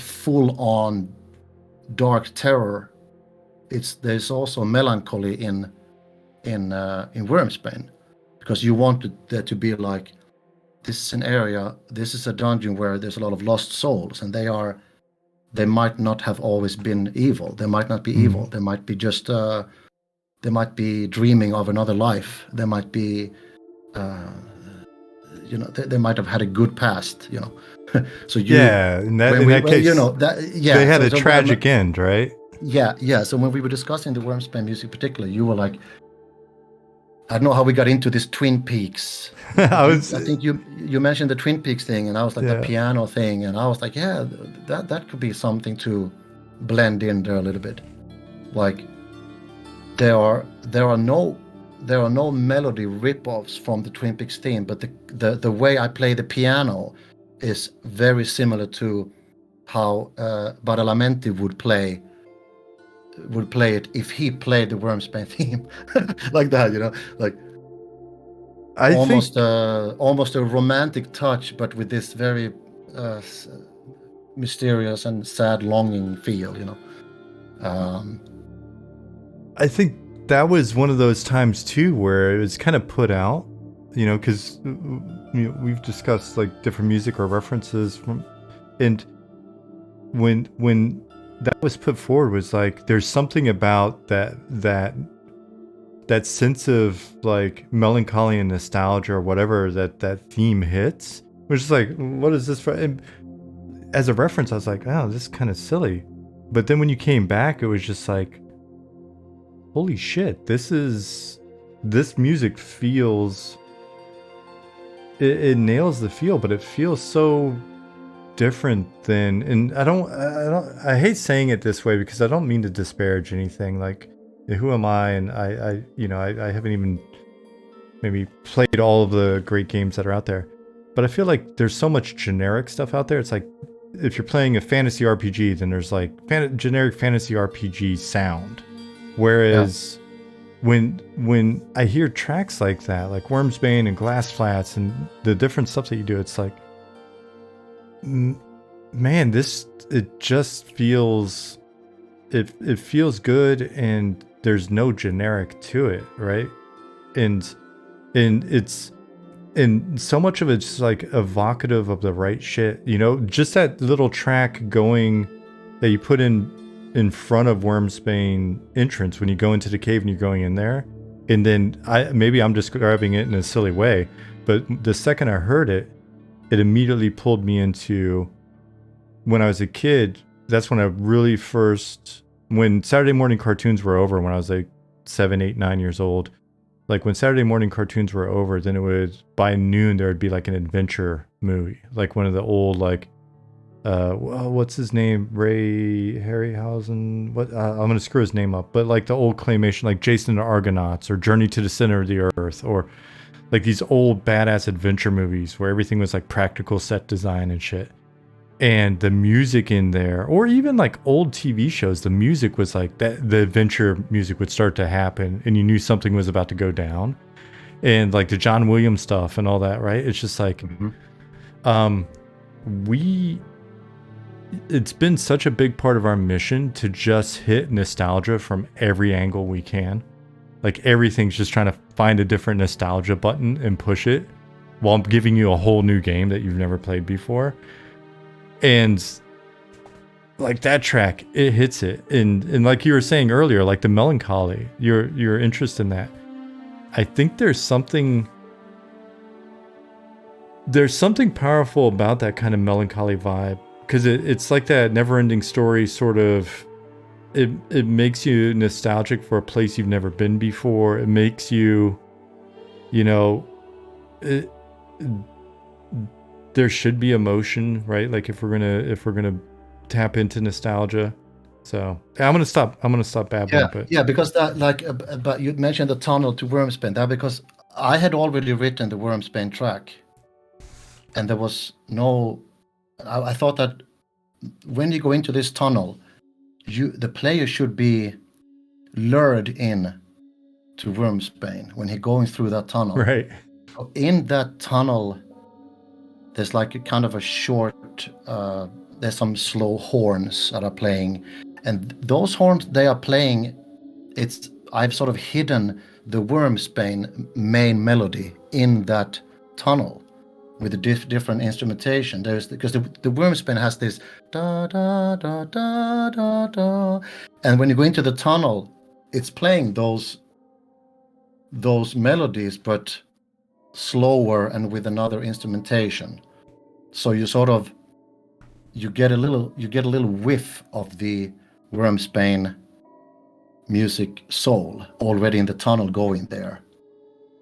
full on dark terror. There's also melancholy in Wormsbane, because you want there to be like, this is an area, this is a dungeon where there's a lot of lost souls, and they might not have always been evil. They might not be evil. They might be just they might be dreaming of another life. They might be they might have had a good past, So in that case, they had a tragic end, right? Yeah. So when we were discussing the Wormsbane music particularly, you were like, I don't know how we got into this Twin Peaks. I think you mentioned the Twin Peaks thing, and I was like, the piano thing, and I was like, yeah, that could be something to blend in there a little bit. Like there are no melody rip-offs from the Twin Peaks theme, but the way I play the piano is very similar to how Badalamenti would play it if he played the Wormsbane theme like that, like I think almost a romantic touch, but with this very mysterious and sad longing feel, you know. I think that was one of those times too where it was kind of put out, you know, because we've discussed like different music or references from, and when that was put forward was like there's something about that sense of like melancholy and nostalgia or whatever that theme hits, which is like, what is this for? And as a reference, I was like, oh, this is kind of silly. But then when you came back, it was just like, holy shit, this music feels, it nails the feel, but it feels so different than, and I hate saying it this way because I don't mean to disparage anything. Like, who am I? And I haven't even maybe played all of the great games that are out there, but I feel like there's so much generic stuff out there. It's like, if you're playing a fantasy RPG, then there's like generic fantasy RPG sound. Whereas when I hear tracks like that, like Wormsbane and Glass Flats and the different stuff that you do, it's like, man, it just feels, it feels good, and there's no generic to it, right? And so much of it's like evocative of the right shit, you know, just that little track going that you put in front of Wormsbane entrance when you go into the cave and you're going in there. And then maybe I'm describing it in a silly way, but the second I heard it, it immediately pulled me into when I was a kid. That's when I really when Saturday morning cartoons were over, when I was like 7, 8, 9 years old. Like when Saturday morning cartoons were over, then it would, by noon, there would be like an adventure movie, like one of the old, like, what's his name? Ray Harryhausen? What? I'm gonna screw his name up, but like the old claymation, like Jason and the Argonauts, or Journey to the Center of the Earth, or like these old badass adventure movies where everything was like practical set design and shit. And the music in there, or even like old TV shows, the music was like that. The adventure music would start to happen, and you knew something was about to go down. And like the John Williams stuff and all that, right? It's just like, it's been such a big part of our mission to just hit nostalgia from every angle we can. Like everything's just trying to find a different nostalgia button and push it while giving you a whole new game that you've never played before. And like that track, it hits it. And like you were saying earlier, like the melancholy, your interest in that. I think there's something powerful about that kind of melancholy vibe, because it's like that never-ending story sort of. It makes you nostalgic for a place you've never been before. It makes you, there should be emotion, right? Like if we're gonna tap into nostalgia. So I'm gonna stop babbling. Because that, like, but you mentioned the tunnel to Wormsbane. That because I had already written the Wormsbane track, and there was no. I thought that when you go into this tunnel, the player should be lured in to Wormsbane when he's going through that tunnel. Right. In that tunnel, there's like a kind of a short. There's some slow horns that are playing, and those horns they are playing. I've sort of hidden the Wormsbane main melody in that tunnel with the different instrumentation. Because the Wormsbane has this da da da da da da, and when you go into the tunnel, it's playing those melodies, but slower and with another instrumentation. So you get a little whiff of the Wormsbane music soul already in the tunnel going there,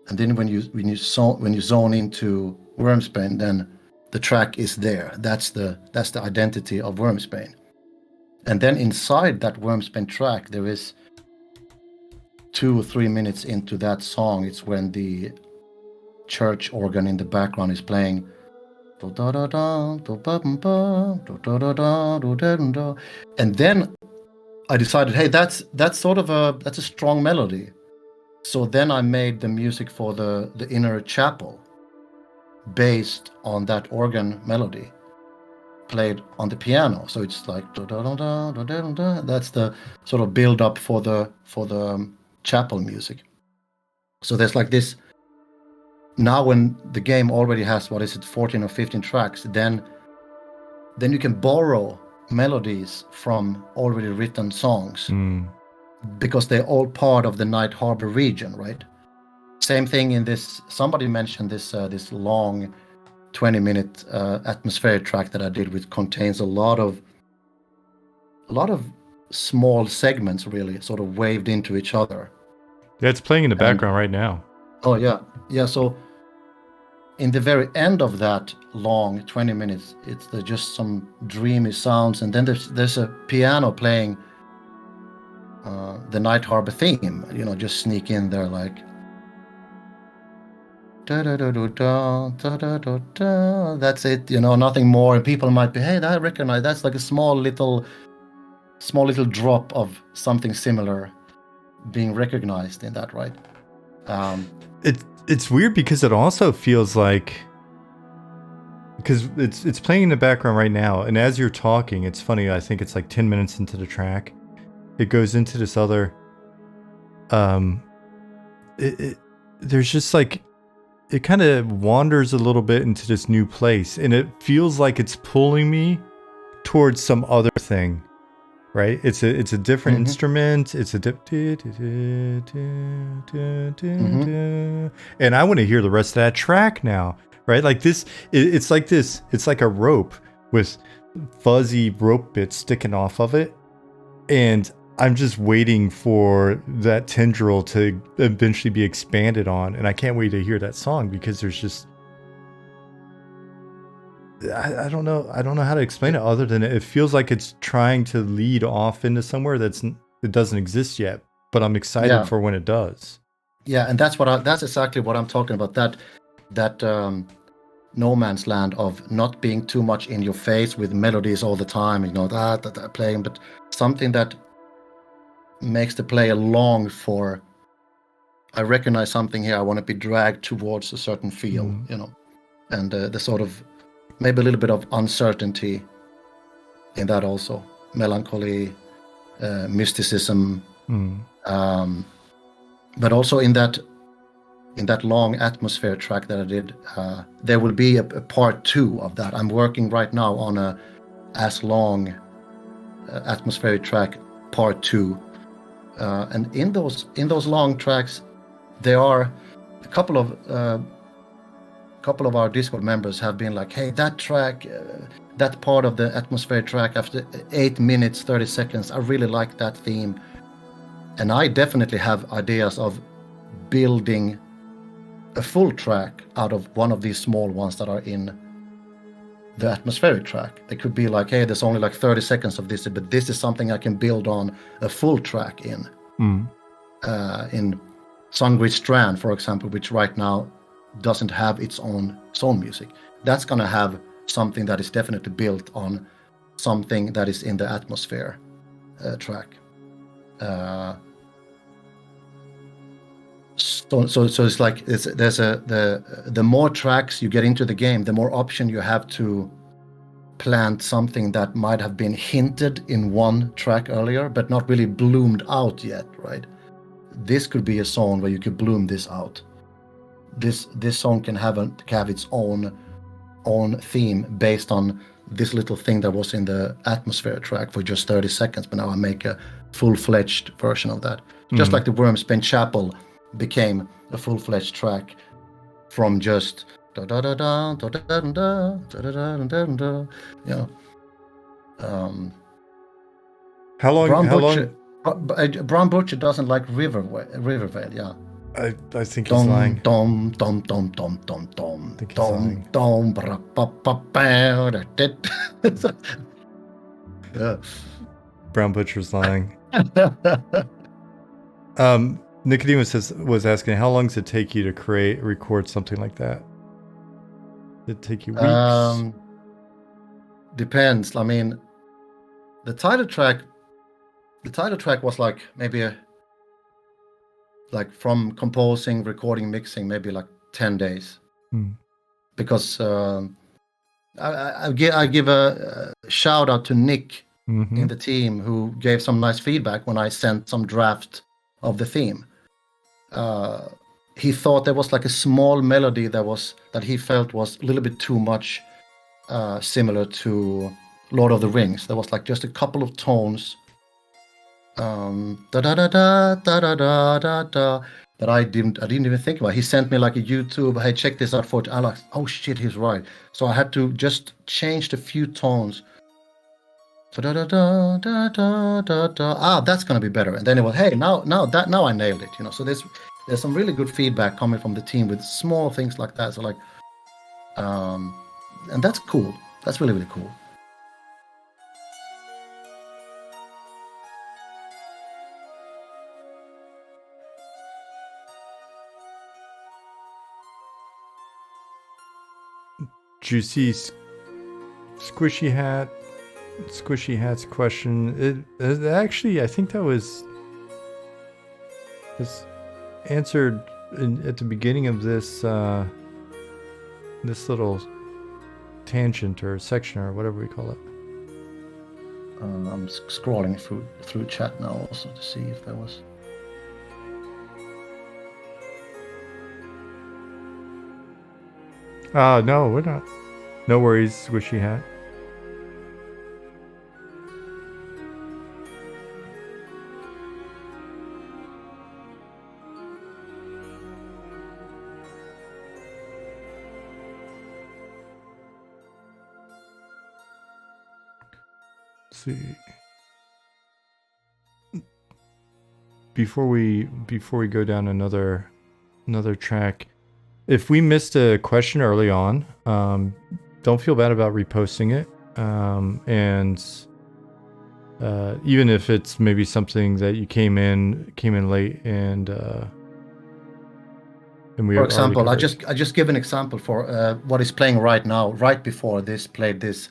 and then when you zone into Wormsbane, then the track is there. That's the identity of Wormsbane. And then inside that Wormsbane track, there is 2 or 3 minutes into that song. It's when the church organ in the background is playing. And then I decided, hey, that's a strong melody. So then I made the music for the inner chapel based on that organ melody played on the piano. So it's like da da da da da da da. That's the sort of build up for the chapel music. So there's like this. Now when the game already has, what is it, 14 or 15 tracks, then you can borrow melodies from already written songs because they're all part of the Night Harbor region, right? Same thing in this. Somebody mentioned this long 20-minute atmospheric track that I did, which contains a lot of small segments, really sort of waved into each other. Yeah, it's playing in the background right now. Oh yeah. So in the very end of that long 20 minutes, it's just some dreamy sounds, and then there's a piano playing the Night Harbor theme. Just sneak in there like. Da, da, da, da, da, da, da, da. That's it, nothing more. And people might be, hey, I recognize that's like a small little drop of something similar being recognized in that, right? It's weird because it also feels like, because it's playing in the background right now, and as you're talking, it's funny, I think it's like 10 minutes into the track, it goes into this other there's just like, it kind of wanders a little bit into this new place, and it feels like it's pulling me towards some other thing, right? It's a different instrument. It's a and I want to hear the rest of that track now, right? Like this, it's like this. It's like a rope with fuzzy rope bits sticking off of it, and I'm just waiting for that tendril to eventually be expanded on, and I can't wait to hear that song because there's just, I don't know how to explain it other than it feels like it's trying to lead off into somewhere it doesn't exist yet, but I'm excited for when it does. Yeah, and that's exactly what I'm talking about. That no man's land of not being too much in your face with melodies all the time, that playing, but something that makes the player long for, I recognize something here, I want to be dragged towards a certain feel, and the sort of maybe a little bit of uncertainty in that also, melancholy, mysticism, but also in that long atmosphere track that I did, there will be a part 2 of that. I'm working right now on a as long atmospheric track part 2. And in those long tracks, there are a couple of our Discord members have been like, hey, that track, that part of the atmospheric track after 8 minutes 30 seconds, I really like that theme. And I definitely have ideas of building a full track out of one of these small ones that are in the atmospheric track. They could be like, hey, there's only like 30 seconds of this, but this is something I can build on a full track in. In Sungrid Strand, for example, which right now doesn't have its own music. That's going to have something that is definitely built on something that is in the atmosphere track. So it's like the more tracks you get into the game, the more option you have to plant something that might have been hinted in one track earlier, but not really bloomed out yet, right? This could be a song where you could bloom this out. This song can have its own theme based on this little thing that was in the atmosphere track for just 30 seconds, but now I make a full-fledged version of that. Just like the Wormsbane Chapel became a full-fledged track from just da da da da da da da da da da. How long? Brown Butcher doesn't like Rivervale, yeah. I think he's lying. Dom. I think he's lying. Yeah. Brown Butcher's lying. Nicodemus was asking, how long does it take you to record something like that? Did it take you weeks? Depends. I mean, the title track was like maybe like from composing, recording, mixing, maybe like 10 days. Because I give a shout out to Nick in the team who gave some nice feedback when I sent some draft of the theme. He thought there was like a small melody that he felt was a little bit too much similar to Lord of the Rings. There was like just a couple of tones da da da da da da da da da that I didn't even think about. He sent me like a YouTube, hey, check this out for Alex. Oh shit, he's right. So I had to just change a few tones. Da da da da da da da. Ah, that's gonna be better. And then it was, hey, now I nailed it. You know. So there's some really good feedback coming from the team with small things like that. So like, and that's cool. That's really, really cool. Juicy Squishy Hat's question. It actually, I think that was answered at the beginning of this this little tangent or section or whatever we call it. I'm scrolling through chat now also to see if there was. No, we're not. No worries, Squishy Hat. Let's see. Before we go down another track, if we missed a question early on, don't feel bad about reposting it. And even if it's maybe something that you came in late and we. For example, I just give an example for what is playing right now. Right before this, played this.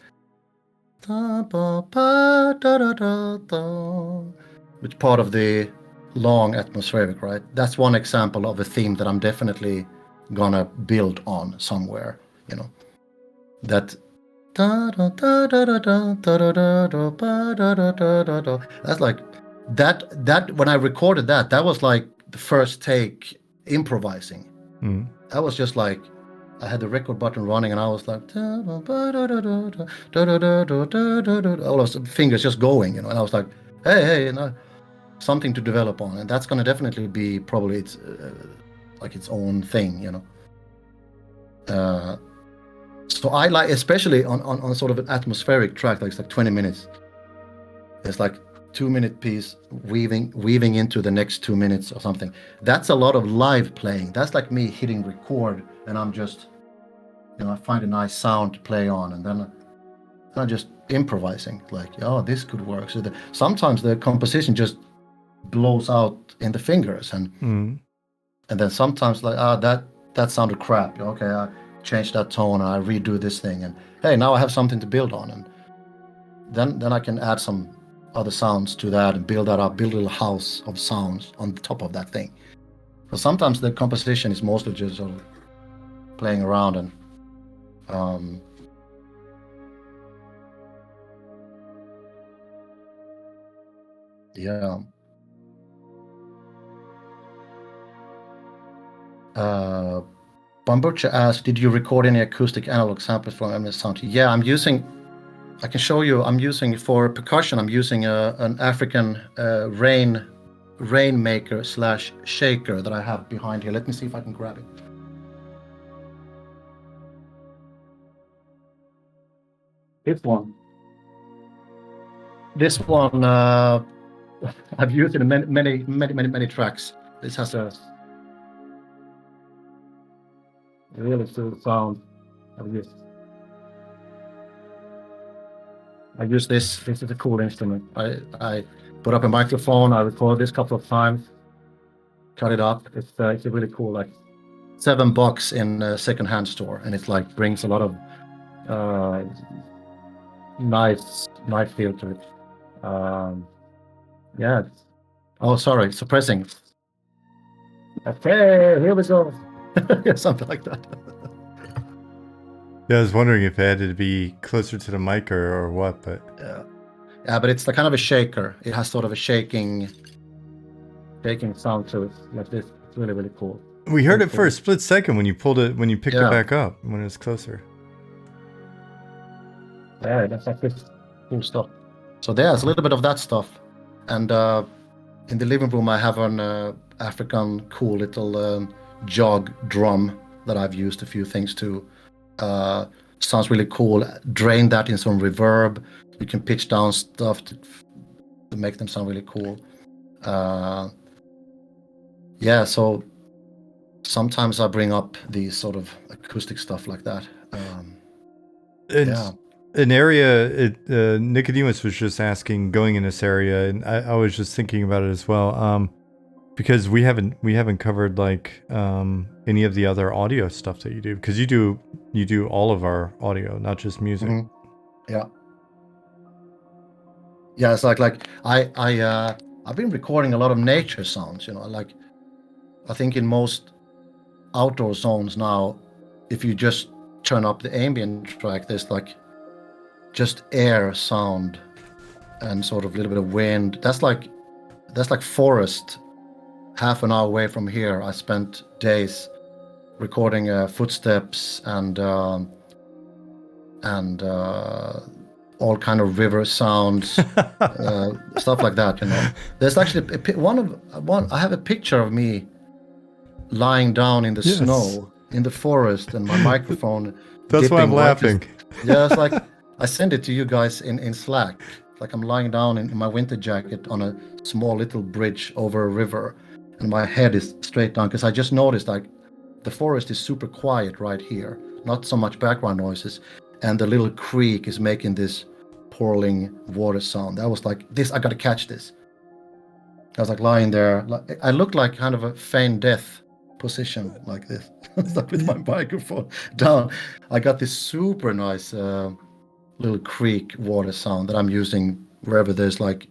Which part of the long atmospheric, right? That's one example of a theme that I'm definitely gonna build on somewhere, you know. That that's like that when I recorded that was like the first take improvising. That was just like I had the record button running and I was like all those fingers just going, you know, and I was like, hey, you know, something to develop on, and that's gonna definitely be probably its like its own thing, you know. So I like, especially on sort of an atmospheric track, like it's like 20 minutes. It's like 2-minute piece weaving into the next 2 minutes or something. That's a lot of live playing. That's like me hitting record and I'm just, you know, I find a nice sound to play on and then I'm just improvising, like, oh, this could work. So sometimes the composition just blows out in the fingers and then sometimes like, that sounded crap. Okay, I change that tone and I redo this thing and hey, now I have something to build on, and then I can add some other sounds to that and build that up, build a little house of sounds on top of that thing. But sometimes the composition is mostly just sort of playing around and yeah. Bambucha asked, did you record any acoustic analog samples from MnM's sound? Yeah, I can show you. I'm using for percussion. I'm using an African rainmaker / shaker that I have behind here. Let me see if I can grab it. This one I've used in many tracks. This has a really cool sound. I use this. This is a cool instrument. I put up a microphone. I record this a couple of times. Cut it up. It's a really cool, like $7 in a secondhand store, and it's like brings a lot of nice feel to it. Yeah. Oh, sorry, suppressing. Okay, here we go. Yeah, something like that. Yeah, I was wondering if it had to be closer to the mic or what, but Yeah, but it's the kind of a shaker. It has sort of a shaking sound to it, like this. It's really, really cool. we heard it for a split second when you picked it Yeah. back up when it was closer. Yeah, that's like this cool stuff. So there's a little bit of that stuff, and in the living room I have an African cool little jog drum that I've used a few things to. Sounds really cool. Drain that in some reverb. You can pitch down stuff to make them sound really cool. Yeah, so sometimes I bring up these sort of acoustic stuff like that. Yeah. An area, Nicodemus was just asking, going in this area, and I was just thinking about it as well, because we haven't covered like any of the other audio stuff that you do, because you do all of our audio, not just music. Mm-hmm. Yeah, it's like I've been recording a lot of nature sounds, like I think in most outdoor zones now, if you just turn up the ambient track, there's like just air sound and sort of a little bit of wind. That's like forest. Half an hour away from here, I spent days recording footsteps and all kind of river sounds, stuff like that. There's actually I have a picture of me lying down in the snow in the forest, and my microphone. That's why I'm laughing. Yeah, it's like I send it to you guys in Slack. Like I'm lying down in my winter jacket on a small little bridge over a river, and my head is straight down because I just noticed like the forest is super quiet right here, not so much background noises, and the little creek is making this pouring water sound. I was like, I gotta catch this. I was like lying there. I looked like kind of a feigned death position like this. Like with my microphone down. I got this super nice little creek water sound that I'm using wherever there's like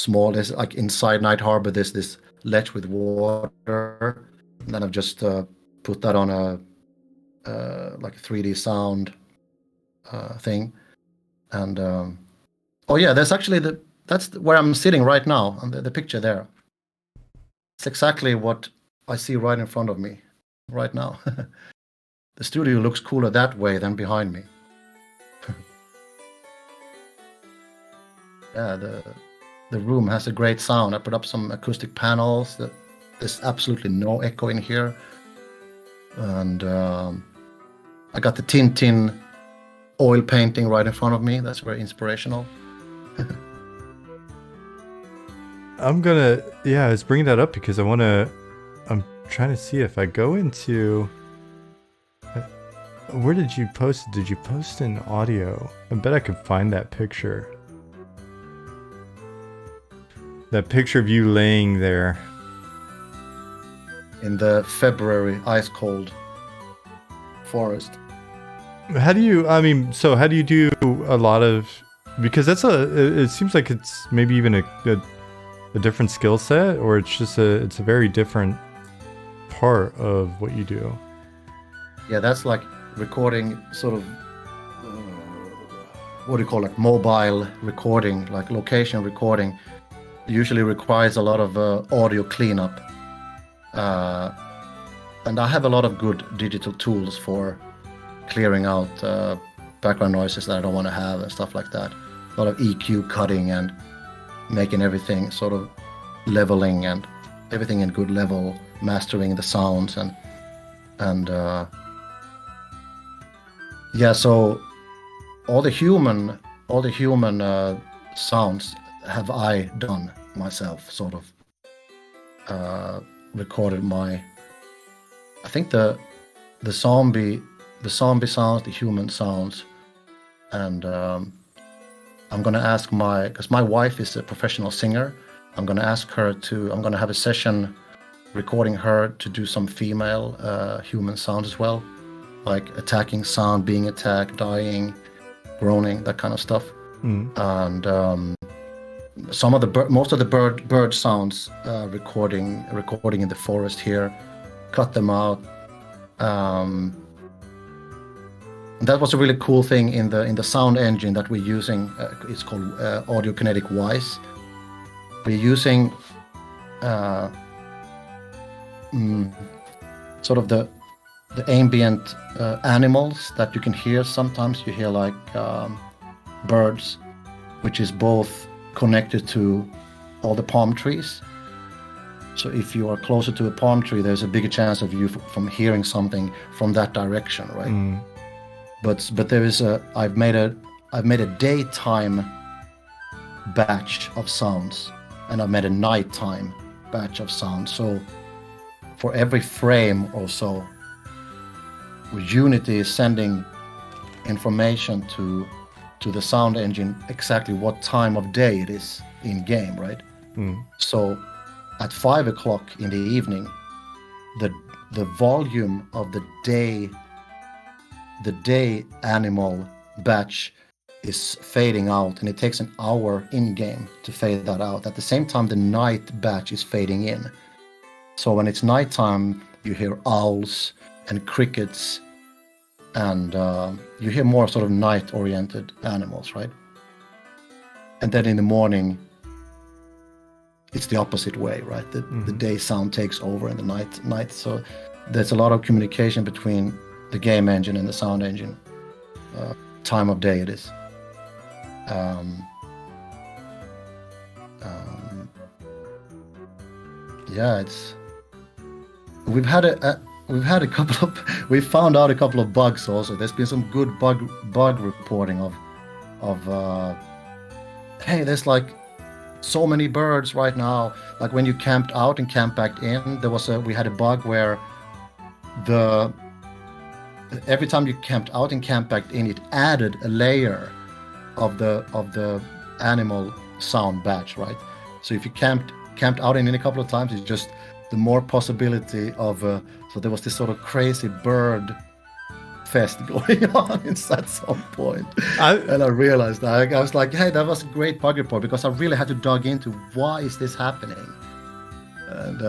there's like inside Night Harbor, there's this ledge with water. And then I've just put that on a like a 3D sound thing. And oh yeah, there's actually that's where I'm sitting right now on the picture there. It's exactly what I see right in front of me right now. The studio looks cooler that way than behind me. Yeah, the room has a great sound. I put up some acoustic panels. There's absolutely no echo in here. And I got the Tintin oil painting right in front of me. That's very inspirational. I was bringing that up because I'm trying to see if I go into, where did you post it? Did you post in audio? I bet I could find that picture. That picture of you laying there. In the February ice cold forest. How do you do a lot of, because it seems like it's maybe even a different skill set, or it's a very different part of what you do. Yeah, that's like recording sort of, what do you call it, mobile recording, like location recording. Usually requires a lot of audio cleanup. And I have a lot of good digital tools for clearing out background noises that I don't want to have and stuff like that. A lot of EQ cutting and making everything sort of leveling and everything in good level, mastering the sounds and yeah. So all the human sounds have I done myself, sort of recorded I think the zombie sounds, the human sounds, and I'm gonna ask because my wife is a professional singer. I'm gonna have a session recording her to do some female human sound as well, like attacking sound, being attacked, dying, groaning, that kind of stuff. And most of the bird sounds recording in the forest here, cut them out. That was a really cool thing in the sound engine that we're using. It's called Audio Kinetic Wise. We're using sort of the ambient animals that you can hear. Sometimes you hear like birds, which is both connected to all the palm trees. So if you are closer to a palm tree, there's a bigger chance of you from hearing something from that direction, right? But there is I've made a daytime batch of sounds, and I've made a nighttime batch of sounds. So for every frame or so, Unity is sending information to the sound engine exactly what time of day it is in game, right? So at 5 o'clock in the evening, the volume of the day animal batch is fading out, and it takes an hour in game to fade that out. At the same time, the night batch is fading in. So when it's nighttime, you hear owls and crickets, and you hear more sort of night-oriented animals, right? And then in the morning, it's the opposite way, right? The day sound takes over in the night. So there's a lot of communication between the game engine and the sound engine. Time of day it is. Yeah, it's. We've found out a couple of bugs also. There's been some good bug reporting of hey, there's like so many birds right now. Like when you camped out and camped back in, we had a bug where every time you camped out and camped back in, it added a layer of the animal sound batch, right? So if you camped out and in a couple of times, it's just the more possibility of so there was this sort of crazy bird fest going on at some point. And I realized that I was like, hey, that was a great bug report, because I really had to dig into why is this happening. And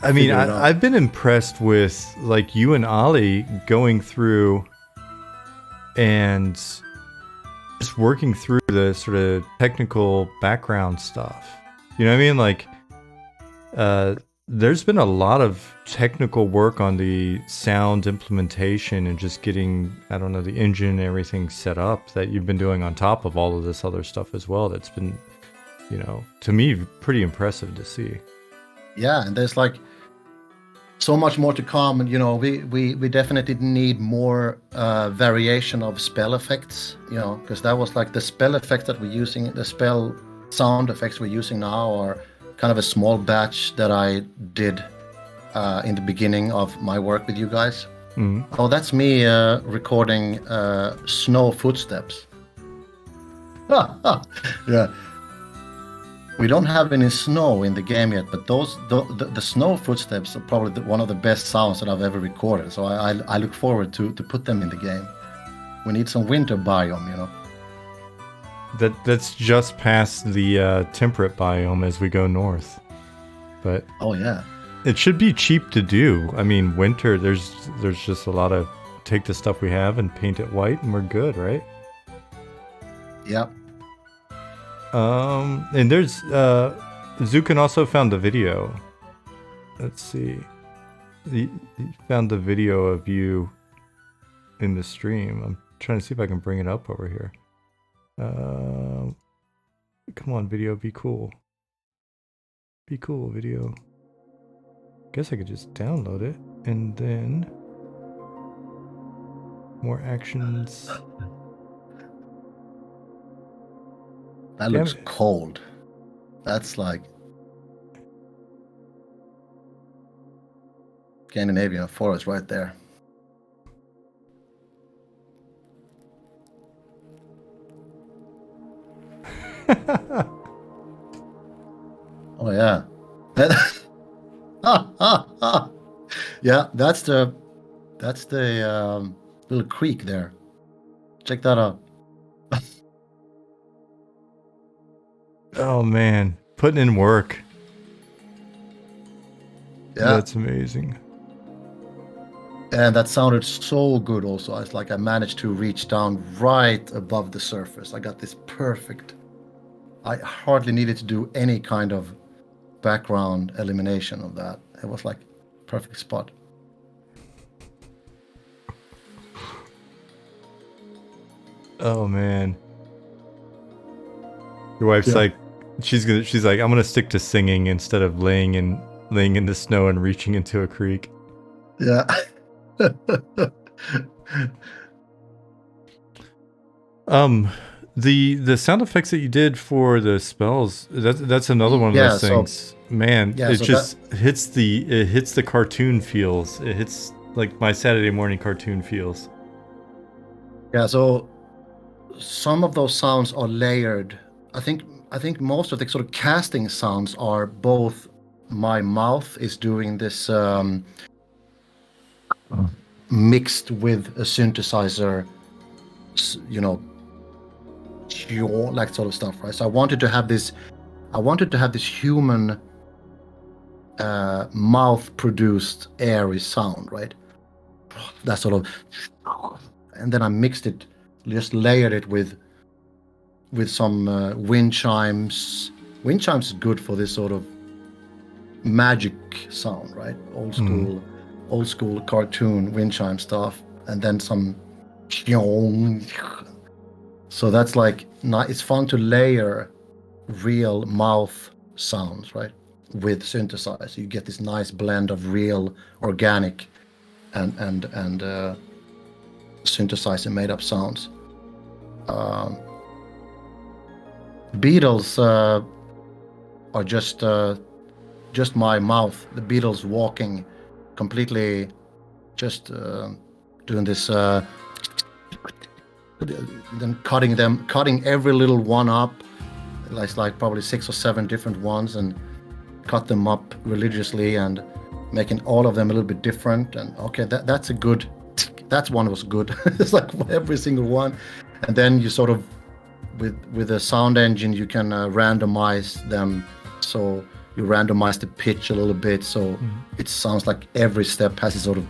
I've been impressed with like you and Ali going through and just working through the sort of technical background stuff. You know what I mean? Like, there's been a lot of technical work on the sound implementation and just getting, I don't know, the engine and everything set up that you've been doing on top of all of this other stuff as well. That's been, you know, to me, pretty impressive to see. Yeah, and there's like so much more to come. And, you know, we definitely need more variation of spell effects, you know, because that was like the spell effects that we're using, the spell sound effects we're using now are kind of a small batch that I did in the beginning of my work with you guys. Oh, that's me recording snow footsteps. Yeah. We don't have any snow in the game yet, but the snow footsteps are probably one of the best sounds that I've ever recorded. So I look forward to put them in the game. We need some winter biome, you know. That's just past the temperate biome as we go north. But oh yeah, it should be cheap to do. I mean, winter, there's just a lot of take the stuff we have and paint it white and we're good, right? Yep. And there's Zukin also found the video. Let's see. He found the video of you in the stream. I'm trying to see if I can bring it up over here. Come on, video, be cool. Be cool, video. Guess I could just download it and then more actions. That looks cold. That's like Scandinavian forest right there. Oh yeah. Yeah, that's the little creek there. Check that out. Oh man, putting in work. Yeah. That's amazing. And that sounded so good also. It's like I managed to reach down right above the surface. I got this perfect. I hardly needed to do any kind of background elimination of that. It was like perfect spot. Oh man. Your wife's like, she's like, I'm gonna stick to singing instead of laying in the snow and reaching into a creek. Yeah. The sound effects that you did for the spells, that's another one of those things. Man, it just hits the cartoon feels. It hits like my Saturday morning cartoon feels. Yeah, so some of those sounds are layered. I think most of the sort of casting sounds are both my mouth is doing this mixed with a synthesizer, like sort of stuff, right? So I wanted to have this human mouth produced airy sound, right? That sort of, and then I mixed it, just layered it with some wind chimes. Wind chimes is good for this sort of magic sound, right? Old school cartoon wind chime stuff, and then some. So that's like, it's fun to layer real mouth sounds, right, with synthesizer. You get this nice blend of real organic and synthesizer made up sounds. Beatles are just my mouth. The Beatles walking, completely, just doing this. Then cutting every little one up. It's like probably 6 or 7 different ones, and cut them up religiously and making all of them a little bit different. And okay, that's a good. That one was good. It's like every single one, and then you sort of with a sound engine you can randomize them. So you randomize the pitch a little bit, so it sounds like every step has a sort of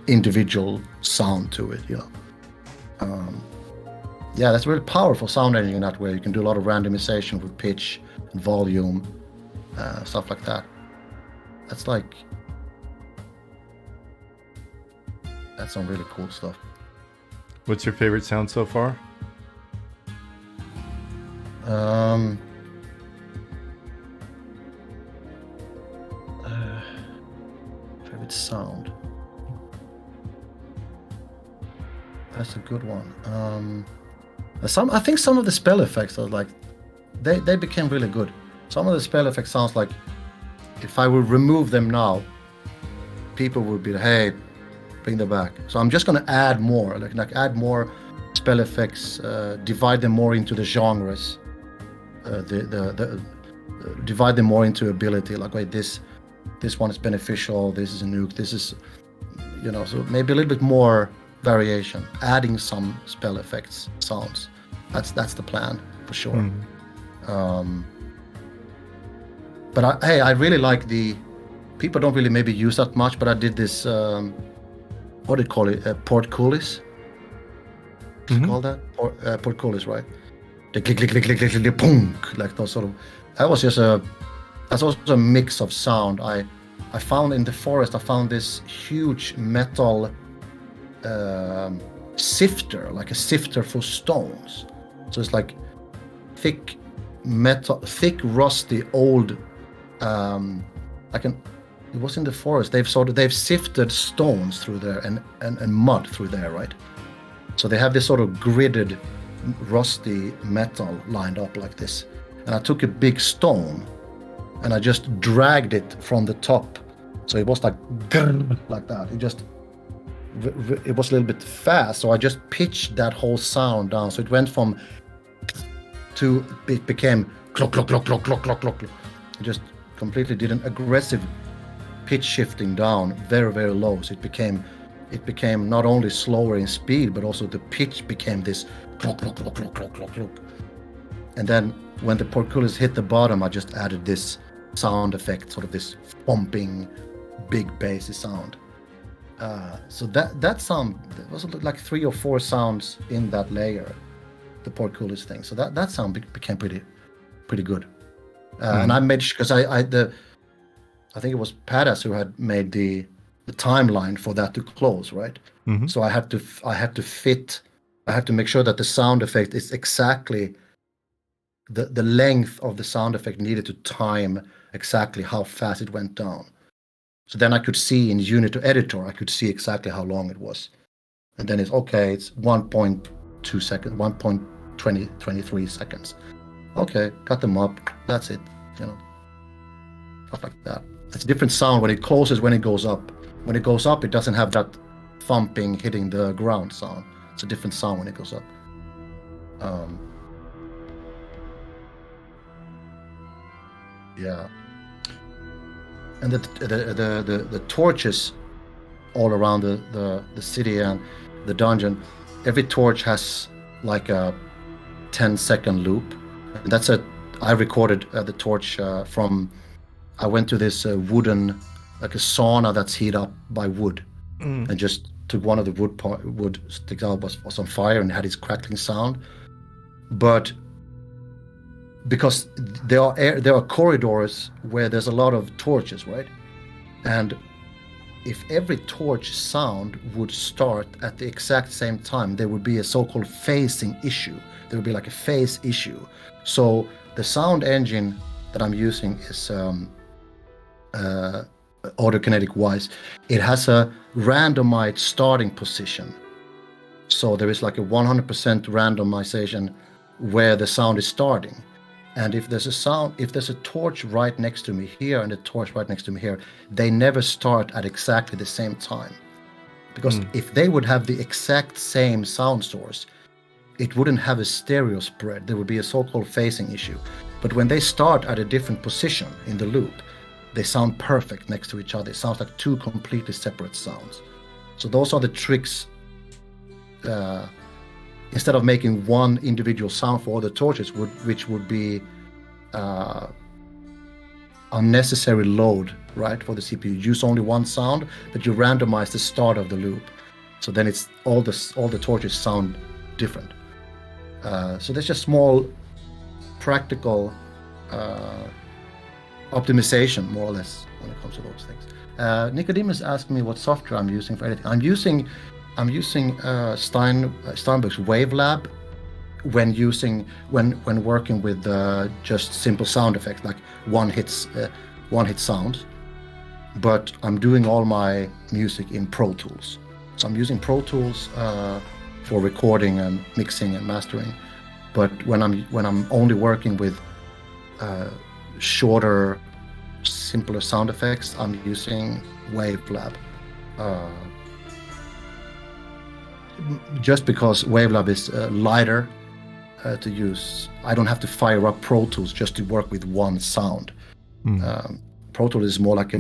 individual sound to it, yeah, that's a really powerful sound engine in that way. You can do a lot of randomization with pitch and volume, stuff like that. That's some really cool stuff. What's your favorite sound so far? Favorite sound. That's a good one. I think some of the spell effects are like, they became really good. Some of the spell effects sounds like, if I would remove them now, people would be, hey, bring them back. So I'm just gonna add more, like add more spell effects, divide them more into the genres, divide them more into ability. Like, wait, this one is beneficial. This is a nuke. This is, so maybe a little bit more variation, adding some spell effects sounds. That's the plan for sure. But I really like people don't really maybe use that much, but I did this what do you call it, portcullis? Call that portcullis, right? The click click click click click click boom, like those sort of. That's also a mix of sound. I found in the forest. I found this huge metal sifter, like a sifter for stones. So it's like thick metal, thick rusty old. It was in the forest. They've sifted stones through there and mud through there, right? So they have this sort of gridded, rusty metal lined up like this. And I took a big stone and I just dragged it from the top. So it was like that. It was a little bit fast. So I just pitched that whole sound down. So it went from it became clock, clock, clock, clock, clock, clock, clock. I just completely did an aggressive pitch shifting down very, very low. So it became not only slower in speed, but also the pitch became this clock, clock, clock, clock, clock, clock, clock. And then when the portcullis hit the bottom, I just added this sound effect, sort of this thumping, big bassy sound. So that sound, there was like 3 or 4 sounds in that layer, the portcullis thing. So that sound became pretty good. And I made, because I think it was Padas who had made the timeline for that to close, right? Mm-hmm. So I had to make sure that the sound effect is exactly the length of the sound effect needed to time exactly how fast it went down. So then I could see in Unity editor, I could see exactly how long it was. And then it's 1.2 seconds, 1.23 seconds. Okay, cut them up. That's it, stuff like that. It's a different sound when it closes, when it goes up. When it goes up, it doesn't have that thumping hitting the ground sound. It's a different sound when it goes up. Yeah. And the torches all around the city and the dungeon, every torch has like a 10-second loop. And I recorded the torch from, I went to this wooden, like a sauna that's heated up by wood, and just took one of the wood sticks out, was on fire and had this crackling sound. But because there are corridors where there's a lot of torches, right? And if every torch sound would start at the exact same time, there would be a so-called phasing issue. There would be like a phase issue. So the sound engine that I'm using is autokinetic wise. It has a randomized starting position. So there is like a 100% randomization where the sound is starting. And if there's a torch right next to me here and a torch right next to me here, they never start at exactly the same time. Because if they would have the exact same sound source, it wouldn't have a stereo spread. There would be a so-called phasing issue. But when they start at a different position in the loop, they sound perfect next to each other. It sounds like 2 completely separate sounds. So those are the tricks. Instead of making one individual sound for all the torches, which would be unnecessary load, right, for the CPU. Use only one sound, but you randomize the start of the loop. So then it's all the torches sound different. So there's just small practical optimization, more or less, when it comes to those things. Nicodemus asked me what software I'm using for editing. I'm using Steinberg's WaveLab when working with just simple sound effects like one hit sounds. But I'm doing all my music in Pro Tools. So I'm using Pro Tools for recording and mixing and mastering. But when I'm only working with shorter, simpler sound effects, I'm using WaveLab. Just because WaveLab is lighter to use, I don't have to fire up Pro Tools just to work with one sound. Pro Tools is more like a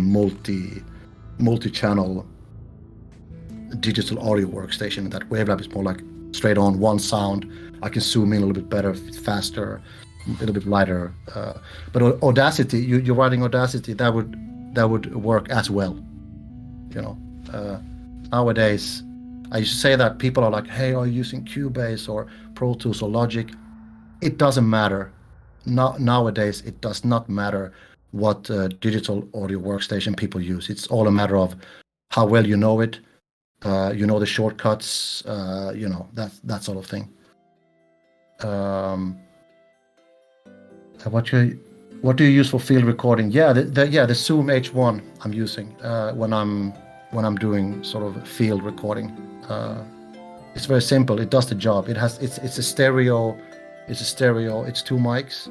multi-channel digital audio workstation. That WaveLab is more like straight on one sound. I can zoom in a little bit better, faster, a little bit lighter. But Audacity, you're writing Audacity, that would work as well. Nowadays, I used to say that people are like, hey, are you using Cubase or Pro Tools or Logic? It doesn't matter. Nowadays, it does not matter what digital audio workstation people use. It's all a matter of how well you know it, the shortcuts, that sort of thing. What do you use for field recording? Yeah, the Zoom H1 I'm using when I'm doing sort of field recording. It's very simple. It does the job. It's a stereo. It's 2 mics.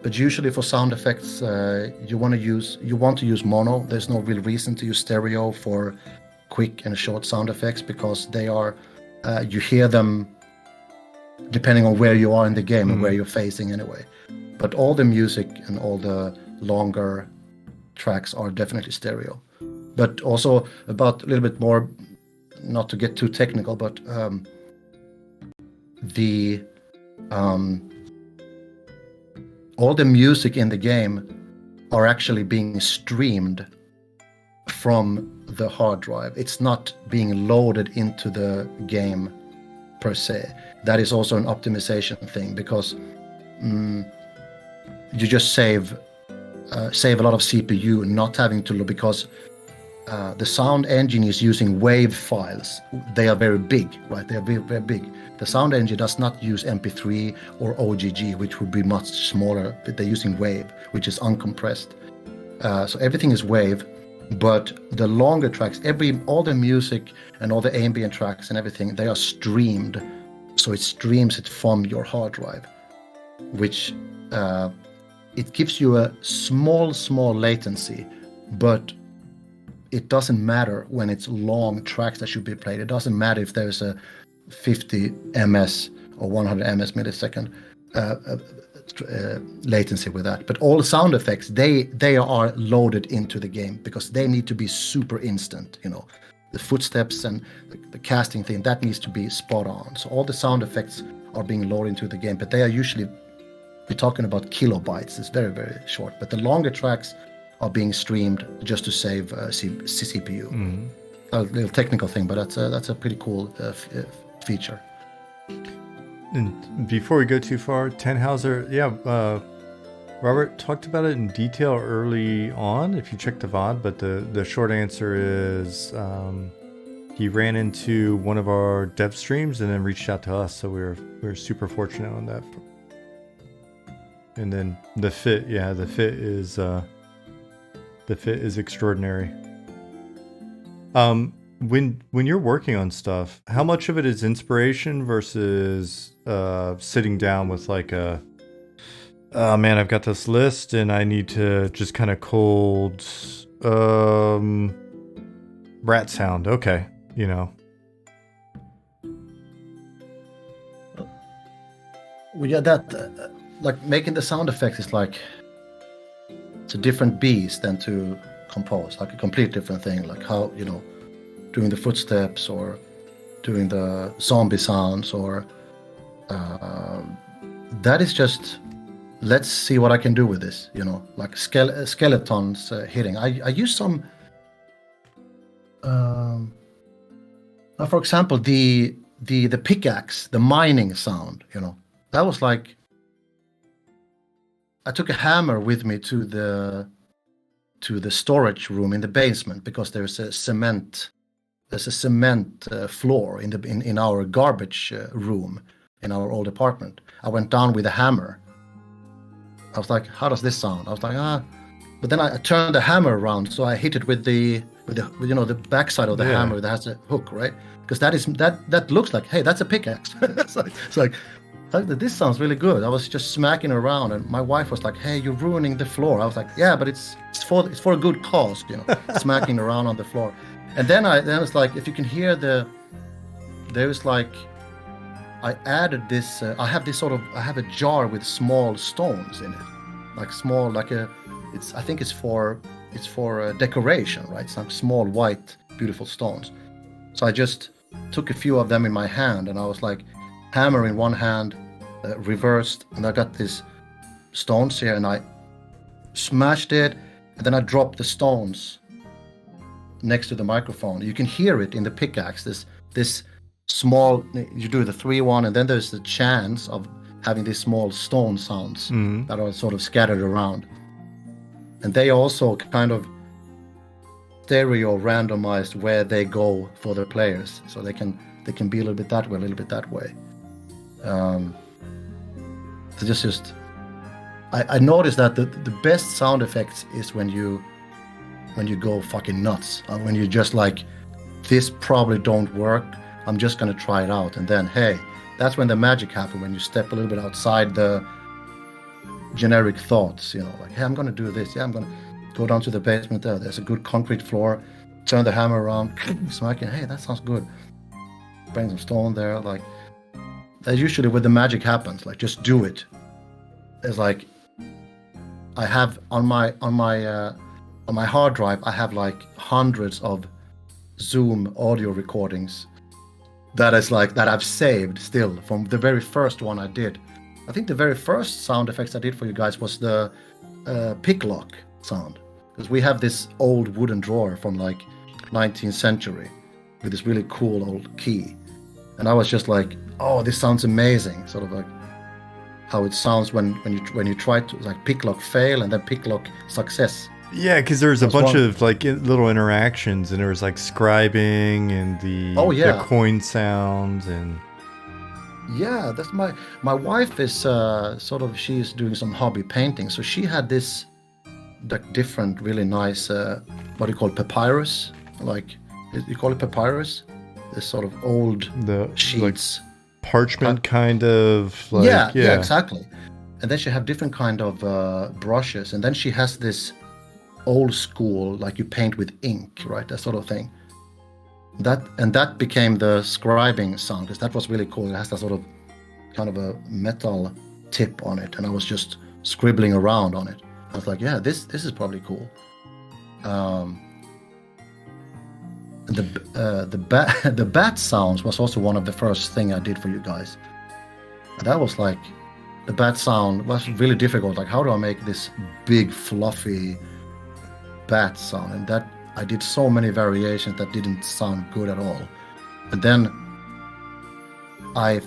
But usually for sound effects, you want to use mono. There's no real reason to use stereo for quick and short sound effects, because they are you hear them depending on where you are in the game and where you're facing anyway. But all the music and all the longer tracks are definitely stereo. But also about a little bit more, not to get too technical, but all the music in the game are actually being streamed from the hard drive. It's not being loaded into the game per se. That is also an optimization thing, because you just save a lot of CPU not having to load, because the sound engine is using wave files. They are very big, right? They are very, very big. The sound engine does not use MP3 or OGG, which would be much smaller, but they're using wave, which is uncompressed. So everything is wave, but the longer tracks, all the music and all the ambient tracks and everything, they are streamed. So it streams it from your hard drive, which it gives you a small latency, but it doesn't matter when it's long tracks that should be played. It doesn't matter if there's a 50 ms or 100 ms millisecond latency with that. But all sound effects, they are loaded into the game because they need to be super instant. The footsteps and the casting thing, that needs to be spot on. So all the sound effects are being loaded into the game, but they are usually, we're talking about kilobytes. It's very, very short. But the longer tracks are being streamed just to save CPU. Mm-hmm. A little technical thing, but that's a pretty cool feature. And before we go too far, Tannhauser, Robert talked about it in detail early on, if you check the VOD, but the short answer is he ran into one of our dev streams and then reached out to us, so we were super fortunate on that. And then the fit is extraordinary. When you're working on stuff, how much of it is inspiration versus sitting down with like oh man, I've got this list and I need to just kind of cold rat sound. Okay, Well, yeah, that like making the sound effects is like, it's a different beast than to compose, like a complete different thing. Like how, doing the footsteps or doing the zombie sounds, or that is just, let's see what I can do with this, like skeletons hitting. I use some, for example, the pickaxe, the mining sound, that was like, I took a hammer with me to the storage room in the basement, because there's a cement floor in our garbage room in our old apartment. I went down with a hammer. I was like, how does this sound? I was like, but then I turned the hammer around, so I hit it with the backside of the hammer that has a hook, right? Because that looks like, hey, that's a pickaxe. it's like this sounds really good. I was just smacking around, and my wife was like, hey, you're ruining the floor. I was like, yeah, but it's for a good cause, smacking around on the floor. And then it's like, if you can hear there's like, I added this, I have a jar with small stones in it, like small, I think it's for decoration, right? Some small white, beautiful stones. So I just took a few of them in my hand, and I was like, hammer in one hand, reversed, and I got these stones here, and I smashed it, and then I dropped the stones next to the microphone. You can hear it in the pickaxe, this small, you do the 3-1, and then there's the chance of having these small stone sounds that are sort of scattered around, and they also kind of stereo randomized where they go for the players, so they can be a little bit that way, a little bit that way. So just I noticed that the best sound effects is when you go fucking nuts, when you just like, this probably don't work, I'm just gonna try it out, and then hey, that's when the magic happens, when you step a little bit outside the generic thoughts, like, hey, I'm gonna do this, I'm gonna go down to the basement there's a good concrete floor, turn the hammer around, smacking, hey, that sounds good, bring some stone there, like, that's usually where the magic happens, like, just do it. It's like, I have on my hard drive, I have like hundreds of Zoom audio recordings that I've saved still from the very first one I did. I think the very first sound effects I did for you guys was the pick lock sound, because we have this old wooden drawer from like 19th century with this really cool old key, and I was just like, oh, this sounds amazing, sort of like how it sounds when you try to like pick lock fail and then pick lock success. Yeah, because there's a That's bunch one. of like little interactions, and there was like scribing and Oh, the yeah. coin sounds and. Yeah, that's my wife is sort of, she's doing some hobby painting, so she had this like different really nice what do you call it, papyrus, like you call it papyrus, this sort of old The sheets. parchment kind of like Yeah, exactly. And then she have different kind of brushes, and then she has this old school, like you paint with ink, right, that sort of thing. That became the scribing sound, because that was really cool. It has that sort of kind of a metal tip on it, and I was just scribbling around on it. I was like, yeah, this is probably cool. And the bat sounds was also one of the first thing I did for you guys. And that was like, the bat sound was really difficult. Like, how do I make this big fluffy bat sound? And that I did so many variations that didn't sound good at all. And then my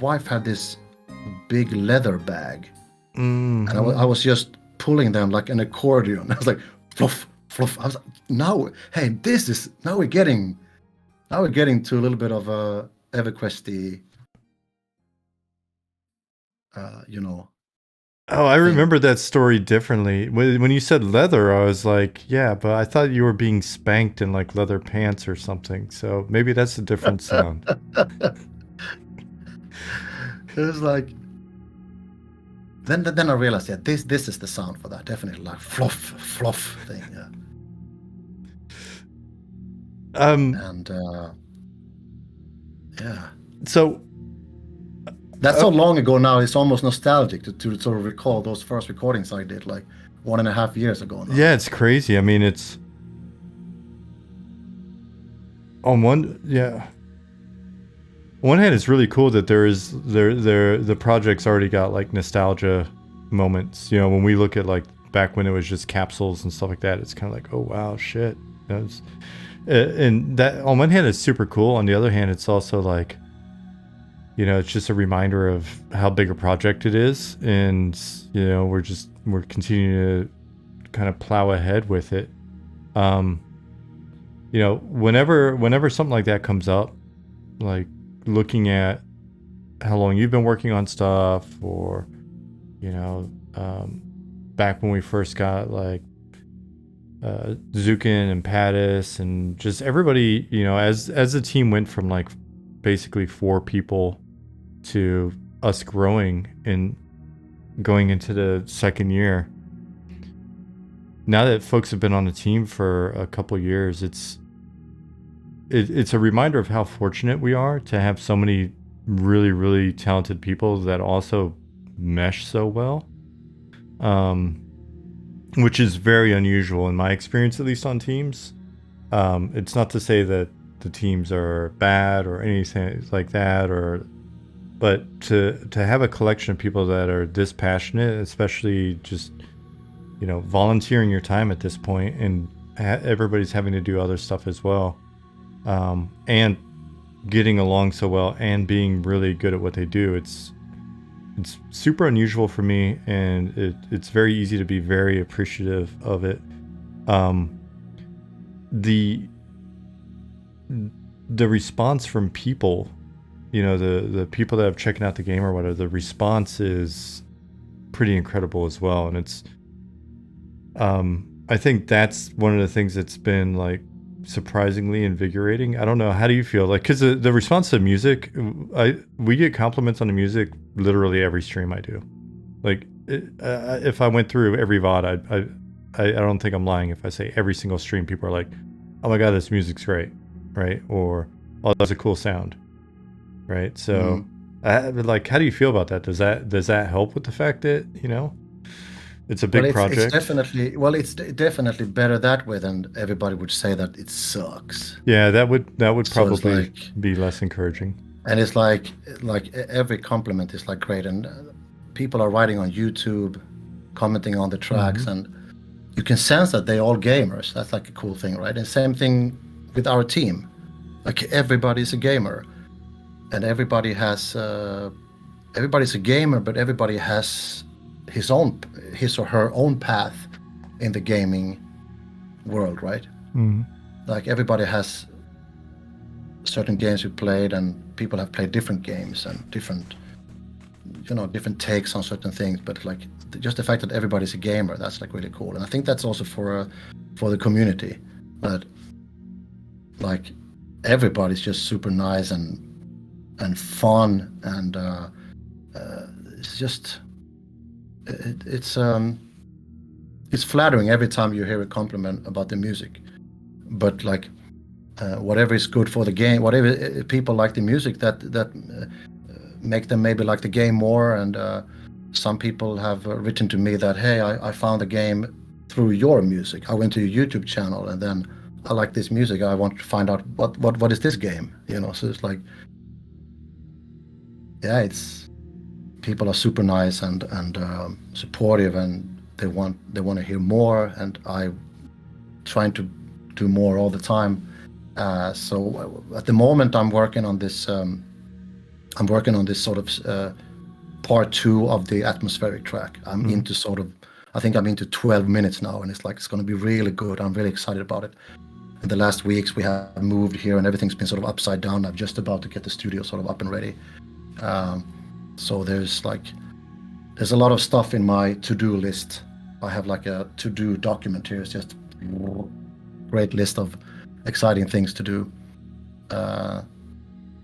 wife had this big leather bag, and I was just pulling them like an accordion. I was like, fluff, fluff. I was like, now we're getting to a little bit of a EverQuesty, you know. Oh, I remember that story differently. When you said leather, I was like, yeah, but I thought you were being spanked in like leather pants or something. So maybe that's a different sound. It was like, then I realized, yeah, this is the sound for that, definitely, like fluff thing, yeah. And yeah. So That's so long ago now. It's almost nostalgic to sort of recall those first recordings I did like 1.5 years ago now. yeah, it's crazy. I mean, it's on one hand, it's really cool that the project's already got like nostalgia moments. You know, when we look at like back when it was just capsules and stuff like that, it's kind of like, oh wow, shit. You know, and that on one hand, it's super cool. On the other hand, it's also like, you know, it's just a reminder of how big a project it is, and you know, we're continuing to kind of plow ahead with it. You know, whenever something like that comes up, like looking at how long you've been working on stuff, or you know, back when we first got like Zukin and Pattis and just everybody, you know, as the team went from like basically 4 people to us growing and going into the second year. Now that folks have been on the team for a couple years, it's a reminder of how fortunate we are to have so many really, really talented people that also mesh so well. Which is very unusual in my experience, at least on teams. It's not to say that the teams are bad or anything like that, but to have a collection of people that are this passionate, especially just, you know, volunteering your time at this point, and everybody's having to do other stuff as well, and getting along so well and being really good at what they do. It's super unusual for me, and it's very easy to be very appreciative of it. The response from people, you know, the people that have checking out the game or whatever, the response is pretty incredible as well. And it's I think that's one of the things that's been like surprisingly invigorating. I don't know, how do you feel? Like, because the response to music, we get compliments on the music literally every stream I do. Like, if I went through every VOD, I don't think I'm lying if I say every single stream people are like, oh my god, this music's great, right? Or, oh, that's a cool sound, right? So like, how do you feel about that? Does that help with the fact that, you know, it's a big project? It's definitely better that way than everybody would say that it sucks. Yeah, that would So it's probably like, be less encouraging. and it's like every compliment is like great. And people are writing on YouTube, commenting on the tracks, and you can sense that they're all gamers. That's like a cool thing, right? And same thing with our team. Like everybody's a gamer, and everybody's a gamer, but everybody has his or her own path in the gaming world, right? Like everybody has certain games we played, and people have played different games and different takes on certain things. But like just the fact that everybody's a gamer, that's like really cool. And I think that's also for the community, that like everybody's just super nice and fun, and it's just it's flattering every time you hear a compliment about the music. But like whatever is good for the game, whatever people like the music, that make them maybe like the game more. And some people have written to me that, hey, I found the game through your music. I went to your YouTube channel, and then I like this music. I want to find out what is this game, So it's like, yeah, it's people are super nice and supportive, and they want to hear more, and I trying to do more all the time. So at the moment, I'm working on this. I'm working on this sort of part 2 of the atmospheric track. I'm into I think I'm into 12 minutes now, and it's going to be really good. I'm really excited about it. In the last weeks, we have moved here, and everything's been sort of upside down. I'm just about to get the studio sort of up and ready. So there's a lot of stuff in my to-do list. I have like a to-do document here. It's just a great list of exciting things to do.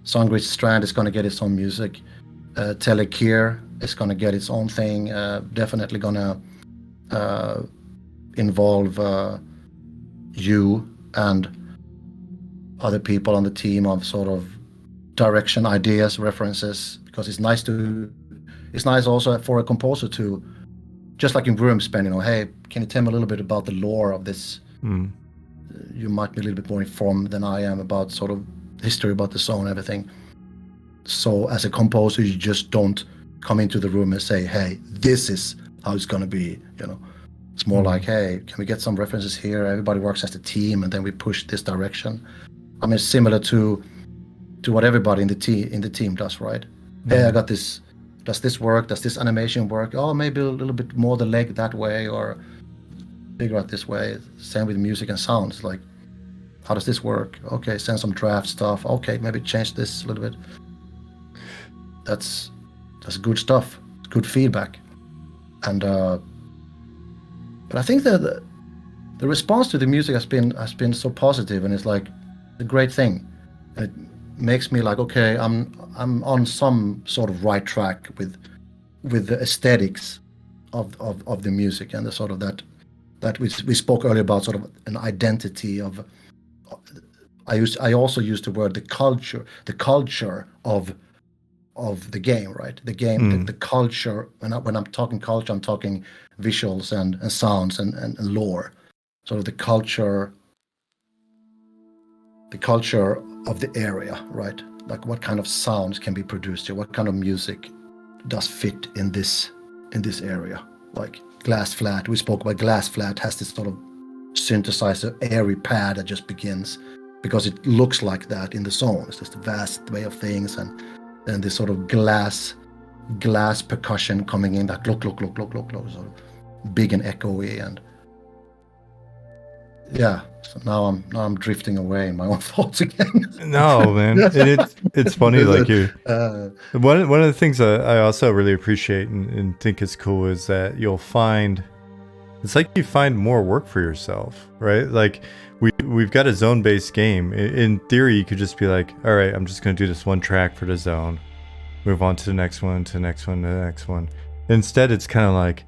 Songridge Strand is going to get its own music. Telekir is going to get its own thing. Definitely going to involve you and other people on the team of sort of direction, ideas, references, because it's nice also for a composer to, just like in Wurmspan, hey, can you tell me a little bit about the lore of this? You might be a little bit more informed than I am about sort of history about the song and everything. So as a composer, you just don't come into the room and say, hey, this is how it's going to be, It's more like, hey, can we get some references here? Everybody works as a team, and then we push this direction. I mean, similar to what everybody in the team does, right? Hey, I got this. Does this work? Does this animation work? Oh, maybe a little bit more the leg that way, or figure out this way. Same with music and sounds. Like, how does this work? Okay, send some draft stuff. Okay, maybe change this a little bit. That's good stuff. It's good feedback. And but I think that the response to the music has been so positive, and it's like a great thing. And it makes me like, okay, I'm on some sort of right track with the aesthetics of the music, and the sort of that we spoke earlier about, sort of an identity of. I also used the word the culture of the game, right? The game, the culture. When I'm talking culture, I'm talking visuals and sounds and lore. Sort of the culture of the area, right? Like what kind of sounds can be produced here? What kind of music does fit in this area? Like Glass Flat, we spoke about Glass Flat has this sort of synthesizer airy pad that just begins because it looks like that in the song. It's just a vast way of things, and then this sort of glass percussion coming in that look, sort of big and echoey, and yeah. So now I'm drifting away in my own thoughts again. No, man, it's funny. Like one of the things that I also really appreciate and think is cool is that you'll find. It's like you find more work for yourself, right? Like we've got a zone-based game. In theory, you could just be like, all right, I'm just going to do this one track for the zone, move on to the next one, to the next one, to the next one. Instead, it's kind of like,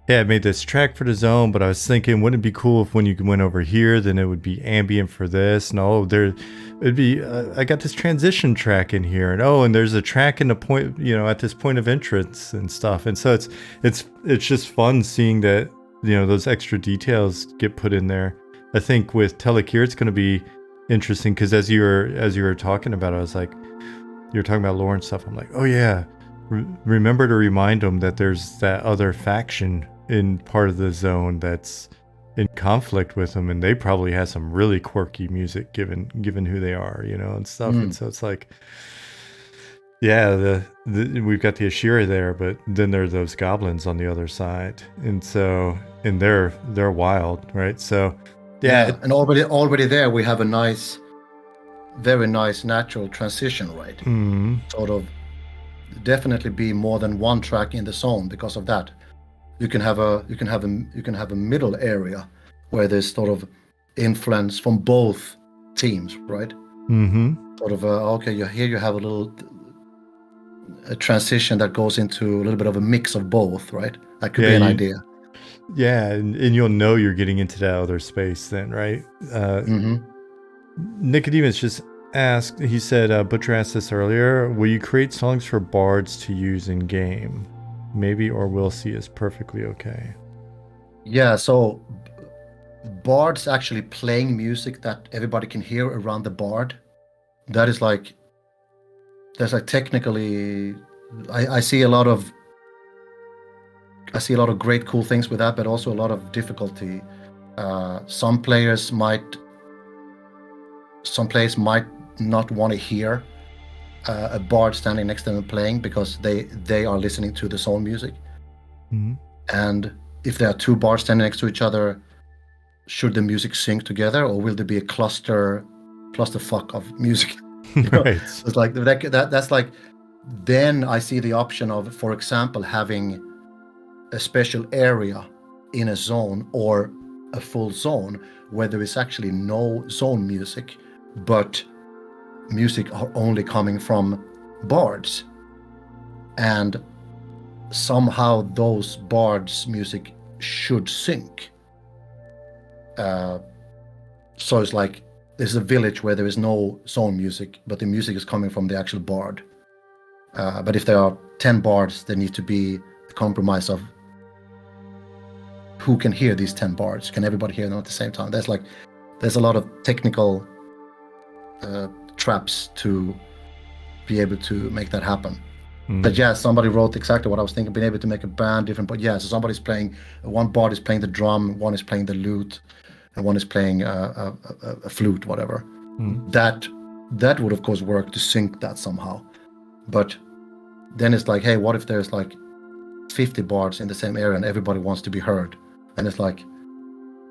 hey, I made this track for the zone, but I was thinking, wouldn't it be cool if when you went over here, then it would be ambient for this? And it'd be, I got this transition track in here, and there's a track in the point, at this point of entrance and stuff. And so it's just fun seeing that. Those extra details get put in there. I think with Telekir, it's going to be interesting because as you were talking about it, I was like, you were talking about lore and stuff. I'm like, oh yeah, remember to remind them that there's that other faction in part of the zone that's in conflict with them, and they probably have some really quirky music given who they are, and stuff. And so it's like, yeah, we've got the Ashira there, but then there are those goblins on the other side, and they're wild, right? So yeah. And already there we have a very nice natural transition, right? Sort of definitely be more than one track in the zone because of that. You can have a middle area where there's sort of influence from both teams, right? Sort of here you have a transition that goes into a little bit of a mix of both, right? That could be an idea. Yeah, and you'll know you're getting into that other space then, right? Nicodemus just asked, he said, Butcher asked this earlier, will you create songs for bards to use in game? Maybe, or we'll see is perfectly okay. Yeah, so bards actually playing music that everybody can hear around the bard. There's like technically, I see a lot of great cool things with that, but also a lot of difficulty. Some players might not want to hear a bard standing next to them playing because they are listening to the zone music. And if there are two bards standing next to each other, should the music sync together, or will there be a clusterfuck of music? Right. It's like that's like, then I see the option of, for example, having a special area in a zone or a full zone where there is actually no zone music, but music are only coming from bards, and somehow those bards music should sync. So it's like there's a village where there is no zone music, but the music is coming from the actual bard. But if there are 10 bards, there needs to be the compromise of who can hear these 10 bards. Can everybody hear them at the same time? There's a lot of technical traps to be able to make that happen. But yeah, somebody wrote exactly what I was thinking, being able to make a band different. But yeah, so somebody's playing, one bard is playing the drum, one is playing the lute, and one is playing a flute, whatever. That would of course work to sync that somehow. But then it's like, hey, what if there's like 50 bards in the same area and everybody wants to be heard? And it's like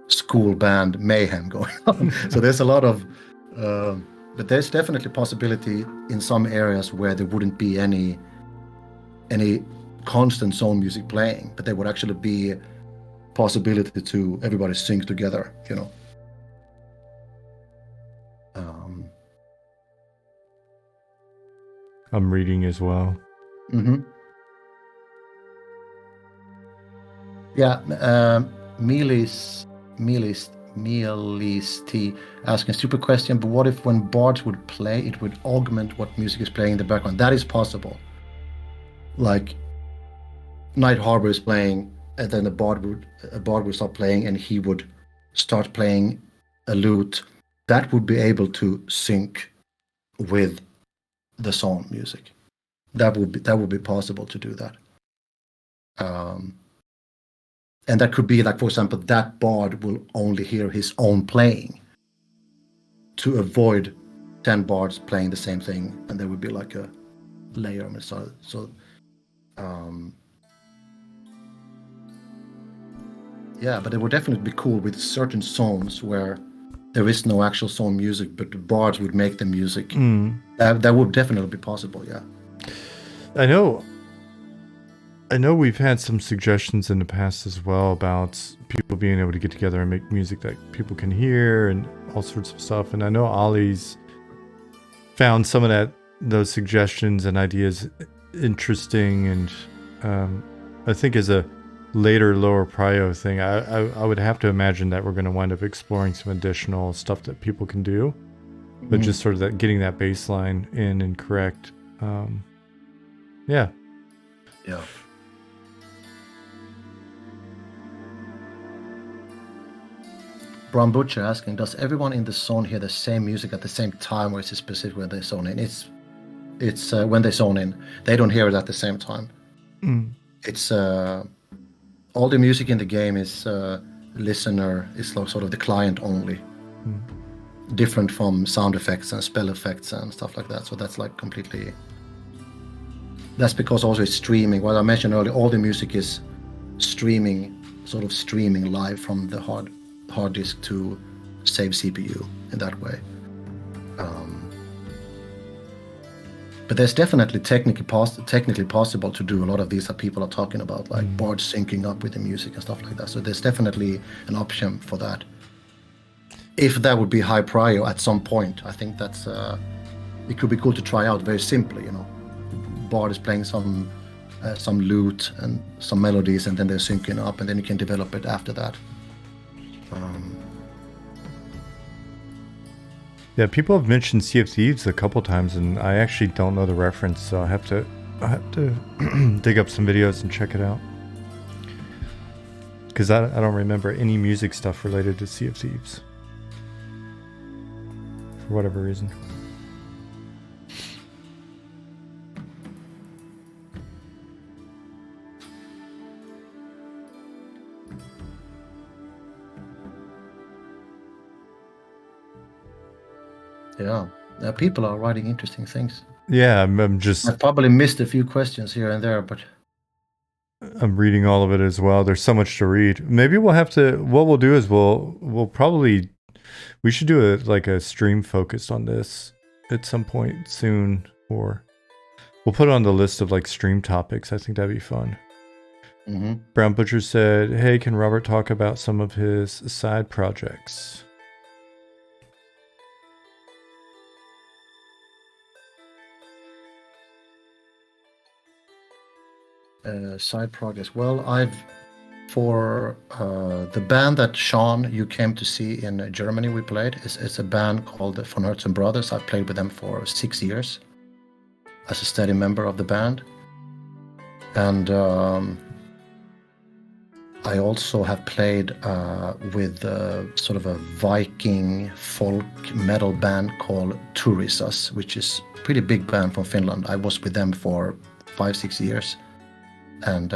school band mayhem going on. So there's a lot of, but there's definitely possibility in some areas where there wouldn't be any constant zone music playing, but there would actually be possibility to everybody sing together, I'm reading as well. Yeah, Mealy's T asking a stupid question, but what if when bards would play, it would augment what music is playing in the background? That is possible. Like Night Harbor is playing, and then a bard would stop playing, and he would start playing a lute. That would be able to sync with the song music. That would be possible to do that. And that could be like, for example, that bard will only hear his own playing to avoid 10 bards playing the same thing, and there would be like a layer. Yeah, but it would definitely be cool with certain zones where there is no actual song music, but the bards would make the music. That would definitely be possible, yeah. I know we've had some suggestions in the past as well about people being able to get together and make music that people can hear and all sorts of stuff. And I know Ollie's found some of those suggestions and ideas interesting, and I think as a later lower prio thing, I would have to imagine that we're going to wind up exploring some additional stuff that people can do, but just sort of that getting that baseline in and correct. Yeah. Brown Butcher asking, does everyone in the zone hear the same music at the same time, or is it specific where they're zoning? It's when they zone in, they don't hear it at the same time. Mm. It's all the music in the game is listener, is like sort of the client only, different from sound effects and spell effects and stuff like that. So that's like completely. That's because also it's streaming. What I mentioned earlier, all the music is streaming, sort of streaming live from the hard disk to save CPU in that way. But there's definitely technically possible to do a lot of these that people are talking about, like bards syncing up with the music and stuff like that. So there's definitely an option for that. If that would be high prio at some point, I think that's it could be cool to try out very simply. You know, bard is playing some lute and some melodies, and then they're syncing up, and then you can develop it after that. Yeah, people have mentioned Sea of Thieves a couple times, and I actually don't know the reference, so I have to dig up some videos and check it out. Because I don't remember any music stuff related to Sea of Thieves. For whatever reason. Yeah, people are writing interesting things. Yeah, I'm just... I've probably missed a few questions here and there, but... I'm reading all of it as well. There's so much to read. Maybe we'll have to... What we'll do is we'll probably... We should do a stream focused on this at some point soon, or... We'll put it on the list of like stream topics. I think that'd be fun. Brown Butcher said, hey, can Robert talk about some of his side projects? Side projects. Well, for the band that Sean, you came to see in Germany, we played. It's a band called the Von Hertzen Brothers. I played with them for 6 years as a steady member of the band. And I also have played with sort of a Viking folk metal band called Turisas, which is a pretty big band from Finland. I was with them for 5-6 years. And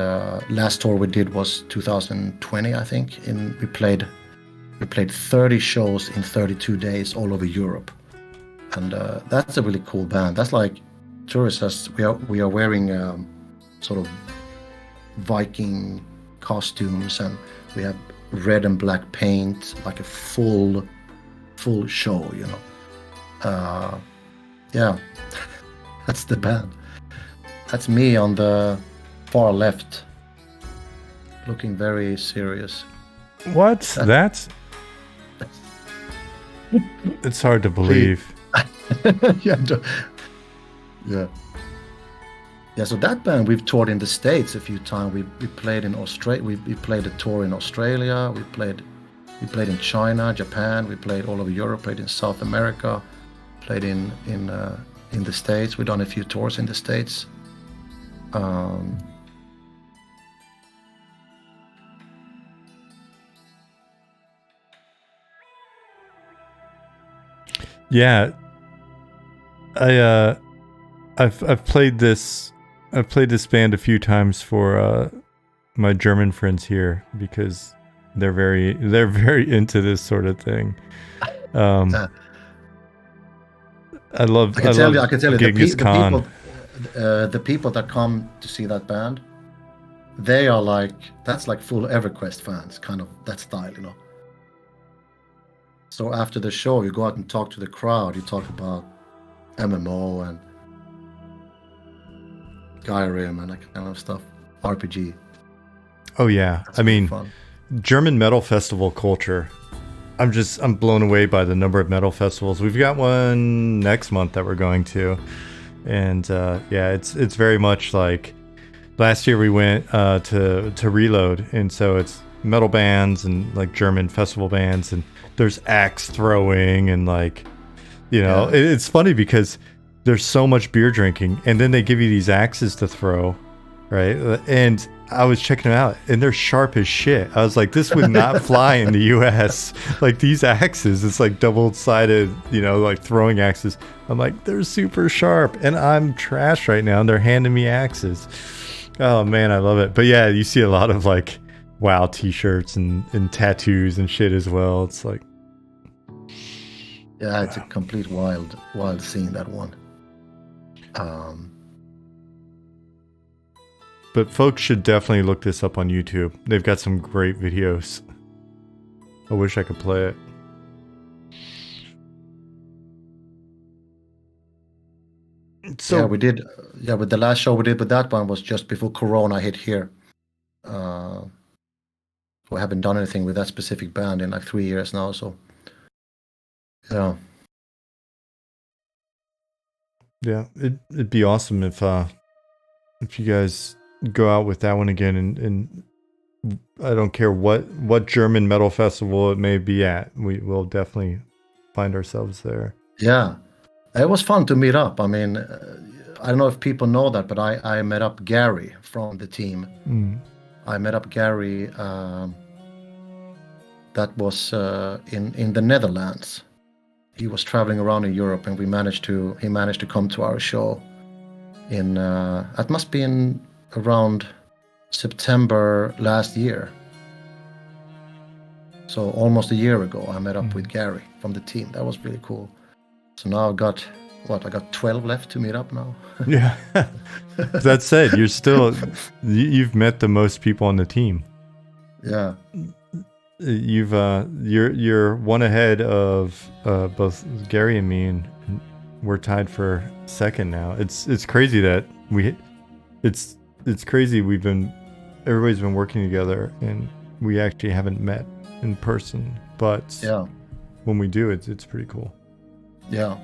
last tour we did was 2020, I think. We played 30 shows in 32 days all over Europe, and that's a really cool band. That's like tourists. We are wearing sort of Viking costumes, and we have red and black paint, like a full show. You know, yeah, that's the band. That's me on the far left, looking very serious. What? That's... It's hard to believe. Yeah. So that band we've toured in the States a few times. We played in Australia. We played a tour in Australia. We played in China, Japan. We played all over Europe. Played in South America. Played in the States. We've done a few tours in the States. Yeah, I've played this band a few times for my German friends here, because they're very into this sort of thing. I can tell you the people that come to see that band, they are that's like full EverQuest fans, kind of that style, you know. So after the show, you go out and talk to the crowd. You talk about MMO and Skyrim and that kind of stuff. RPG. Oh yeah, I mean, fun. German metal festival culture. I'm blown away by the number of metal festivals. We've got one next month that we're going to, and yeah, it's very much like last year we went to Reload, and so it's metal bands and like German festival bands, and there's axe throwing and like, you know, it's funny because there's so much beer drinking, and then they give you these axes to throw, right? And I was checking them out, and they're sharp as shit. I was like, this would not fly in the U.S. Like these axes, it's like double-sided, like throwing axes. I'm like, they're super sharp, and I'm trash right now, and they're handing me axes. Oh man, I love it. But yeah, you see a lot of like WoW t-shirts and tattoos and shit as well. It's like, yeah, it's a complete wild scene, that one. But folks should definitely look this up on YouTube. They've got some great videos. I wish I could play it. So yeah, we did. Yeah, with the last show we did with that one was just before Corona hit here. We haven't done anything with that specific band in like 3 years now. So, yeah. Yeah, it'd be awesome if you guys go out with that one again, and I don't care what German metal festival it may be at, we will definitely find ourselves there. Yeah, it was fun to meet up. I mean, I don't know if people know that, but I met up Gary from the team. I met up Gary. That was in the Netherlands. He was traveling around in Europe, and he managed to come to our show. It must be in around September last year. So almost a year ago, I met up with Gary from the team. That was really cool. So now I got 12 left to meet up now. Yeah. That said, you've met the most people on the team. Yeah. You're one ahead of both Gary and me, and we're tied for second now. It's crazy that it's crazy everybody's been working together, and we actually haven't met in person, but yeah, when we do, it's pretty cool. Yeah.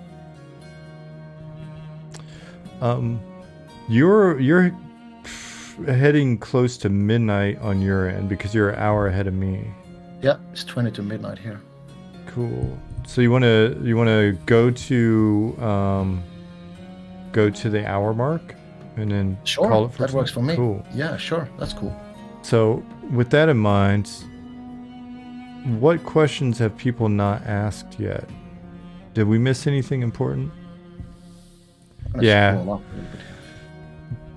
You're heading close to midnight on your end because you're an hour ahead of me. Yeah, it's 20 to midnight here. Cool. So you wanna go to the hour mark and then Sure, call it for that works for me. Cool. Yeah, sure, that's cool. So with that in mind, what questions have people not asked yet? Did we miss anything important? Yeah.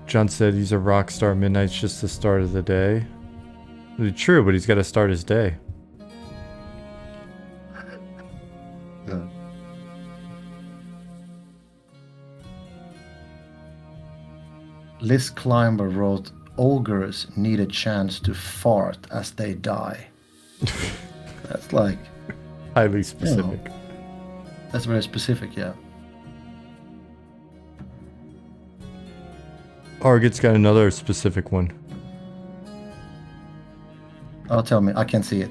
John said he's a rock star. Midnight's just the start of the day. True, but he's got to start his day. Yeah. Liz Climber wrote, ogres need a chance to fart as they die. That's like... highly specific. That's very specific, yeah. Argot's got another specific one. Oh, tell me, I can't see it.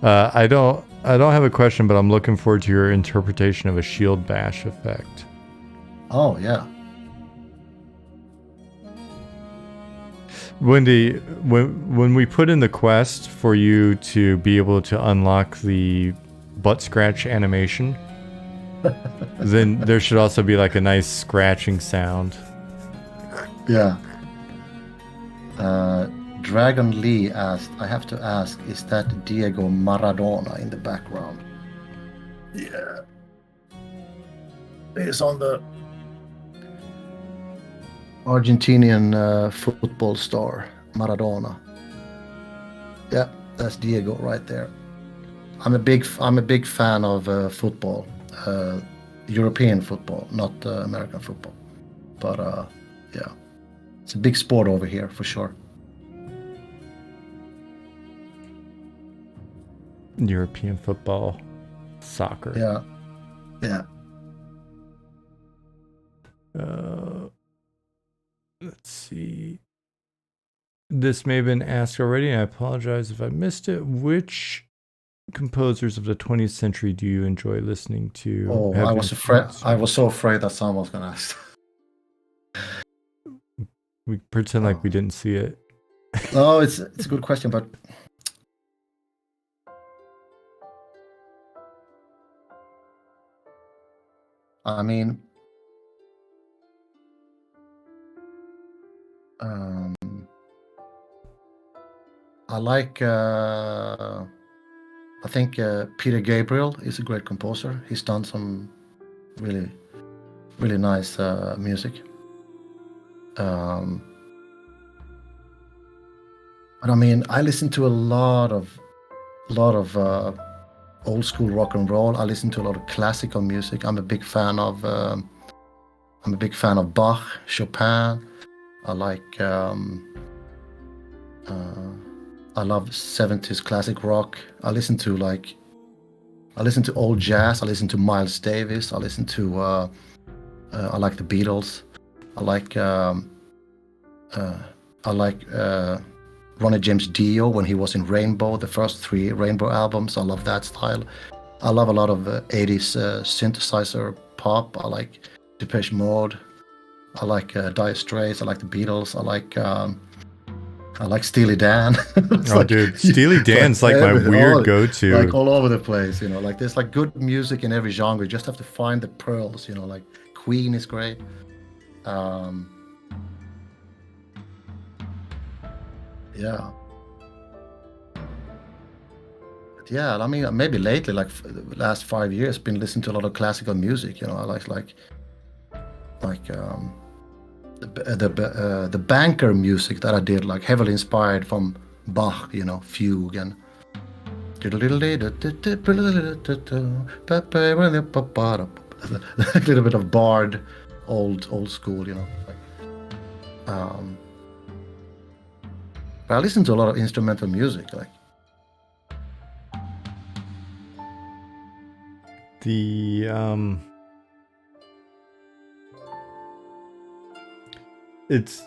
I don't have a question, but I'm looking forward to your interpretation of a shield bash effect. Oh, yeah. Wendy, when we put in the quest for you to be able to unlock the butt scratch animation, then there should also be like a nice scratching sound. Yeah. Dragon Lee asked, I have to ask, is that Diego Maradona in the background? Yeah. He's on the Argentinian football star, Maradona. Yeah, that's Diego right there. I'm a big fan of football, European football, not American football. But yeah, it's a big sport over here for sure. European football, soccer. Yeah, yeah. Let's see. This may have been asked already, and I apologize if I missed it. Which composers of the 20th century do you enjoy listening to? Oh, I was afraid. I was so afraid that someone was gonna ask. We pretend like we didn't see it. No, it's a good question, but I mean, I like. I think Peter Gabriel is a great composer. He's done some really, really nice music. But I mean, I listen to a lot of old school rock and roll. I listen to a lot of classical music. I'm a big fan of Bach, Chopin. I like I love 70s classic rock. I listen to old jazz. I listen to Miles Davis. I listen to I like the Beatles. I like Ronnie James Dio when he was in Rainbow, the first 3 Rainbow albums. I love that style. I love a lot of 80s synthesizer pop. I like Depeche Mode. I like Dire Straits. I like the Beatles. I like Steely Dan. Dude, Steely Dan's like my weird go-to. Like all over the place, like there's like good music in every genre. You just have to find the pearls, like Queen is great. Yeah. But yeah, I mean, maybe lately, like the last 5 years, been listening to a lot of classical music. I like the banker music that I did, like heavily inspired from Bach, fugue and a little bit of bard, old school, but I listen to a lot of instrumental music, like it's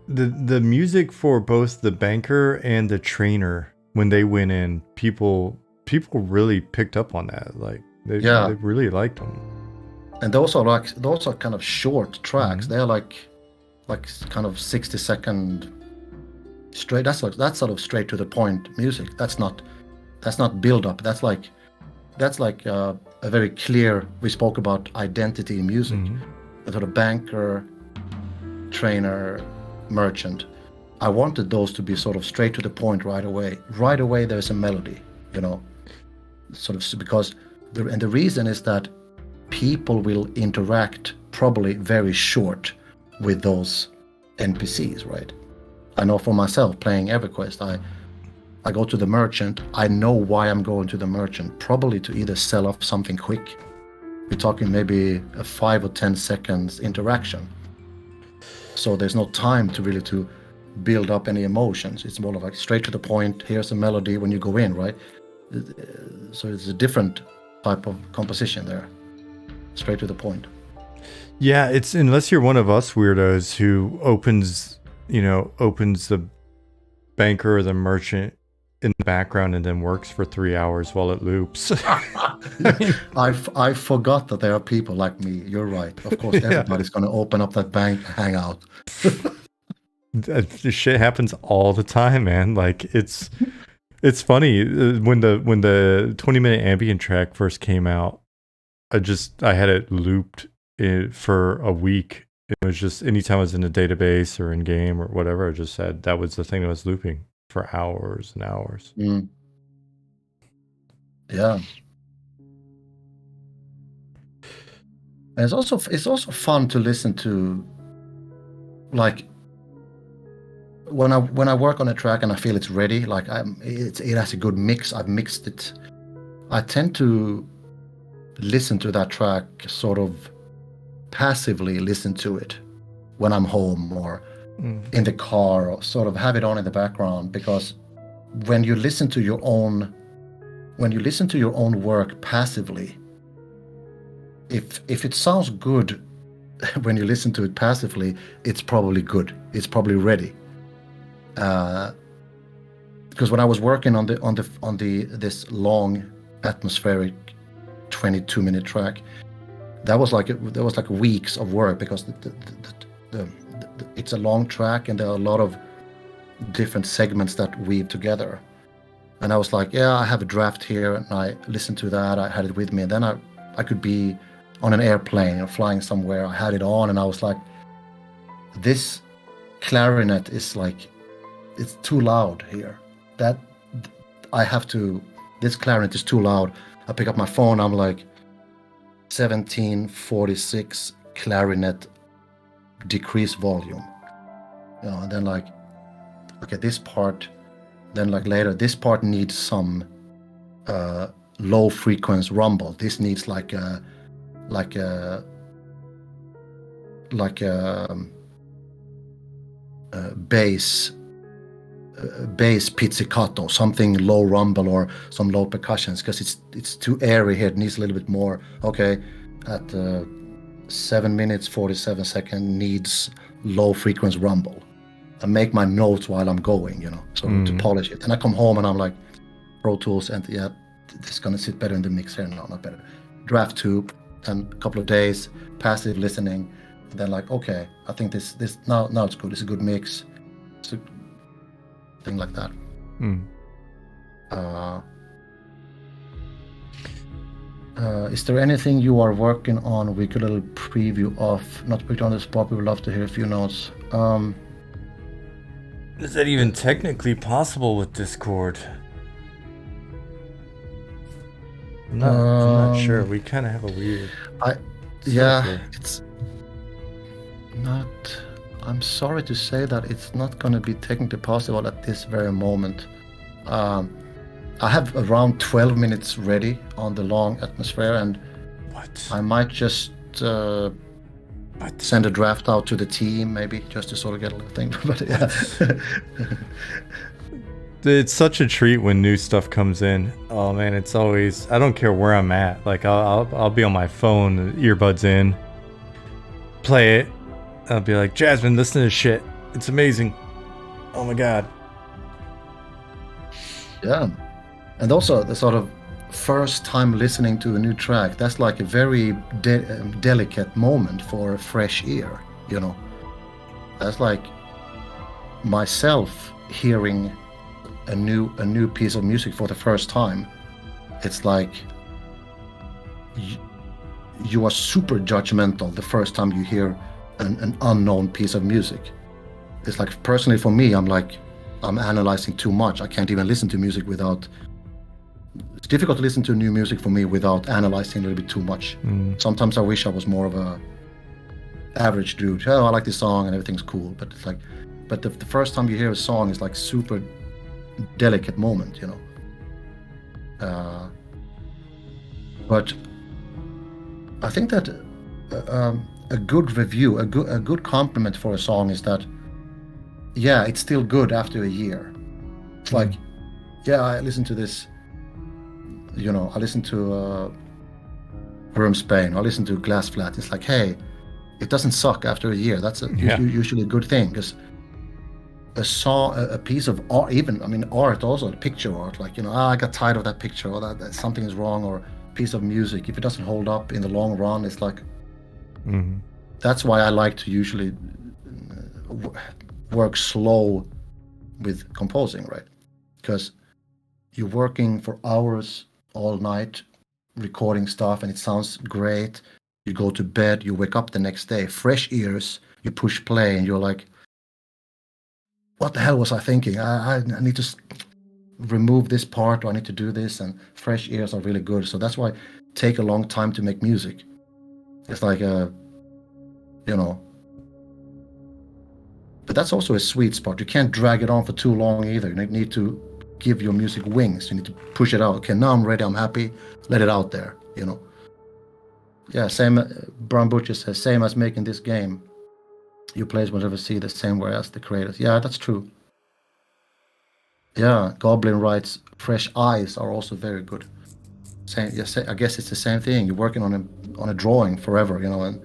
the music for both the banker and the trainer. When they went in, people really picked up on that. Like they really liked them. And those are kind of short tracks. Mm-hmm. They're like kind of 60-second straight. That's sort of straight to the point music. That's not build up. That's like a very clear. We spoke about identity in music. Mm-hmm. A sort of banker, trainer, merchant. I wanted those to be sort of straight to the point right away. Right away, there's a melody, sort of, because the reason is that people will interact probably very short with those NPCs, right? I know for myself playing EverQuest, I go to the merchant. I know why I'm going to the merchant, probably to either sell off something quick. We're talking maybe a 5 or 10 seconds interaction. So there's no time to really to build up any emotions. It's more like straight to the point. Here's a melody when you go in, right? So it's a different type of composition there. Straight to the point. Yeah, it's unless you're one of us weirdos who opens the banker or the merchant in the background and then works for 3 hours while it loops. I forgot that there are people like me. You're right. Of course, everybody's going to open up that bank hangout. This shit happens all the time, man. Like it's funny when the 20-minute ambient track first came out. I had it looped for a week. It was just anytime I was in a database or in game or whatever, I just said that was the thing that was looping for hours and hours. Mm. Yeah. And it's also fun to listen to, like when I work on a track and I feel it's ready, like it has a good mix. I've mixed it. I tend to listen to that track, sort of passively listen to it when I'm home or in the car, or sort of have it on in the background, because when you listen to your own work passively, if it sounds good when you listen to it passively, it's probably good. It's probably ready. Because when I was working on this long atmospheric 22-minute track, that was like weeks of work, because it's a long track and there are a lot of different segments that weave together. And I was like, I have a draft here, and I listened to that. I had it with me, and then I could be on an airplane or flying somewhere. I had it on, and I was like, this clarinet is like, it's too loud here. That I have to. This clarinet is too loud. I pick up my phone. I'm like 1746 clarinet, decrease volume. You know, and then like, okay, this part. Then like later, this part needs some low frequency rumble. This needs like a bass pizzicato, something low rumble or some low percussions, because it's too airy here. It needs a little bit more. Okay, at 7 minutes 47 seconds needs low frequency rumble. I make my notes while I'm going, you know, so to polish it. And I come home and I'm like, Pro Tools, and yeah, this is gonna sit better in the mixer. No, not better. Draft 2, and a couple of days, passive listening, and then like, okay, I think this now it's good. It's a good mix. It's a thing like that. Is there anything you are working on? We could a little preview of, not put on the spot. We would love to hear a few notes. Is that even technically possible with Discord? I'm not sure. We kind of have a weird. It's not. I'm sorry to say that it's not going to be technically possible at this very moment. I have around 12 minutes ready on the long atmosphere, and I might just send a draft out to the team, maybe just to sort of get a little thing. But yeah. It's such a treat when new stuff comes in. Oh man, it's always, I don't care where I'm at. Like I'll be on my phone, earbuds in, play it. I'll be like, Jasmine, listen to this shit. It's amazing. Oh my god. Yeah. And also the sort of first time listening to a new track, that's like a very delicate moment for a fresh ear, you know. That's like myself hearing a new piece of music for the first time. It's like you are super judgmental the first time you hear an unknown piece of music. It's like, personally for me, I'm analyzing too much. I can't even listen to music without. It's difficult to listen to new music for me without analyzing a little bit too much. Sometimes I wish I was more of a average dude. Oh, I like this song and everything's cool. But it's like, the first time you hear a song is like super delicate moment, you know. But I think that a good review, a good compliment for a song is that, yeah, it's still good after a year. It's like, yeah, I listened to this. You know, I listened to Worm Spain, I listened to Glass Flat. It's like, hey, it doesn't suck after a year. That's usually a good thing, because a song, a piece of art, even, I mean, art also, picture art, like, you know, I got tired of that picture, or that something is wrong, or piece of music, if it doesn't hold up in the long run, it's like, that's why I like to usually work slow with composing, right? Because you're working for hours all night recording stuff and it sounds great. You go to bed, you wake up the next day, fresh ears, you push play and you're like, what the hell was I thinking? I need to remove this part, or I need to do this, and fresh ears are really good. So that's why it take a long time to make music. It's like you know, but that's also a sweet spot. You can't drag it on for too long either. You need to give your music wings. You need to push it out. Okay, now I'm ready, I'm happy, let it out there, you know. Yeah, same, Brown Butcher says, same as making this game. You players will never see the same way as the creators. Yeah, that's true. Yeah, Goblin writes, fresh eyes are also very good. Same, yes, I guess it's the same thing. You're working on a drawing forever, you know, and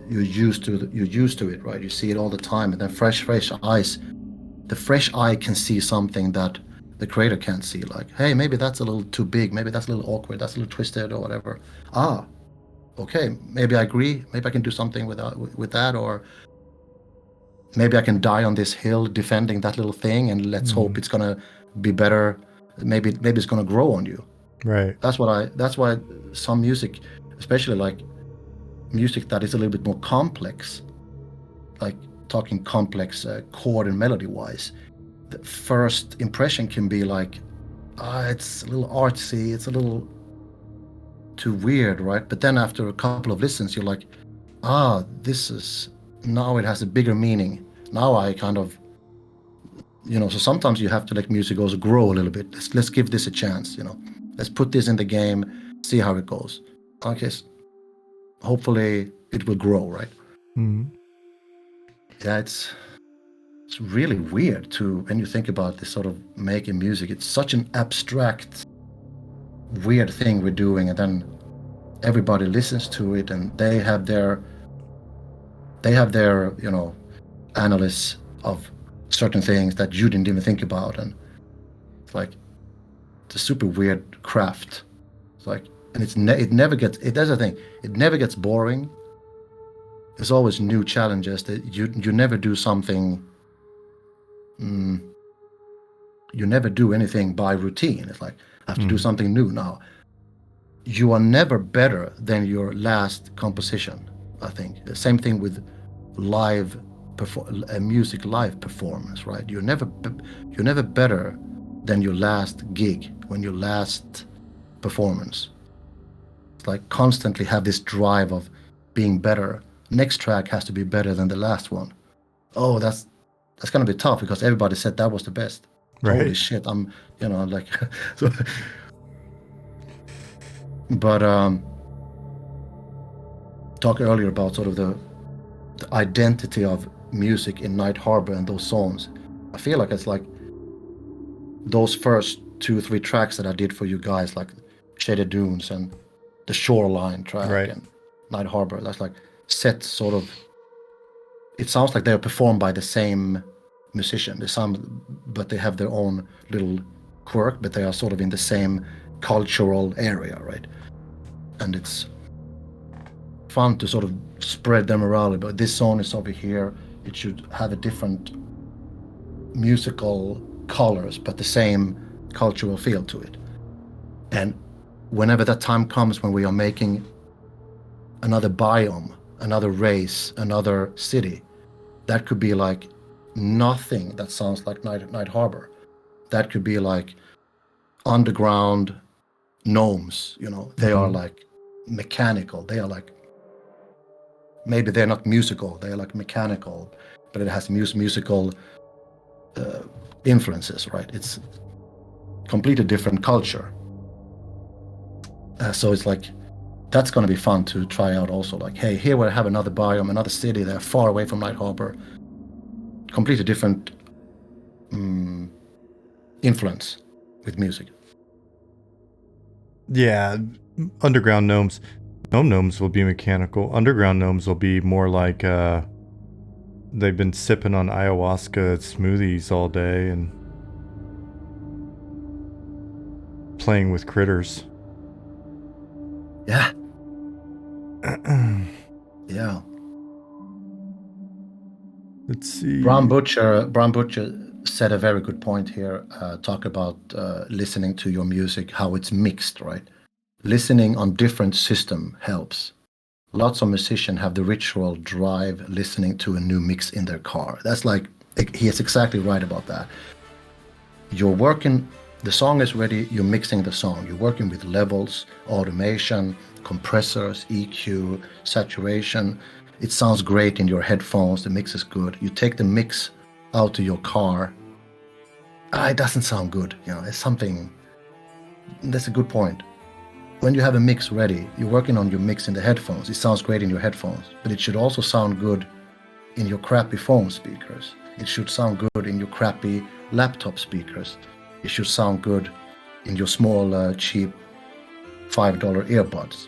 you're used to it, right? You see it all the time, and then fresh eyes. The fresh eye can see something that the creator can't see. Like, hey, maybe that's a little too big. Maybe that's a little awkward. That's a little twisted or whatever. Okay, maybe I agree. Maybe I can do something with that, or maybe I can die on this hill defending that little thing, and let's hope it's gonna be better. Maybe it's gonna grow on you. Right. That's why some music, especially like music that is a little bit more complex, like talking complex chord and melody wise, the first impression can be like, it's a little artsy, it's a little too weird, right? But then after a couple of listens, you're like, this is, now it has a bigger meaning. Now I kind of, so sometimes you have to let music also grow a little bit. Let's give this a chance, Let's put this in the game, see how it goes. Okay, hopefully it will grow, right? Mm-hmm. Yeah, it's really weird too when you think about this sort of making music. It's such an abstract, weird thing we're doing, and then everybody listens to it, and they have their analysis of certain things that you didn't even think about, and it's like it's a super weird craft. It's like, and it never gets. That's the thing. It never gets boring. There's always new challenges that you never do something. You never do anything by routine. It's like, I have to do something new now. You are never better than your last composition, I think. The same thing with music live performance, right? You're never better than your last gig, when your last performance. It's like constantly have this drive of being better. Next track has to be better than the last one. Oh, that's gonna be tough because everybody said that was the best. Right. Holy shit! I'm like, so, but talk earlier about sort of the identity of music in Night Harbor and those songs. I feel like it's like those first 2-3 tracks that I did for you guys, like Shaded Dunes and the Shoreline track, right, and Night Harbor. That's like set sort of. It sounds like they're performed by the same musician. But they have their own little quirk, but they are sort of in the same cultural area, right? And it's fun to sort of spread them around. But this song is over here. It should have a different musical colors, but the same cultural feel to it. And whenever that time comes when we are making another biome, another race, another city, that could be like nothing that sounds like Night Harbor. That could be like underground gnomes, they are like mechanical. They are like, maybe they're not musical, they're like mechanical, but it has musical influences, right? It's completely different culture. So it's like, that's going to be fun to try out also. Like, hey, here we have another biome, another city. They're far away from Night Harbor. Completely different influence with music. Yeah, underground gnomes. Gnomes will be mechanical. Underground gnomes will be more like they've been sipping on ayahuasca smoothies all day and playing with critters. Yeah. Yeah. Let's see. Brown Butcher said a very good point here. Talk about listening to your music, how it's mixed, right? Listening on different system helps. Lots of musicians have the ritual drive listening to a new mix in their car. That's like, he is exactly right about that. You're working, the song is ready, you're mixing the song. You're working with levels, automation, compressors, EQ, saturation. It sounds great in your headphones, the mix is good. You take the mix out to your car. It doesn't sound good. It's something, that's a good point. When you have a mix ready, you're working on your mix in the headphones. It sounds great in your headphones, but it should also sound good in your crappy phone speakers. It should sound good in your crappy laptop speakers. It should sound good in your small, cheap $5 earbuds.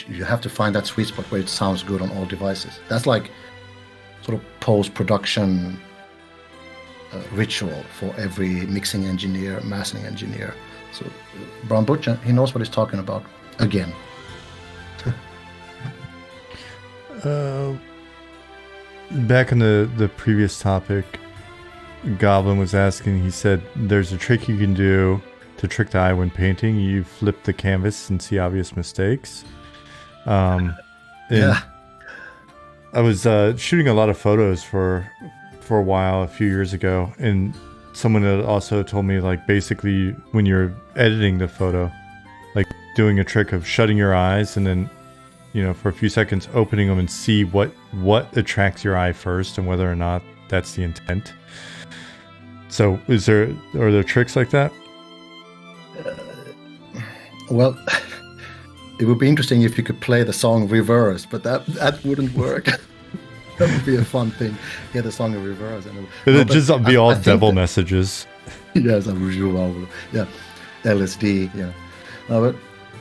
You have to find that sweet spot where it sounds good on all devices. That's like sort of post-production ritual for every mixing engineer, mastering engineer. So Brown Butcher, he knows what he's talking about again. Back in the previous topic, Goblin was asking, he said, there's a trick you can do to trick the eye when painting. You flip the canvas and see obvious mistakes. Yeah. I was shooting a lot of photos for a while a few years ago, and someone had also told me, like, basically when you're editing the photo, like doing a trick of shutting your eyes and then, you know, for a few seconds opening them and see what attracts your eye first and whether or not that's the intent. So are there tricks like that? Well, it would be interesting if you could play the song reverse, but that wouldn't work. That would be a fun thing. Get the song in reverse. It'd just be all devil that, messages. Yes, yeah, LSD. Yeah, but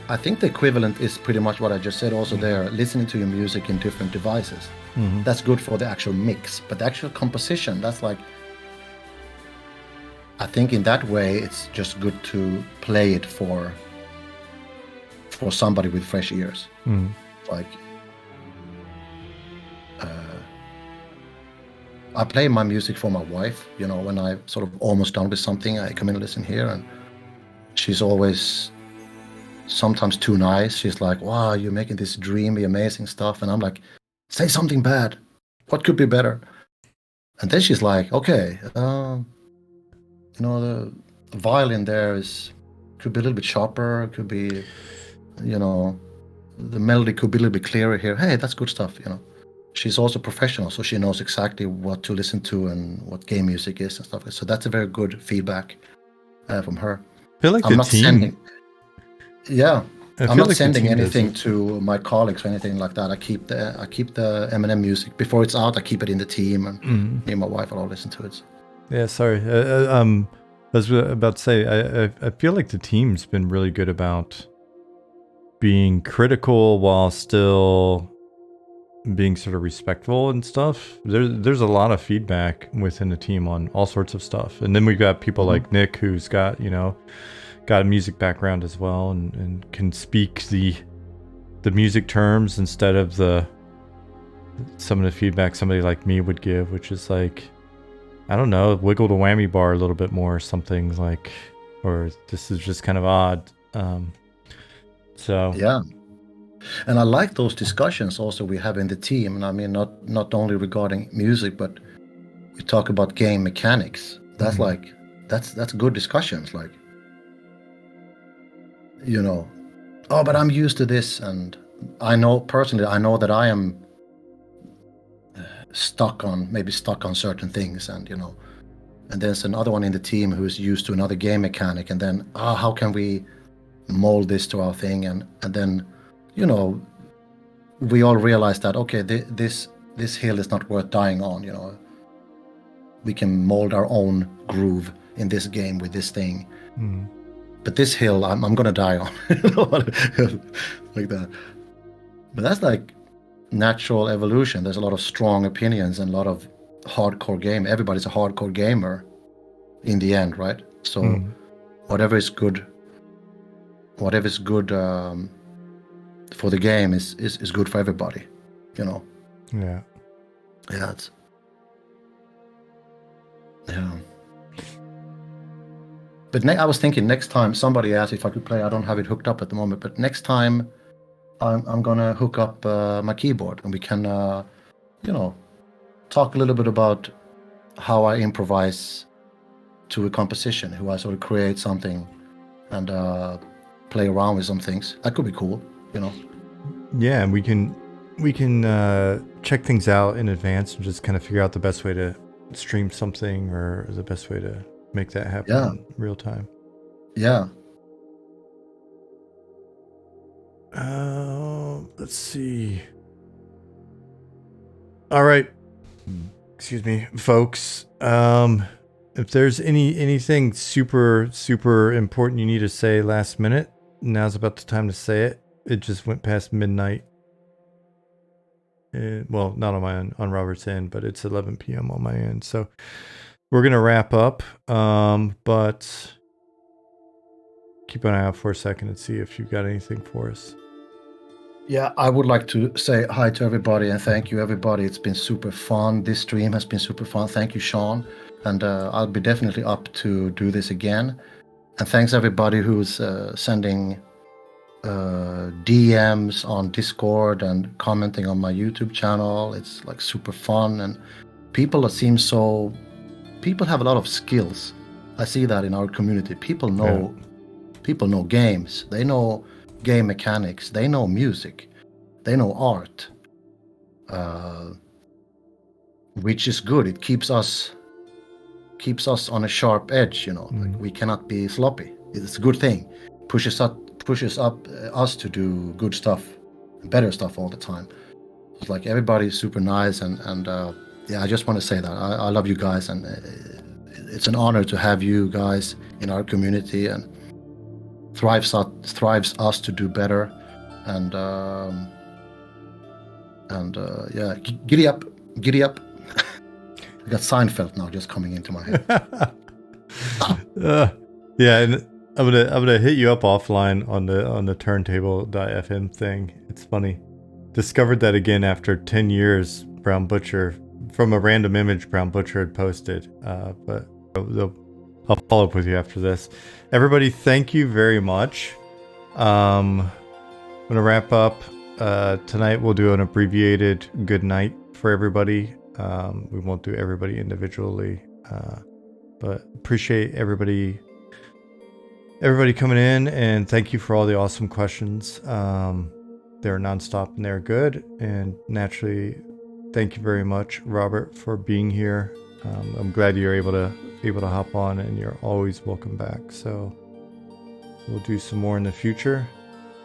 I think the equivalent is pretty much what I just said. Also, there, listening to your music in different devices. Mm-hmm. That's good for the actual mix, but the actual composition, that's like. I think in that way, it's just good to play it for somebody with fresh ears. Mm. Like, I play my music for my wife. You know, when I sort of almost done with something, I come in and listen here, and she's always sometimes too nice. She's like, "Wow, you're making this dreamy, amazing stuff," and I'm like, "Say something bad. What could be better?" And then she's like, "Okay, you know, the violin there could be a little bit sharper. Could be, you know, the melody could be a little bit clearer here. Hey, that's good stuff, you know." She's also professional, so she knows exactly what to listen to and what game music is and stuff. So that's a very good feedback from her. I feel like I'm not sending. Yeah, I'm not sending anything to my colleagues or anything like that. I keep the MnM music before it's out. I keep it in the team, and me and my wife will all listen to it. Yeah, sorry. I was about to say, I feel like the team's been really good about being critical while still being sort of respectful and stuff. There's a lot of feedback within the team on all sorts of stuff. And then we've got people like Nick, who's got, you know, got a music background as well, and can speak the music terms instead of some of the feedback somebody like me would give, which is like, I don't know, wiggle the whammy bar a little bit more or something, like, or this is just kind of odd. So yeah. And I like those discussions also we have in the team. And I mean, not only regarding music, but we talk about game mechanics. That's like, that's good discussions. Like, you know, oh, but I'm used to this. And I know that I am stuck on certain things. And, you know, and there's another one in the team who's used to another game mechanic. And then, how can we mold this to our thing? And then, you know, we all realize that, okay, this hill is not worth dying on. You know, we can mold our own groove in this game with this thing. But this hill, I'm gonna die on, like that. But that's like natural evolution. There's a lot of strong opinions and a lot of hardcore game. Everybody's a hardcore gamer in the end, right? So whatever is good for the game is good for everybody, you know. Yeah. But I was thinking next time somebody asked if I could play. I don't have it hooked up at the moment, but next time I'm gonna hook up my keyboard, and we can you know, talk a little bit about how I improvise to a composition, how I sort of create something and play around with some things. That could be cool, you know. Yeah, and we can check things out in advance and just kind of figure out the best way to stream something, or the best way to make that happen in real time. Yeah. Let's see. All right. Excuse me, folks. If there's anything super important you need to say last minute, now's about the time to say it. It just went past midnight. Well, not on my end, on Robert's end, but it's 11 p.m. on my end. So we're gonna wrap up. But keep an eye out for a second and see if you've got anything for us. Yeah, I would like to say hi to everybody and thank you, everybody. It's been super fun. This stream has been super fun. Thank you, Sean. And I'll be definitely up to do this again. And thanks everybody who's sending DMs on Discord and commenting on my YouTube channel. It's like super fun, and people have a lot of skills. I see that in our community. People know games. They know game mechanics. They know music. They know art, which is good. It keeps us on a sharp edge. Like we cannot be sloppy. It's a good thing. Pushes up us to do good stuff, better stuff all the time. It's like everybody's super nice, and yeah, I just want to say that I love you guys, and it's an honor to have you guys in our community, and thrives us to do better, and yeah, giddy up. I got Seinfeld now just coming into my head. Yeah, and I'm gonna hit you up offline on the turntable.fm thing. It's funny. Discovered that again after 10 years. Brown Butcher, from a random image Brown Butcher had posted. But I'll follow up with you after this. Everybody, thank you very much. I'm gonna wrap up. Tonight we'll do an abbreviated good night for everybody. We won't do everybody individually, but appreciate everybody coming in, and thank you for all the awesome questions. They're nonstop and they're good, and naturally, thank you very much, Robert, for being here. I'm glad you're able to hop on, and you're always welcome back. So we'll do some more in the future.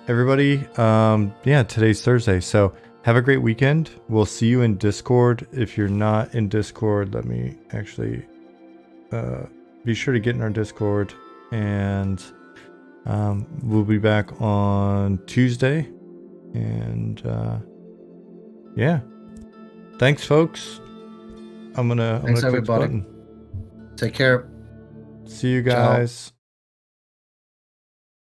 Everybody, yeah, today's Thursday, so have a great weekend. We'll see you in Discord. If you're not in Discord, let me actually be sure to get in our Discord, and we'll be back on Tuesday. And yeah, thanks, folks. I'm gonna Thanks, click the everybody. button. Take care. See you guys. Ciao.